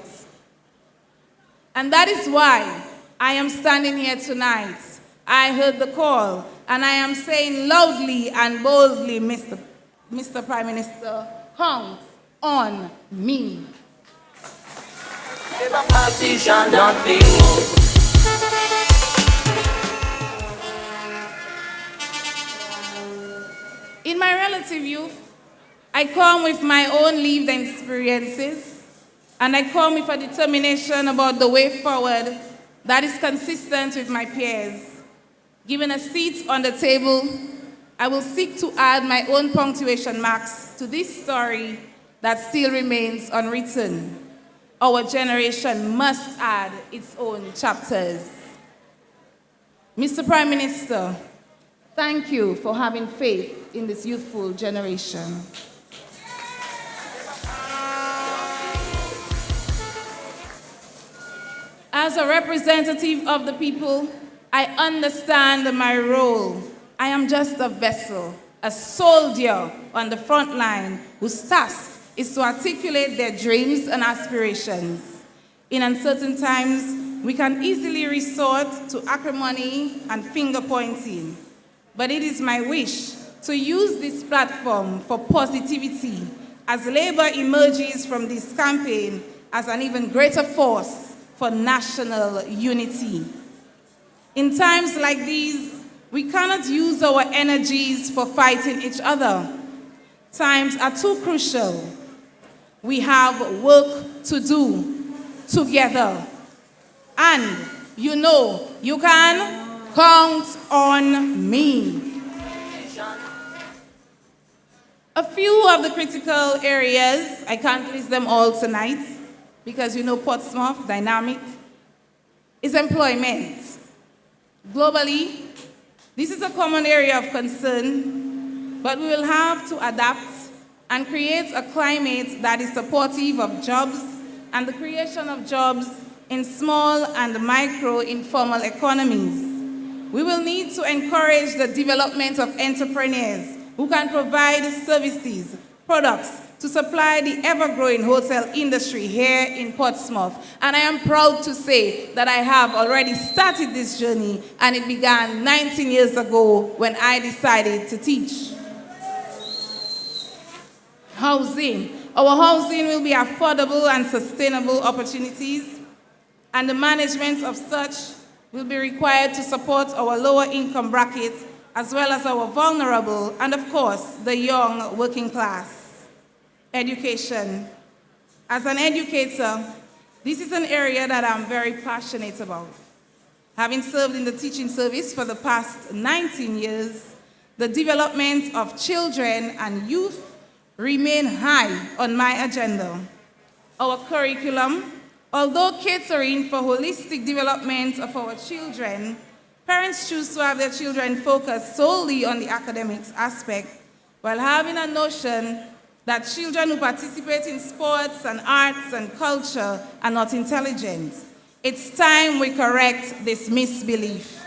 And that is why I am standing here tonight. I heard the call, and I am saying loudly and boldly, Mr. Prime Minister, count on me. Labour Party shall not be moved. In my relative youth, I come with my own lived experiences, and I come with a determination about the way forward that is consistent with my peers. Given a seat on the table, I will seek to add my own punctuation marks to this story that still remains unwritten. Our generation must add its own chapters. Mr. Prime Minister, thank you for having faith in this youthful generation. As a representative of the people, I understand my role. I am just a vessel, a soldier on the front line whose task is to articulate their dreams and aspirations. In uncertain times, we can easily resort to acrimony and finger-pointing. But it is my wish to use this platform for positivity as Labour emerges from this campaign as an even greater force for national unity. In times like these, we cannot use our energies for fighting each other. Times are too crucial. We have work to do together. And you know you can count on me. A few of the critical areas, I can't list them all tonight, because you know Portsmouth, dynamic, is employment. Globally, this is a common area of concern, but we will have to adapt and create a climate that is supportive of jobs and the creation of jobs in small and micro informal economies. We will need to encourage the development of entrepreneurs who can provide services, products, to supply the ever-growing hotel industry here in Portsmouth. And I am proud to say that I have already started this journey, and it began 19 years ago when I decided to teach. Housing. Our housing will be affordable and sustainable opportunities, and the management of such will be required to support our lower income brackets as well as our vulnerable, and of course, the young working class. Education. As an educator, this is an area that I'm very passionate about. Having served in the teaching service for the past 19 years, the development of children and youth remain high on my agenda. Our curriculum, although catering for holistic development of our children, parents choose to have their children focus solely on the academics aspect, while having a notion that children who participate in sports and arts and culture are not intelligent. It's time we correct this misbelief.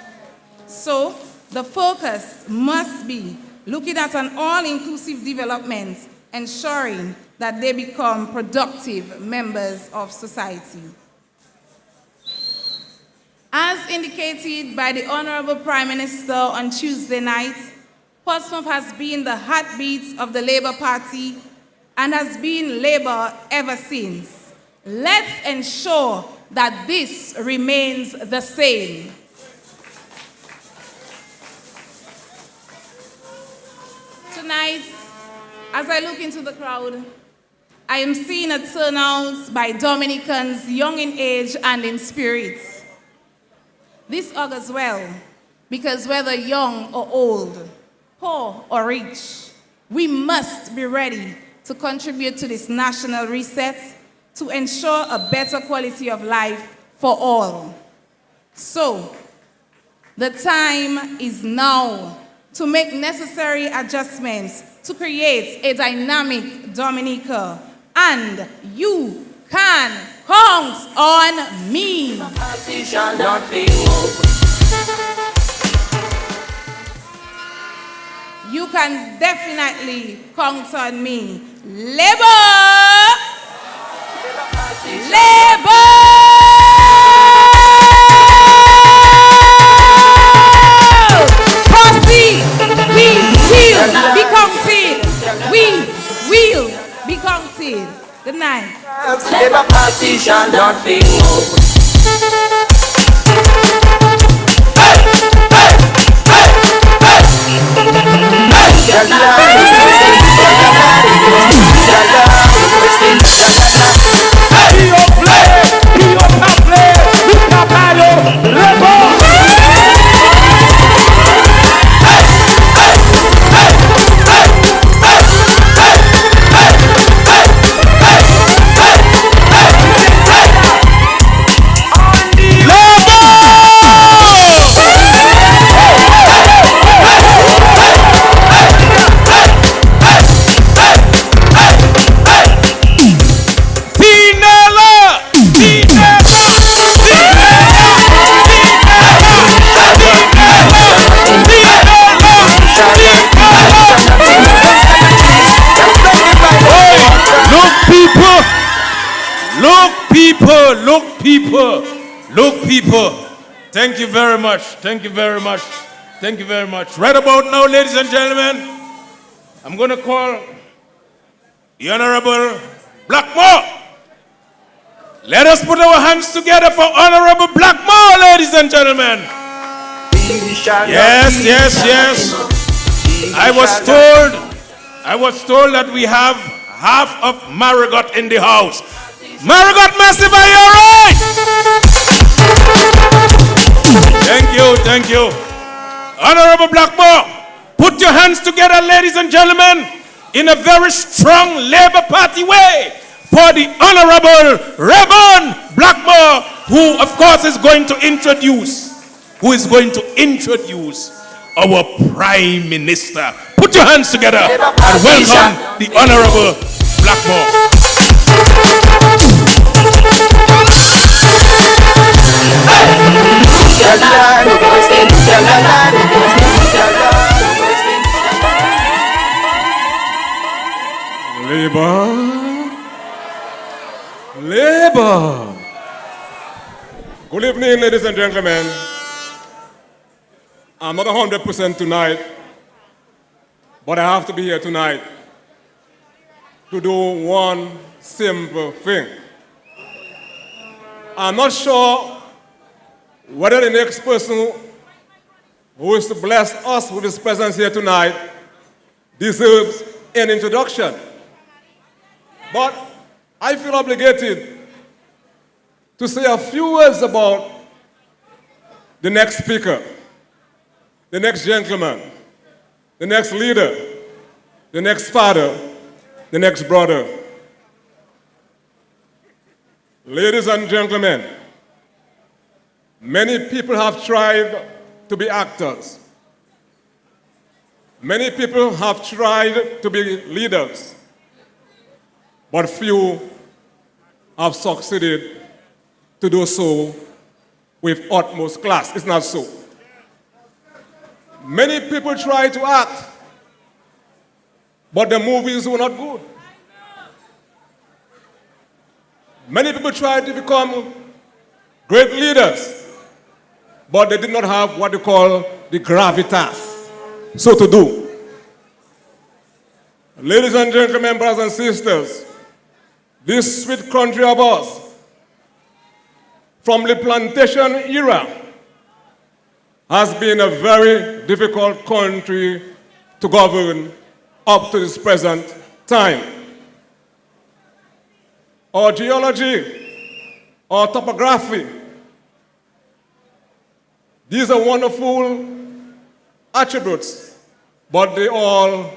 So, the focus must be looking at an all-inclusive development, ensuring that they become productive members of society. As indicated by the Honorable Prime Minister on Tuesday night, Portsmouth has been the heartbeat of the Labour Party and has been Labour ever since. Let's ensure that this remains the same. Tonight, as I look into the crowd, I am seeing a turnout by Dominicans young in age and in spirit. This augurs well, because whether young or old, poor or rich, we must be ready to contribute to this national reset to ensure a better quality of life for all. So, the time is now to make necessary adjustments to create a dynamic Dominica, and you can count on me. You can definitely count on me. Labour! Labour! Proceed! We will be counted. We will be counted. Good night. Labour Party shall not be moved. Look, people, thank you very much, thank you very much, thank you very much. Right about now, ladies and gentlemen, I'm going to call the Honorable Blackmore. Let us put our hands together for Honorable Blackmore, ladies and gentlemen. Yes, yes, yes. I was told that we have half of Marigot in the house. Marigot Massive, are you all right? Thank you. Honorable Blackmore, put your hands together, ladies and gentlemen, in a very strong Labour Party way for the Honorable Reverend Blackmore, who, of course, is going to introduce our Prime Minister. Put your hands together and welcome the Honorable Blackmore. Labour. Good evening, ladies and gentlemen. I'm not 100% tonight, but I have to be here tonight to do one simple thing. I'm not sure whether the next person who is to bless us with his presence here tonight, deserves an introduction. But I feel obligated to say a few words about the next speaker, the next gentleman, the next leader, the next father, the next brother. Ladies and gentlemen, many people have tried to be actors. Many people have tried to be leaders, but few have succeeded to do so with utmost class. It's not so. Many people try to act, but the movies were not good. Many people tried to become great leaders, but they did not have what they call the gravitas, so to do. Ladies and gentlemen, brothers and sisters, this sweet country of ours, from the plantation era, has been a very difficult country to govern up to this present time. Our geology, our topography, these are wonderful attributes, but they all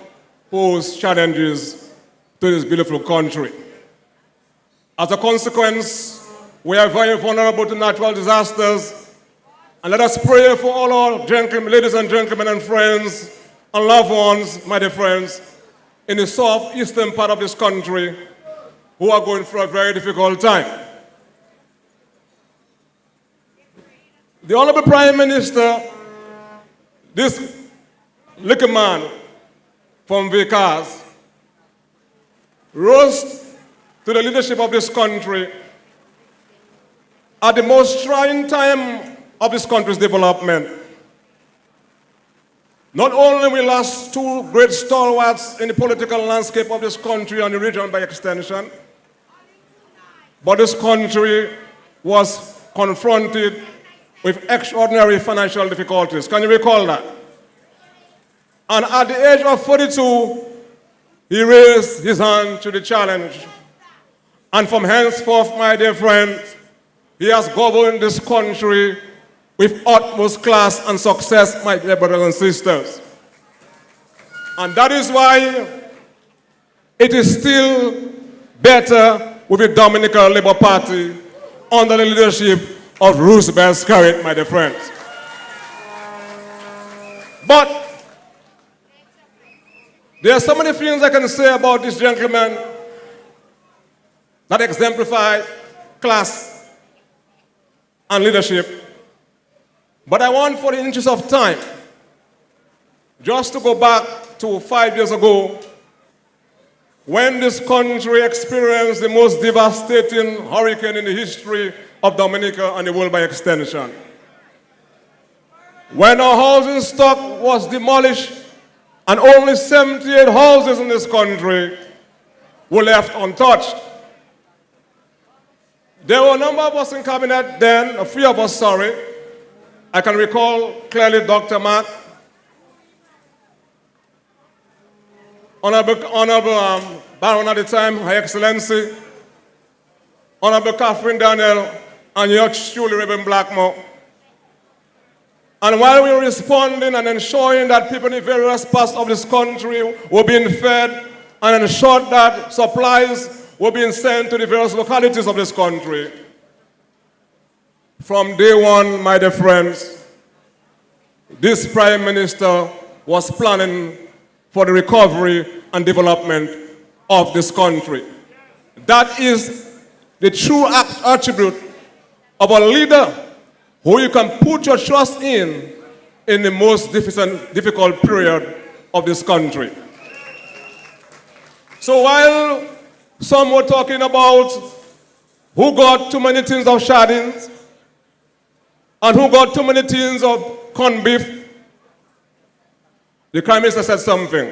pose challenges to this beautiful country. As a consequence, we are very vulnerable to natural disasters, and let us pray for all our gentlemen, ladies and gentlemen and friends and loved ones, my dear friends, in the southeastern part of this country who are going through a very difficult time. The Honorable Prime Minister, this little man from Vickers, rose to the leadership of this country at the most trying time of this country's development. Not only we lost two great stalwarts in the political landscape of this country and the region by extension, but this country was confronted with extraordinary financial difficulties. Can you recall that? And at the age of 42, he raised his hand to the challenge. And from henceforth, my dear friends, he has governed this country with utmost class and success, my dear brothers and sisters. And that is why it is still better with the Dominica Labour Party under the leadership of Roosevelt Skerrit, my dear friends. But there are so many things I can say about this gentleman that exemplify class and leadership. But I want, for the interest of time, just to go back to 5 years ago, when this country experienced the most devastating hurricane in the history of Dominica and the world by extension. When our housing stock was demolished and only 78 houses in this country were left untouched. There were a number of us in cabinet then, a few of us, sorry. I can recall clearly Dr. Matt, Honorable Baron at the time, Her Excellency, Honorable Catherine Daniel, and yours truly, Reverend Blackmore. And while we were responding and ensuring that people in the various parts of this country were being fed and ensured that supplies were being sent to the various localities of this country, from day one, my dear friends, this Prime Minister was planning for the recovery and development of this country. That is the true attribute of a leader who you can put your trust in the most difficult period of this country. So while some were talking about who got too many tins of sardines and who got too many tins of corned beef, the Prime Minister said something.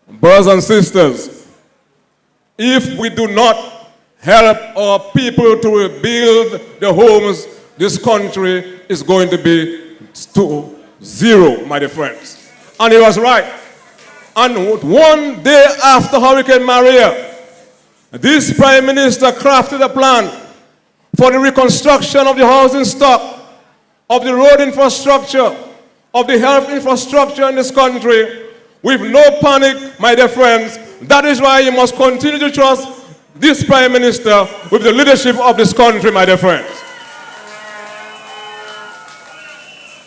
Brothers and sisters, if we do not help our people to rebuild the homes, this country is going to be 0, my dear friends. And he was right. And one day after Hurricane Maria, this Prime Minister crafted a plan for the reconstruction of the housing stock, of the road infrastructure, of the health infrastructure in this country, with no panic, my dear friends. That is why you must continue to trust this Prime Minister with the leadership of this country, my dear friends.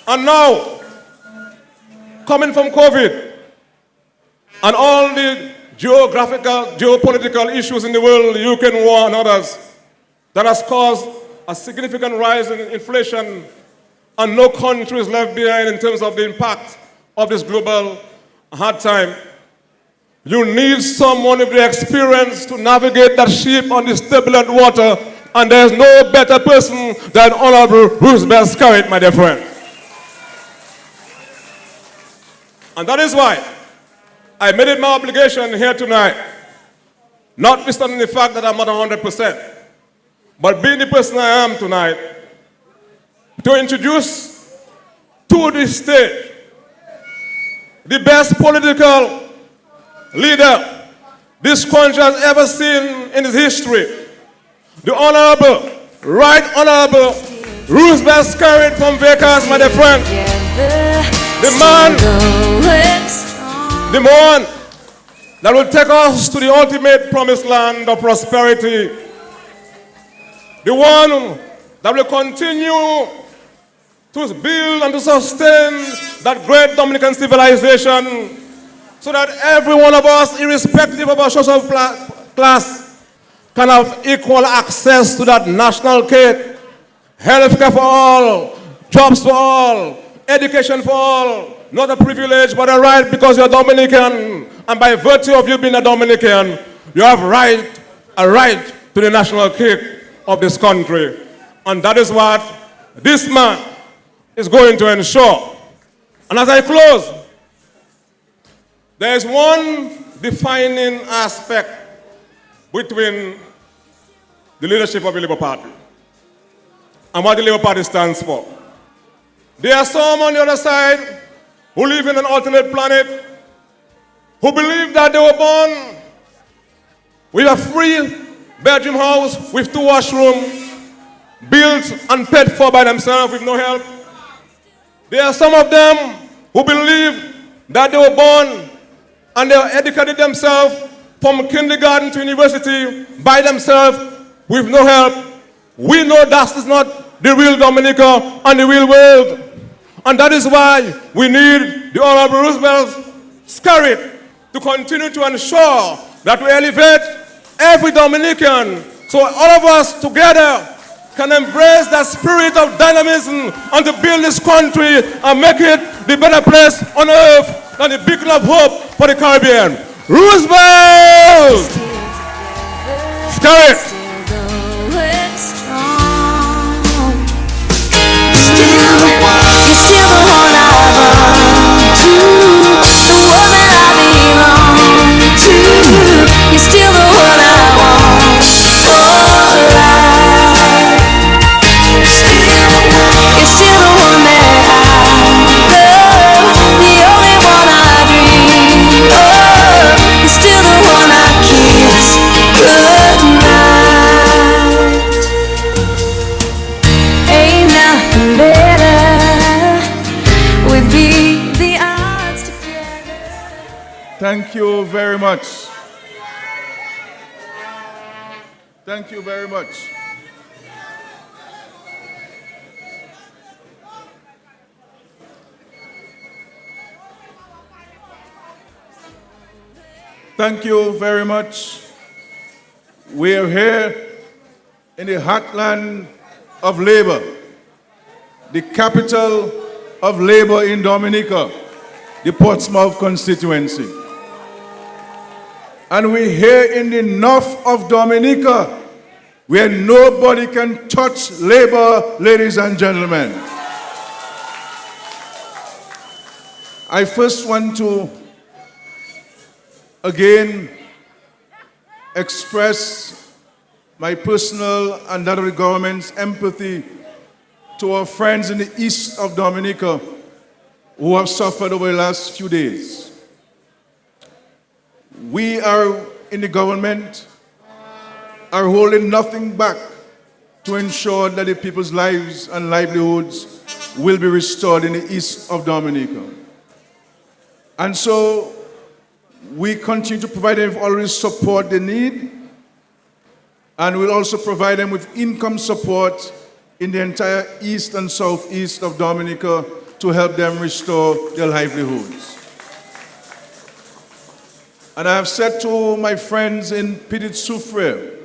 And now, coming from COVID, and all the geopolitical issues in the world, the Ukraine war and others, that has caused a significant rise in inflation, and no country is left behind in terms of the impact of this global hard time. You need someone with the experience to navigate that ship on this turbulent water, and there's no better person than Honorable Roosevelt Skerrit, my dear friend. And that is why I made it my obligation here tonight, notwithstanding the fact that I'm not 100%, but being the person I am tonight, to introduce to this stage the best political leader this country has ever seen in its history, the Honorable, Right Honorable Roosevelt Skerrit from Vegas, my dear friend. The man that will take us to the ultimate promised land of prosperity. The one that will continue to build and to sustain that great Dominican civilization, so that every one of us, irrespective of our social class, can have equal access to that national cake, healthcare for all, jobs for all, education for all, not a privilege but a right because you're Dominican, and by virtue of you being a Dominican, you have a right to the national cake of this country. And that is what this man is going to ensure. And as I close, there is one defining aspect between the leadership of the Labour Party and what the Labour Party stands for. There are some on the other side who live in an alternate planet, who believe that they were born with a 3-bedroom house with 2 washrooms, built and paid for by themselves with no help. There are some of them who believe that they were born and they educated themselves from kindergarten to university by themselves with no help. We know that is not the real Dominica and the real world. And that is why we need the Honorable Roosevelt Skerrit to continue to ensure that we elevate every Dominican so all of us together can embrace that spirit of dynamism and to build this country and make it the better place on earth and the beacon of hope for the Caribbean. Roosevelt Skerrit. You're still the one I want for life. You're still the one that I love, the only one I dream of. You're still the one I kiss goodnight. Ain't nothing better. We beat the odds together. Thank you very much. Thank you very much. Thank you very much. We are here in the heartland of labor, the capital of labor in Dominica, the Portsmouth constituency. And we're here in the north of Dominica, where nobody can touch labor, ladies and gentlemen. I first want to again express my personal and that of the government's empathy to our friends in the east of Dominica who have suffered over the last few days. We are in the government are holding nothing back to ensure that the people's lives and livelihoods will be restored in the east of Dominica. And so we continue to provide them with all the support they need, and we'll also provide them with income support in the entire east and southeast of Dominica to help them restore their livelihoods. And I have said to my friends in Petit Soufrière,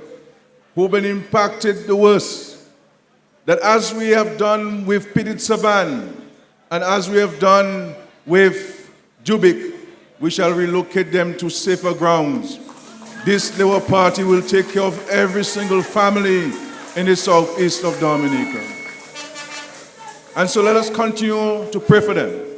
who've been impacted the worst, that as we have done with Petit Savan, and as we have done with Jubic, we shall relocate them to safer grounds. This Labour Party will take care of every single family in the southeast of Dominica. And so let us continue to pray for them.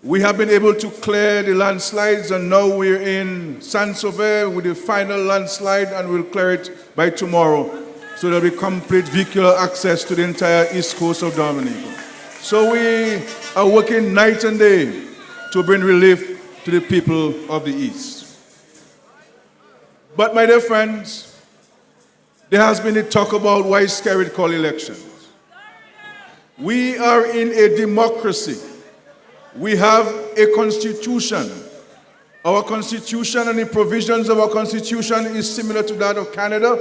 We have been able to clear the landslides, and now we're in Saint-Sauveur with the final landslide, and we'll clear it by tomorrow, so there'll be complete vehicular access to the entire east coast of Dominica. So we are working night and day to bring relief to the people of the east. But my dear friends, there has been a talk about why Skerrit call elections. We are in a democracy. We have a constitution. Our constitution and the provisions of our constitution is similar to that of Canada,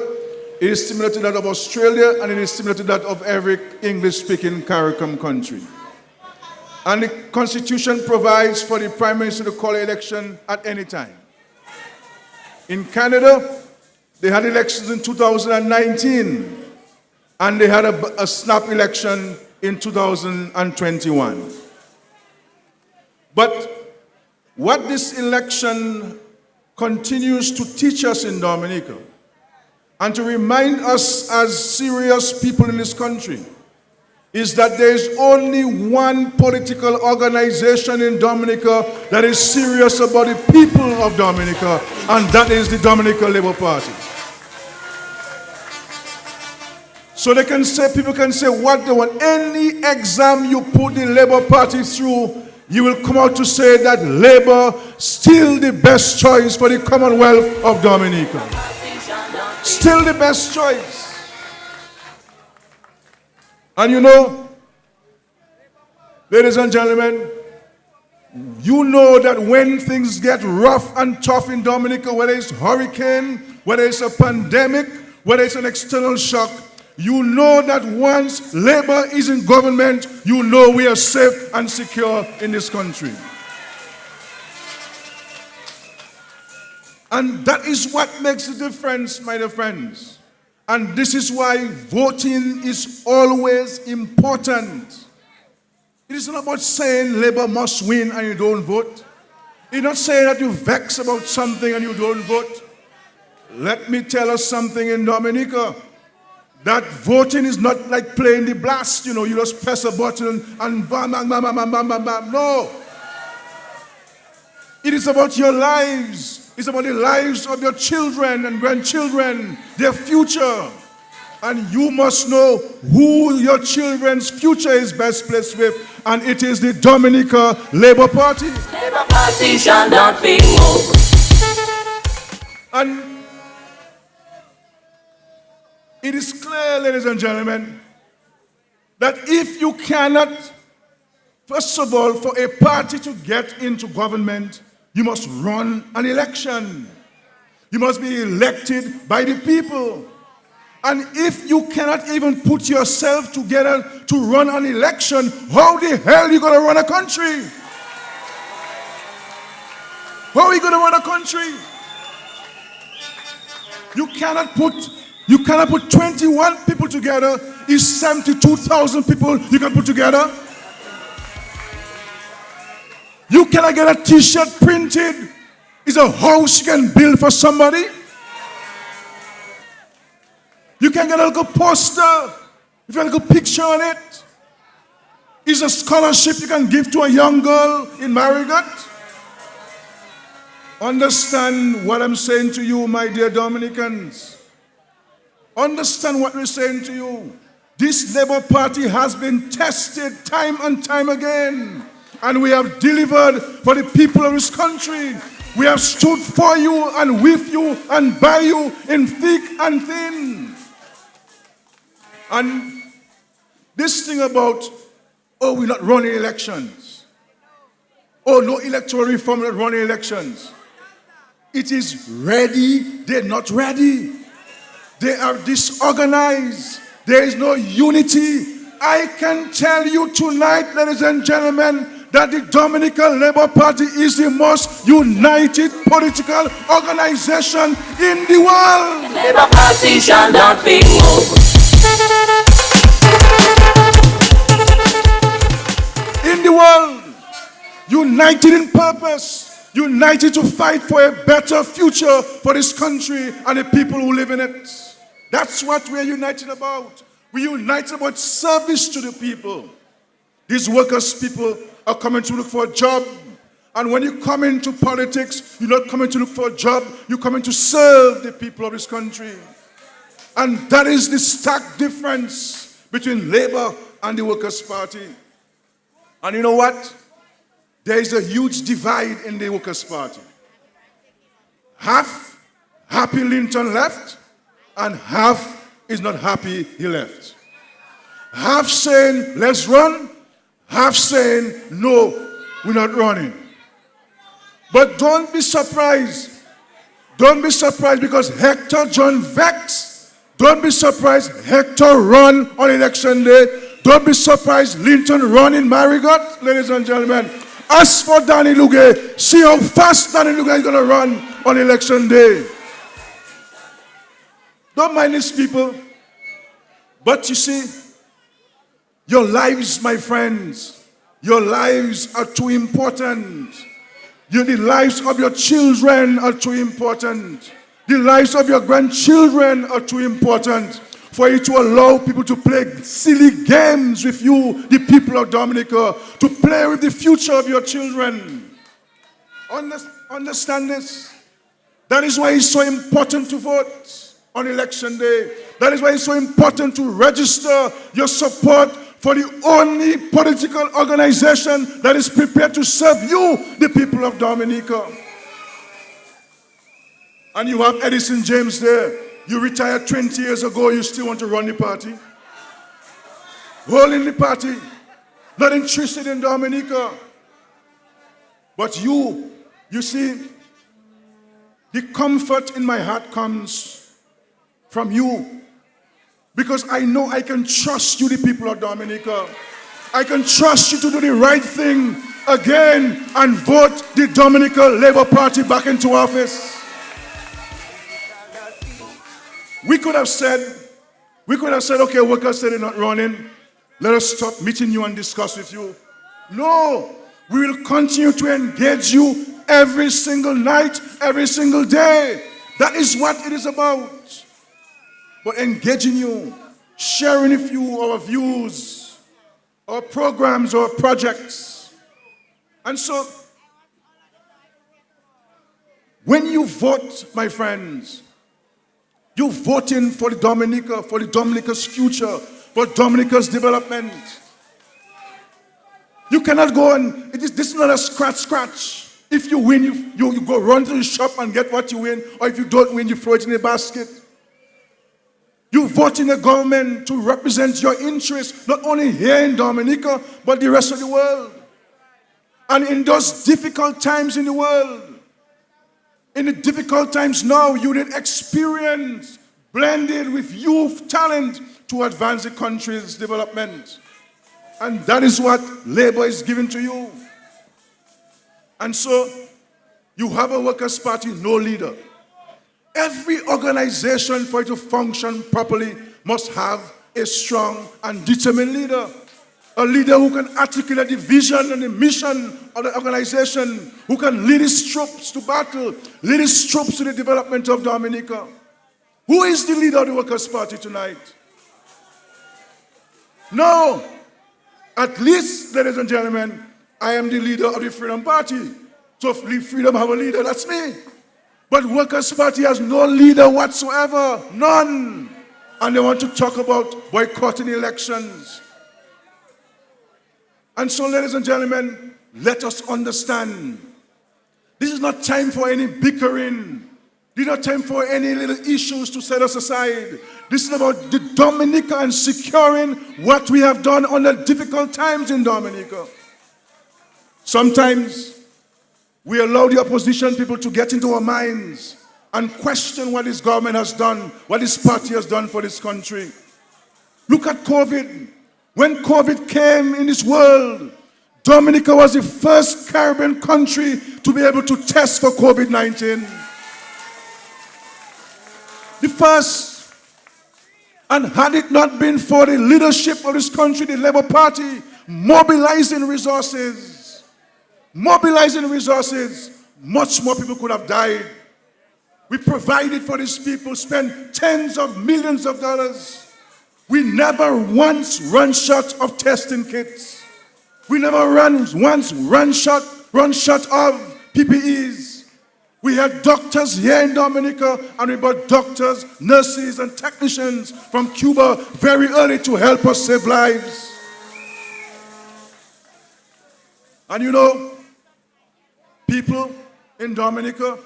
it is similar to that of Australia, and it is similar to that of every English-speaking CARICOM country. And the constitution provides for the Prime Minister to call an election at any time. In Canada, they had elections in 2019, and they had a snap election in 2021. But what this election continues to teach us in Dominica, and to remind us as serious people in this country, is that there is only one political organization in Dominica that is serious about the people of Dominica, and that is the Dominica Labour Party. So they can say, people can say what they want. Any exam you put the Labour Party through, you will come out to say that Labour still the best choice for the Commonwealth of Dominica. Still the best choice. And you know, ladies and gentlemen, you know that when things get rough and tough in Dominica, whether it's hurricane, whether it's a pandemic, whether it's an external shock, you know that once Labour is in government, you know we are safe and secure in this country. And that is what makes the difference, my dear friends. And this is why voting is always important. It is not about saying Labour must win and you don't vote. It's not saying that you vex about something and you don't vote. Let me tell us something in Dominica. That voting is not like playing the blast, you know, you just press a button and bam, bam, bam, bam, bam, bam, bam. No. It is about your lives. It's about the lives of your children and grandchildren, their future. And you must know who your children's future is best placed with, and it is the Dominica Labour Party. Labour Party shall not be moved. And it is clear, ladies and gentlemen, that if you cannot, first of all, for a party to get into government, you must run an election. You must be elected by the people. And if you cannot even put yourself together to run an election, how the hell are you going to run a country? How are you going to run a country? You cannot put 21 people together. Is 72,000 people you can put together? You cannot get a t-shirt printed. Is a house you can build for somebody. You can get a little poster if you have a little picture on it. Is a scholarship you can give to a young girl in Marigot. Understand what I'm saying to you, my dear Dominicans. Understand what we're saying to you. This Labour Party has been tested time and time again. And we have delivered for the people of this country. We have stood for you and with you and by you in thick and thin. And this thing about, oh, we're not running elections. Oh, no electoral reform, we're not running elections. It is ready, they're not ready. They are disorganized. There is no unity. I can tell you tonight, ladies and gentlemen, that the Dominica Labour Party is the most united political organization in the world. The Labour Party shall not be moved. In the world, united in purpose, united to fight for a better future for this country and the people who live in it. That's what we're united about. We're united about service to the people. These workers' people are coming to look for a job. And when you come into politics, you're not coming to look for a job, you're coming to serve the people of this country. And that is the stark difference between Labour and the Workers' Party. And you know what? There is a huge divide in the Workers' Party. Half happy Linton left, and half is not happy he left. Half saying, let's run, half saying, no, we're not running. But don't be surprised. Don't be surprised because Hector John Vex. Don't be surprised Hector run on election day. Don't be surprised Linton run in Marigot, ladies and gentlemen. As for Danny Luge, see how fast Danny Luge is going to run on election day. Don't mind these people. But you see, your lives, my friends, your lives are too important. The lives of your children are too important. The lives of your grandchildren are too important for you to allow people to play silly games with you, the people of Dominica, to play with the future of your children. Understand this? That is why it's so important to vote on election day. That is why it's so important to register your support for the only political organization that is prepared to serve you, the people of Dominica. And you have Edison James there. You retired 20 years ago, you still want to run the party? Holding the party, not interested in Dominica. But you see, the comfort in my heart comes from you. Because I know I can trust you, the people of Dominica. I can trust you to do the right thing again and vote the Dominica Labour Party back into office. We could have said, okay, workers said they're not running. Let us stop meeting you and discuss with you. No, we will continue to engage you every single night, every single day. That is what it is about. But engaging you, sharing with you our views, our programs, our projects. And so, when you vote, my friends, you're voting for the Dominica, for the Dominica's future, for Dominica's development. You cannot go and, this is not a scratch. If you win, you go run to the shop and get what you win, or if you don't win, you throw it in a basket. You vote in a government to represent your interests, not only here in Dominica, but the rest of the world. And in those difficult times in the world, in the difficult times now, you need experience blended with youth talent to advance the country's development. And that is what Labour is giving to you. And so, you have a Workers' Party, no leader. Every organization, for it to function properly, must have a strong and determined leader. A leader who can articulate the vision and the mission of the organization, who can lead his troops to battle, lead his troops to the development of Dominica. Who is the leader of the Workers' Party tonight? No. At least, ladies and gentlemen, I am the leader of the Freedom Party. So if Freedom have a leader, that's me. But Workers' Party has no leader whatsoever. None. And they want to talk about boycotting elections. And so, ladies and gentlemen, let us understand. This is not time for any bickering. This is not time for any little issues to set us aside. This is about the Dominica and securing what we have done under difficult times in Dominica. Sometimes we allow the opposition people to get into our minds and question what this government has done, what this party has done for this country. Look at COVID. When COVID came in this world, Dominica was the first Caribbean country to be able to test for COVID-19. The first. And had it not been for the leadership of this country, the Labour Party, mobilizing resources, much more people could have died. We provided for these people, spent tens of millions of dollars. We never once run short of testing kits. We never once run short of PPEs. We had doctors here in Dominica, and we brought doctors, nurses, and technicians from Cuba very early to help us save lives. And you know, people in Dominica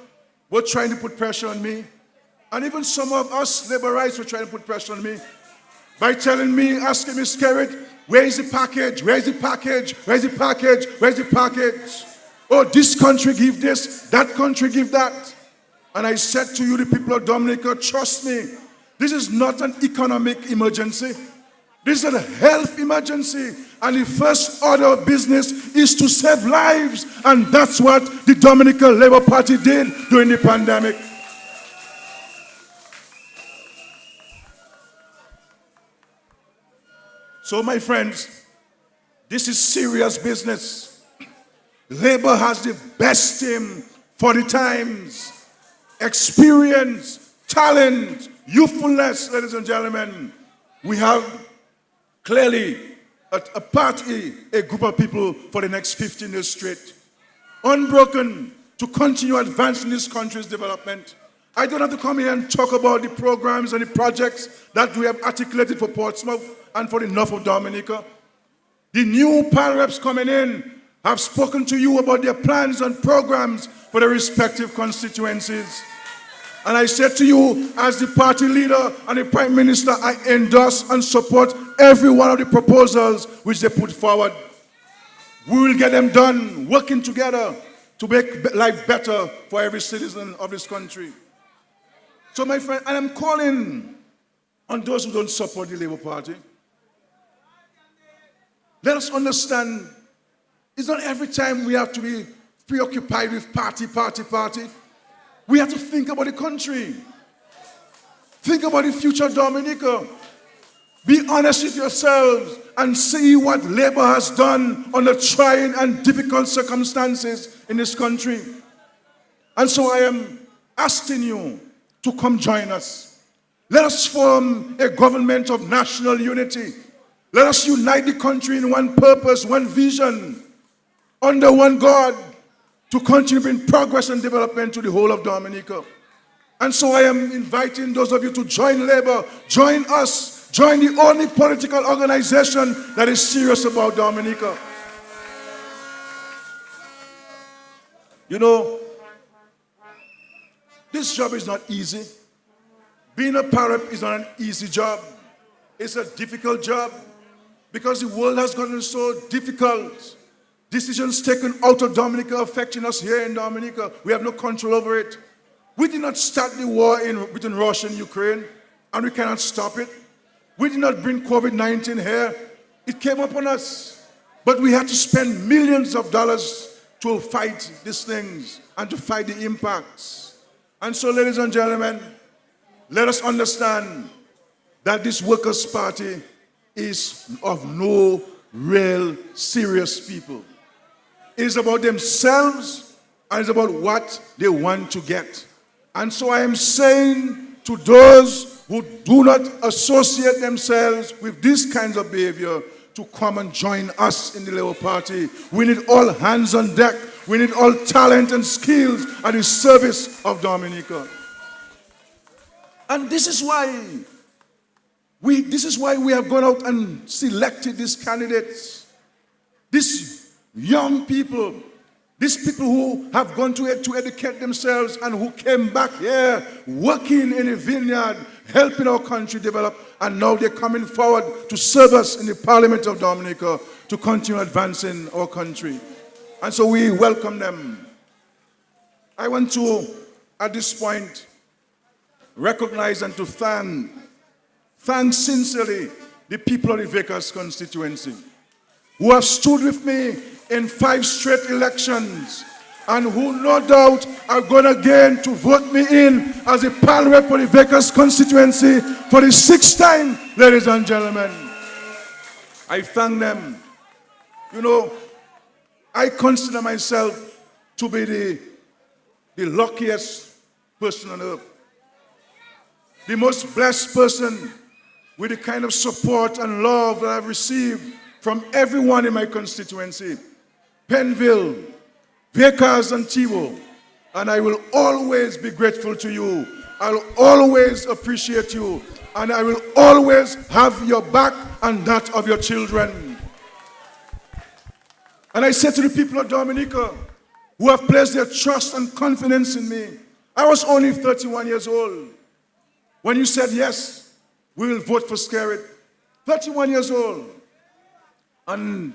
were trying to put pressure on me. And even some of us laborites were trying to put pressure on me by telling me, asking me, Skerrit, where is the package? Where is the package? Where is the package? Where is the package? Oh, this country give this, that country give that. And I said to you, the people of Dominica, trust me, this is not an economic emergency. This is a health emergency. And the first order of business is to save lives. And that's what the Dominica Labour Party did during the pandemic. So, my friends, this is serious business. Labour has the best team for the times. Experience, talent, youthfulness, ladies and gentlemen. We have clearly a party, a group of people for the next 15 years straight. Unbroken to continue advancing this country's development. I don't have to come here and talk about the programs and the projects that we have articulated for Portsmouth and for the north of Dominica. The new PAL reps coming in have spoken to you about their plans and programs for their respective constituencies. And I said to you, as the party leader and the Prime Minister, I endorse and support every one of the proposals which they put forward. We will get them done, working together to make life better for every citizen of this country. So, my friend, and I'm calling on those who don't support the Labour Party. Let us understand, it's not every time we have to be preoccupied with party. We have to think about the country. Think about the future of Dominica. Be honest with yourselves and see what Labour has done under trying and difficult circumstances in this country. And so I am asking you to come join us. Let us form a government of national unity. Let us unite the country in one purpose, one vision, under one God, to continue bring progress and development to the whole of Dominica. And so I am inviting those of you to join Labour, join us, join the only political organization that is serious about Dominica. You know, this job is not easy. Being a parrot is not an easy job. It's a difficult job because the world has gotten so difficult. Decisions taken out of Dominica affecting us here in Dominica. We have no control over it. We did not start the war between Russia and Ukraine, and we cannot stop it. We did not bring COVID-19 here. It came upon us. But we had to spend millions of dollars to fight these things and to fight the impacts. And so, ladies and gentlemen, let us understand that this Workers' Party is of no real serious people. It is about themselves and it's about what they want to get. And so I am saying to those who do not associate themselves with these kinds of behavior to come and join us in the Labour Party. We need all hands on deck. We need all talent and skills at the service of Dominica. And this is why This is why we have gone out and selected these candidates. These young people, these people who have gone to educate themselves and who came back here working in a vineyard, helping our country develop, and now they're coming forward to serve us in the Parliament of Dominica to continue advancing our country. And so we welcome them. I want to, at this point, recognize and to thank sincerely the people of the Vickers constituency who have stood with me in 5 straight elections and who no doubt are going again to vote me in as a PAL rep for the Vickers constituency for the 6th time, ladies and gentlemen. I thank them. You know, I consider myself to be the luckiest person on earth, the most blessed person with the kind of support and love that I've received from everyone in my constituency, Penville, Vickers, and Tivo. And I will always be grateful to you. I'll always appreciate you. And I will always have your back and that of your children. And I say to the people of Dominica who have placed their trust and confidence in me, I was only 31 years old when you said, yes, we will vote for Skerrit. 31 years old. And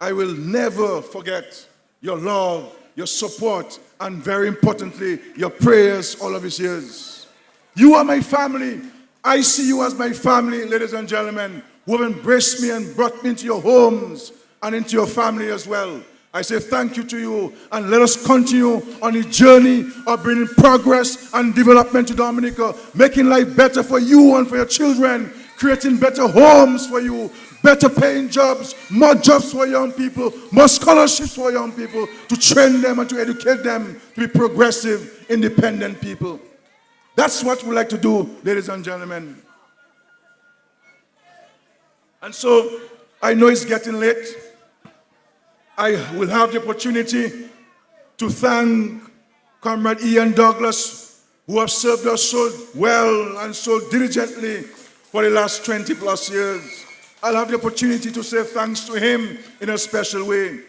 I will never forget your love, your support, and very importantly, your prayers all of these years. You are my family. I see you as my family, ladies and gentlemen, who have embraced me and brought me into your homes and into your family as well. I say thank you to you, and let us continue on the journey of bringing progress and development to Dominica, making life better for you and for your children, creating better homes for you, better paying jobs, more jobs for young people, more scholarships for young people, to train them and to educate them to be progressive, independent people. That's what we like to do, ladies and gentlemen. And so, I know it's getting late. I will have the opportunity to thank Comrade Ian Douglas, who have served us so well and so diligently for the last 20 plus years. I'll have the opportunity to say thanks to him in a special way.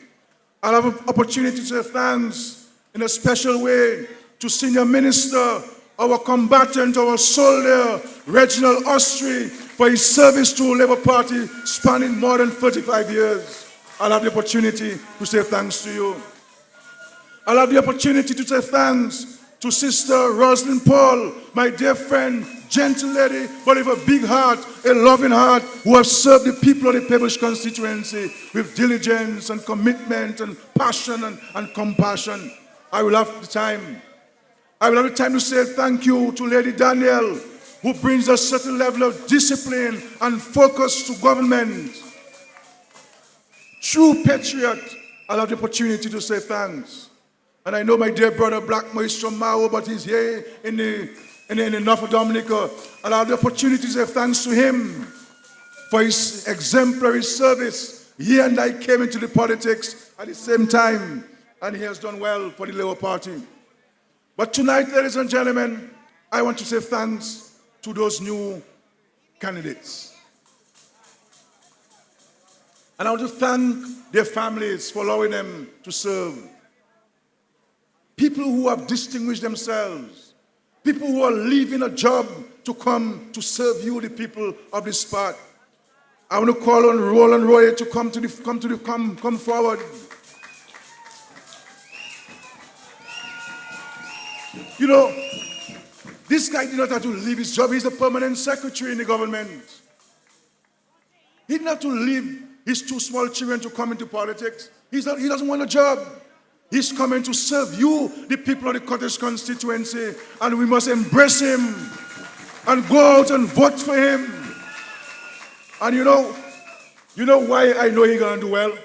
I'll have an opportunity to say thanks in a special way to Senior Minister, our combatant, our soldier, Reginald Austrie, for his service to Labour Party spanning more than 35 years. I'll have the opportunity to say thanks to you. I'll have the opportunity to say thanks to Sister Rosalind Paul, my dear friend, gentle lady, but with a big heart, a loving heart, who have served the people of the Pebble constituency with diligence and commitment and passion and compassion. I will have the time. I will have the time to say thank you to Lady Danielle, who brings a certain level of discipline and focus to government. True patriot, I'll have the opportunity to say thanks. And I know my dear brother Blackmore is from Mao, but he's here in the North of Dominica. I'll have the opportunity to say thanks to him for his exemplary service. He and I came into the politics at the same time, and he has done well for the Labour Party. But tonight, ladies and gentlemen, I want to say thanks to those new candidates. And I want to thank their families for allowing them to serve. People who have distinguished themselves. People who are leaving a job to come to serve you, the people of this spot. I want to call on Roland Roy to come forward. You know, this guy did not have to leave his job. He's a permanent secretary in the government. He didn't have to leave his 2 small children to come into politics. He doesn't want a job. He's coming to serve you, the people of the Cottage constituency, and we must embrace him and go out and vote for him. And you know why I know he's going to do well?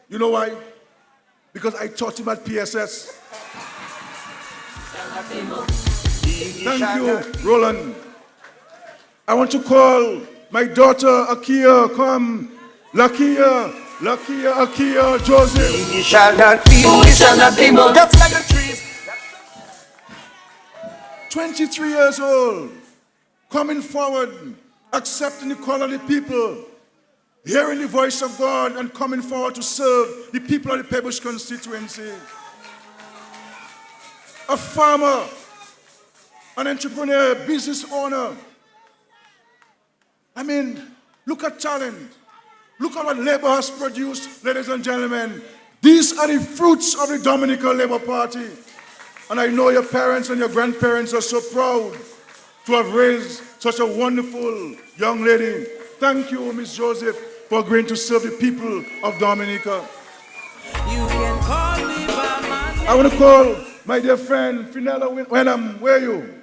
You know why? Because I taught him at PSS. Thank you, Roland. I want to call my daughter Lakia, come. Lakia Joseph. We shall not be moved. That's like the trees. 23 years old, coming forward accepting the call of the people, hearing the voice of God and coming forward to serve the people of the Pebbush constituency. A farmer, an entrepreneur, business owner. I mean, look at talent. Look at what Labour has produced, ladies and gentlemen. These are the fruits of the Dominica Labour Party. And I know your parents and your grandparents are so proud to have raised such a wonderful young lady. Thank you, Miss Joseph, for agreeing to serve the people of Dominica. You can call me by my name. I want to call my dear friend, Finella Wenham. Where are you?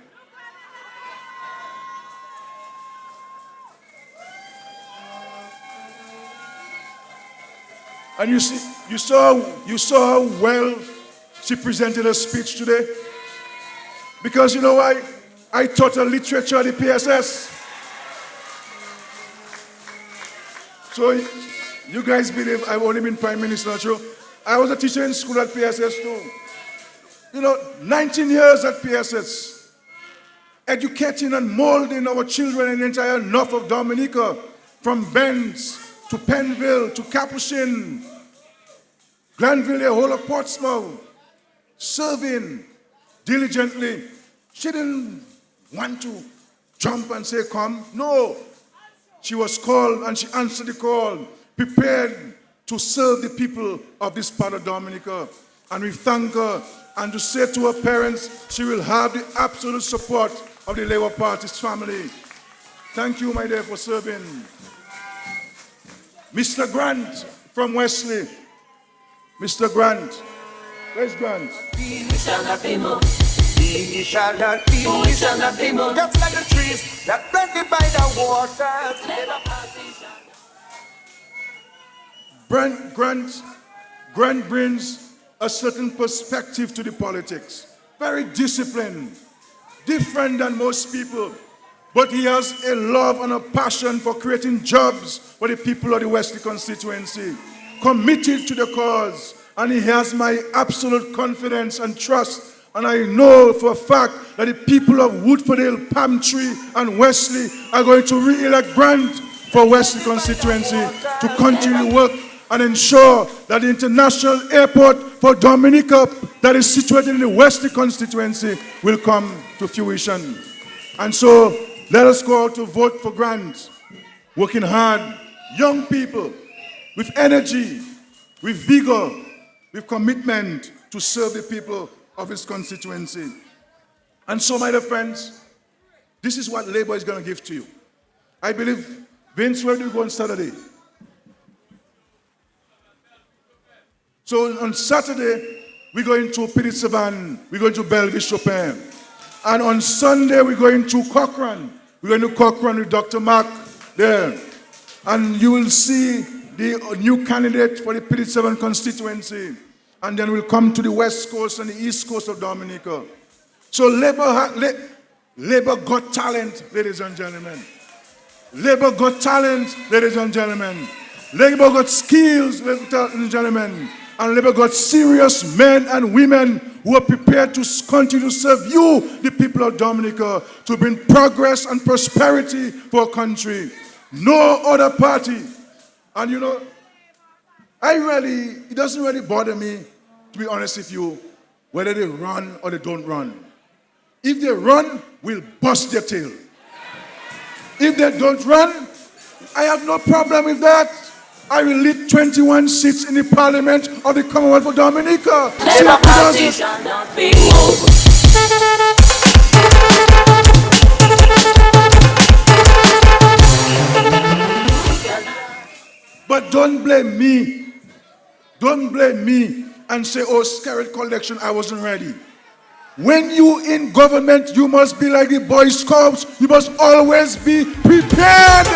And you saw how well she presented her speech today. Because you know why? I taught her literature at the PSS. So you guys believe I've only been Prime Minister, not true? I was a teacher in school at PSS too. 19 years at PSS. Educating and molding our children in the entire north of Dominica, from Benz to Penville to Capuchin, Glanville, the whole of Portsmouth, serving diligently. She didn't want to jump and say, come. No. She was called and she answered the call, prepared to serve the people of this part of Dominica. And we thank her, and to say to her parents, she will have the absolute support of the Labour Party's family. Thank you, my dear, for serving. Mr. Grant from Wesley. Mr. Grant. Where's Grant? We shall not be moved. We shall not be moved. We shall not be moved. Just like the trees that planted by the waters. Grant brings a certain perspective to the politics. Very disciplined, different than most people. But he has a love and a passion for creating jobs for the people of the Wesley constituency. Committed to the cause. And he has my absolute confidence and trust. And I know for a fact that the people of Woodfordale, Palmtree, and Wesley are going to re-elect Grant for Wesley constituency to continue to work and ensure that the international airport for Dominica that is situated in the Wesley constituency will come to fruition. And so let us go out to vote for Grant. Working hard, young people with energy, with vigor, with commitment to serve the people of his constituency. And so, my dear friends, this is what Labour is going to give to you. I believe, Vince, where do you go on Saturday? So on Saturday, we're going to Piritsavan, we're going to Bellevue Chopin. And on Sunday, we're going to Cochrane. We're going to Cochrane with Dr. Mark there. And you will see the new candidate for the Piritsavan constituency. And then we'll come to the west coast and the east coast of Dominica. So Labour got talent, ladies and gentlemen. Labour got talent, ladies and gentlemen. Labour got skills, ladies and gentlemen. And Labour got serious men and women who are prepared to continue to serve you, the people of Dominica, to bring progress and prosperity for our country. No other party. And you know, it doesn't really bother me, to be honest with you, whether they run or they don't run. If they run, we'll bust their tail. If they don't run, I have no problem with that. I will lead 21 seats in the Parliament of the Commonwealth of Dominica. Labour Party shall not be moved. But don't blame me. Don't blame me and say, oh, Skerrit collection, I wasn't ready. When you in government, you must be like the Boy Scouts. You must always be prepared.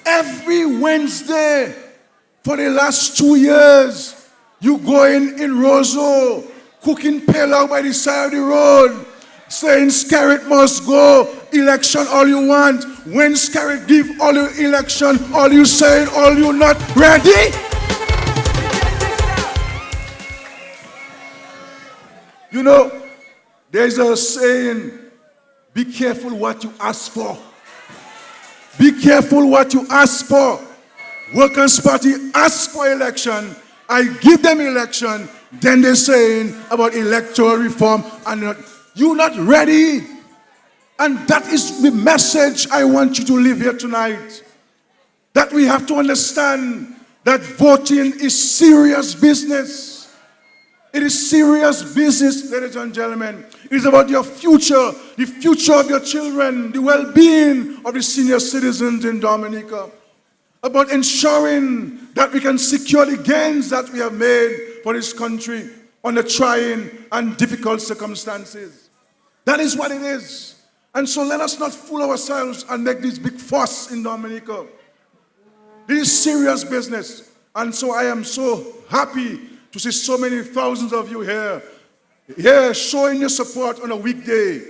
Every Wednesday for the last 2 years, you going in Roseau, cooking pilau by the side of the road, saying Skerrit must go, election all you want. When Skerrit give all you election, all you saying, all you not ready? You know, There's a saying, be careful what you ask for. Be careful what you ask for. Workers' Party ask for election. I give them election. Then they're saying about electoral reform and you're not ready. And that is the message I want you to leave here tonight. That we have to understand that voting is serious business. It is serious business, ladies and gentlemen. It is about your future, the future of your children, the well-being of the senior citizens in Dominica. About ensuring that we can secure the gains that we have made for this country under trying and difficult circumstances. That is what it is. And so let us not fool ourselves and make this big fuss in Dominica. This is serious business. And so I am so happy to see so many thousands of you here showing your support on a weekday.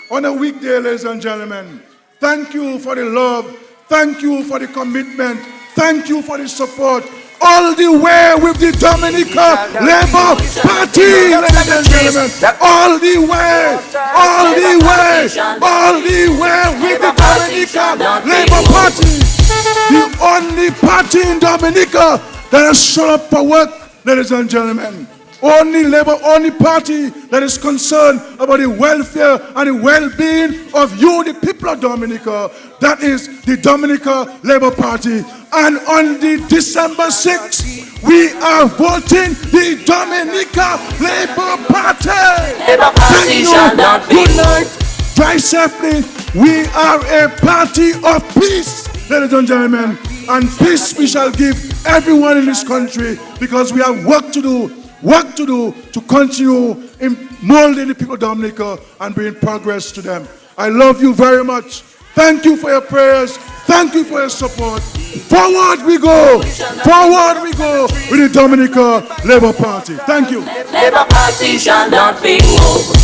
On a weekday, ladies and gentlemen. Thank you for the love. Thank you for the commitment. Thank you for the support. All the way with the Dominica Labour Party, ladies and gentlemen. All the way, all the way, all the way with the Dominica Labour Party. The only party in Dominica that has shown up for work, ladies and gentlemen. Only Labour, only party that is concerned about the welfare and the well-being of you, the people of Dominica. That is the Dominica Labour Party. And on the December 6th, we are voting the Dominica Labour Party. Labour Party shall not be Good night. Drive safely. We are a party of peace, ladies and gentlemen. And peace we shall give everyone in this country because we have work to do to continue in molding the people of Dominica and bringing progress to them. I love you very much. Thank you for your prayers. Thank you for your support. Forward we go. Forward we go with the Dominica Labour Party. Thank you. Labour Party shall not be moved.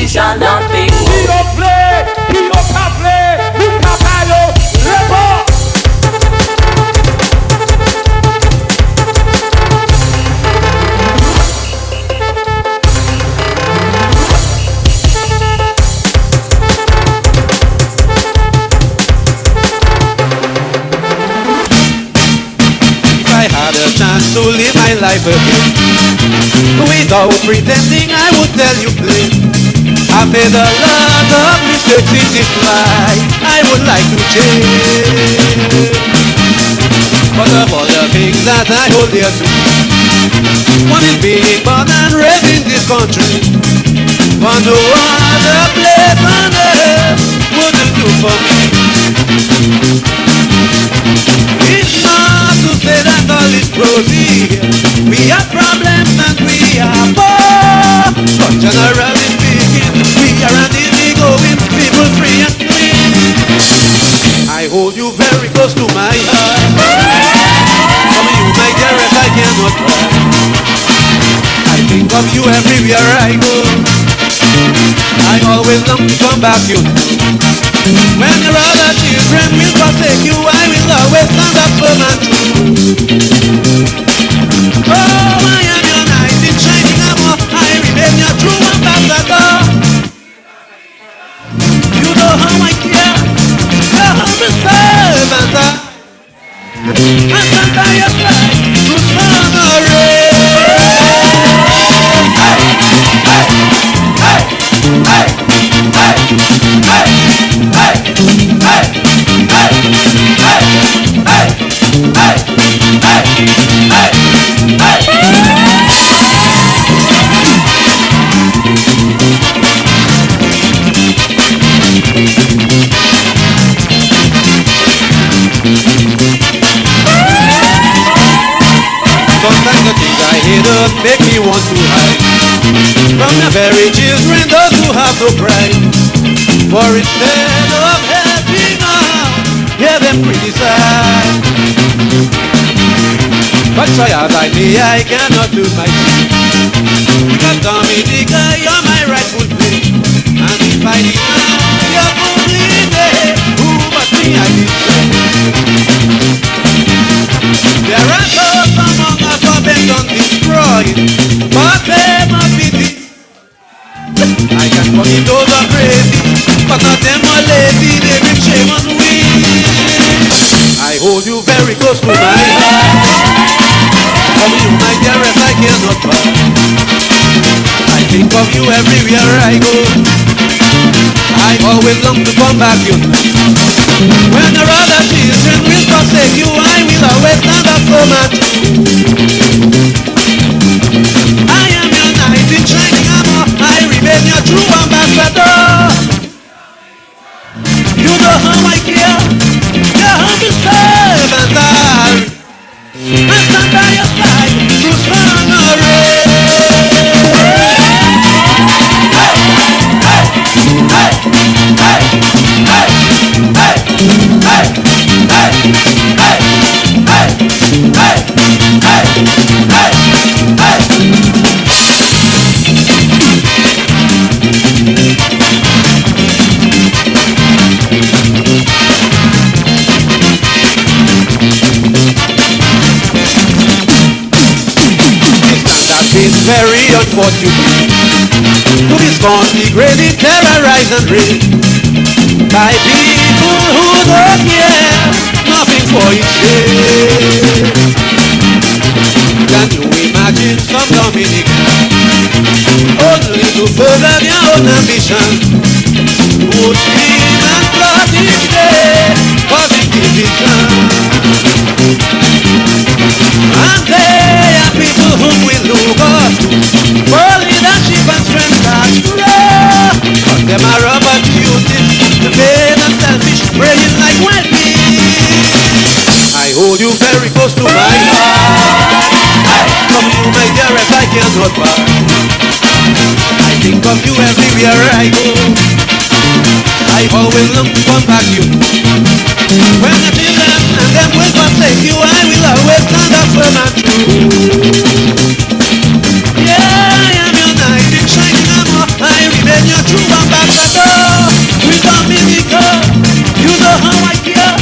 Shall not be If I had a chance to live my life again, without pretending I would tell you plain, I've made a lot of mistakes in this life I would like to change. But of all the things that I hold dear to, one is being born and raised in this country. For no other place on earth wouldn't do for me. It's not to say that all is rosy. We have problems and we are poor, but generally speaking, we are an easy-going people, free and clean. I hold you very close to my heart. From you, my dearest, I cannot cry. I think of you everywhere I go. I always long to come back to you. When your other children will forsake you, I will always stand up firm and true. Oh, I am your knight in shining armor. I remain your true ambassador. You know how I care. Your humble servant. I stand by your side to honor it. Hey! make me want to hide from the very children, those who have no pride. For instead of helping out, hear them criticize. But try as I may, I cannot lose my feet. Because Dominica, you're my rightful place. And if I deny your only day, who but me I betray? There are those among us who have been done destroyed, but they must be these. I can forgive those who are crazy, but not them who are lazy, they bring shame on we. I hold you very close to my heart. Of you, my dearest, I cannot part. I think of you everywhere I go. I always long to come back you. When the other children will forsake you, I will always stand up for my truth. I am your knight in shining armor. I remain your true ambassador. You know how I care. Your humble servant I stand by your side through sun or rain. It's very unfortunate to be scorned, degraded, terrorized and raped by people who don't care nothing for each day. Can you imagine some Dominicans only to further their own ambition would scheme and plot each day causing division? And they are people whom we look up to for leadership and strength that's true. But them are opportunities to vain and selfish, praying like wild beasts. I hold you very close to my heart. From you, my dearest, I cannot part. I think of you everywhere I go. I always long to come back to you. When the children and them will forsake you, I will always stand up for my truth. Yeah, I am your knight in shining armor. I remain your true ambassador. With Dominica, you know how I care.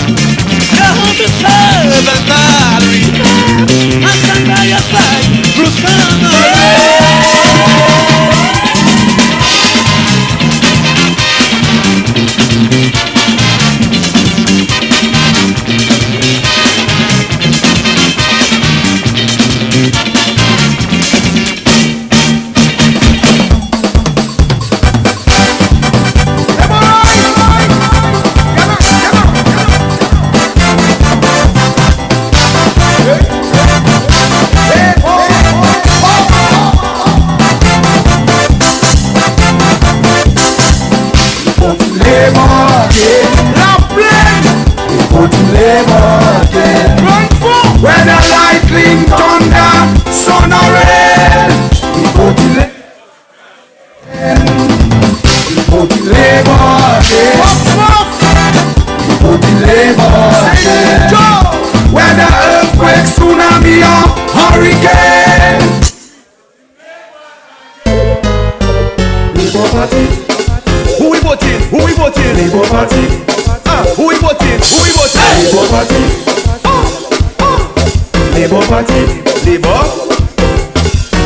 Your humble servant I'll remain. I stand by your side through sun or rain. Whether lightning, thunder, sun or rain, we vote in Labour again. Portsmouth, we vote in Labour again. Whether earthquake, tsunami or hurricane, Labour Party. Who we voting? Who we voting? Labour Party. Who we voting? Who we voting? Labour Party. Labour Party. Labour.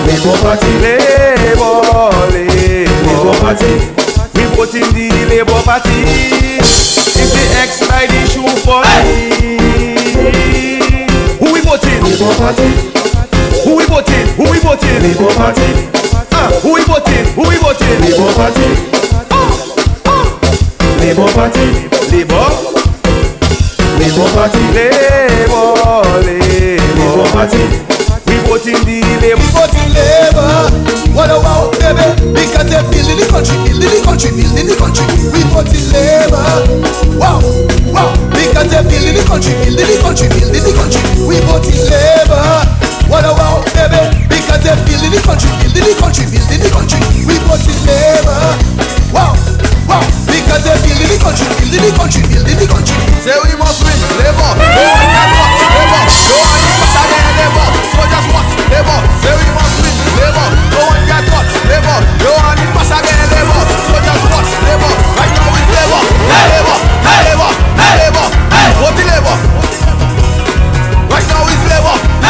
Labour Party. Labour Party. We voting the Labour Party. If the X by the shoe for who we voting? Labour Party. Who we voting? Who we voting? Labour Party. Who we voting? Who we voting? Labour Party. Labour Party. Labour. Labour Party. Labour Party. We voting the Labour. We voting Labour. What about baby? Because they're building the country, building the country, building the country. We voting Labour. Wow, wow. Because they're building the country, building the country, building the country. We voting Labour. What about baby? Because they're building the the country, building the country. We vote in Labour. Wow, wow, because they're building the country, building the country, building the country. Say we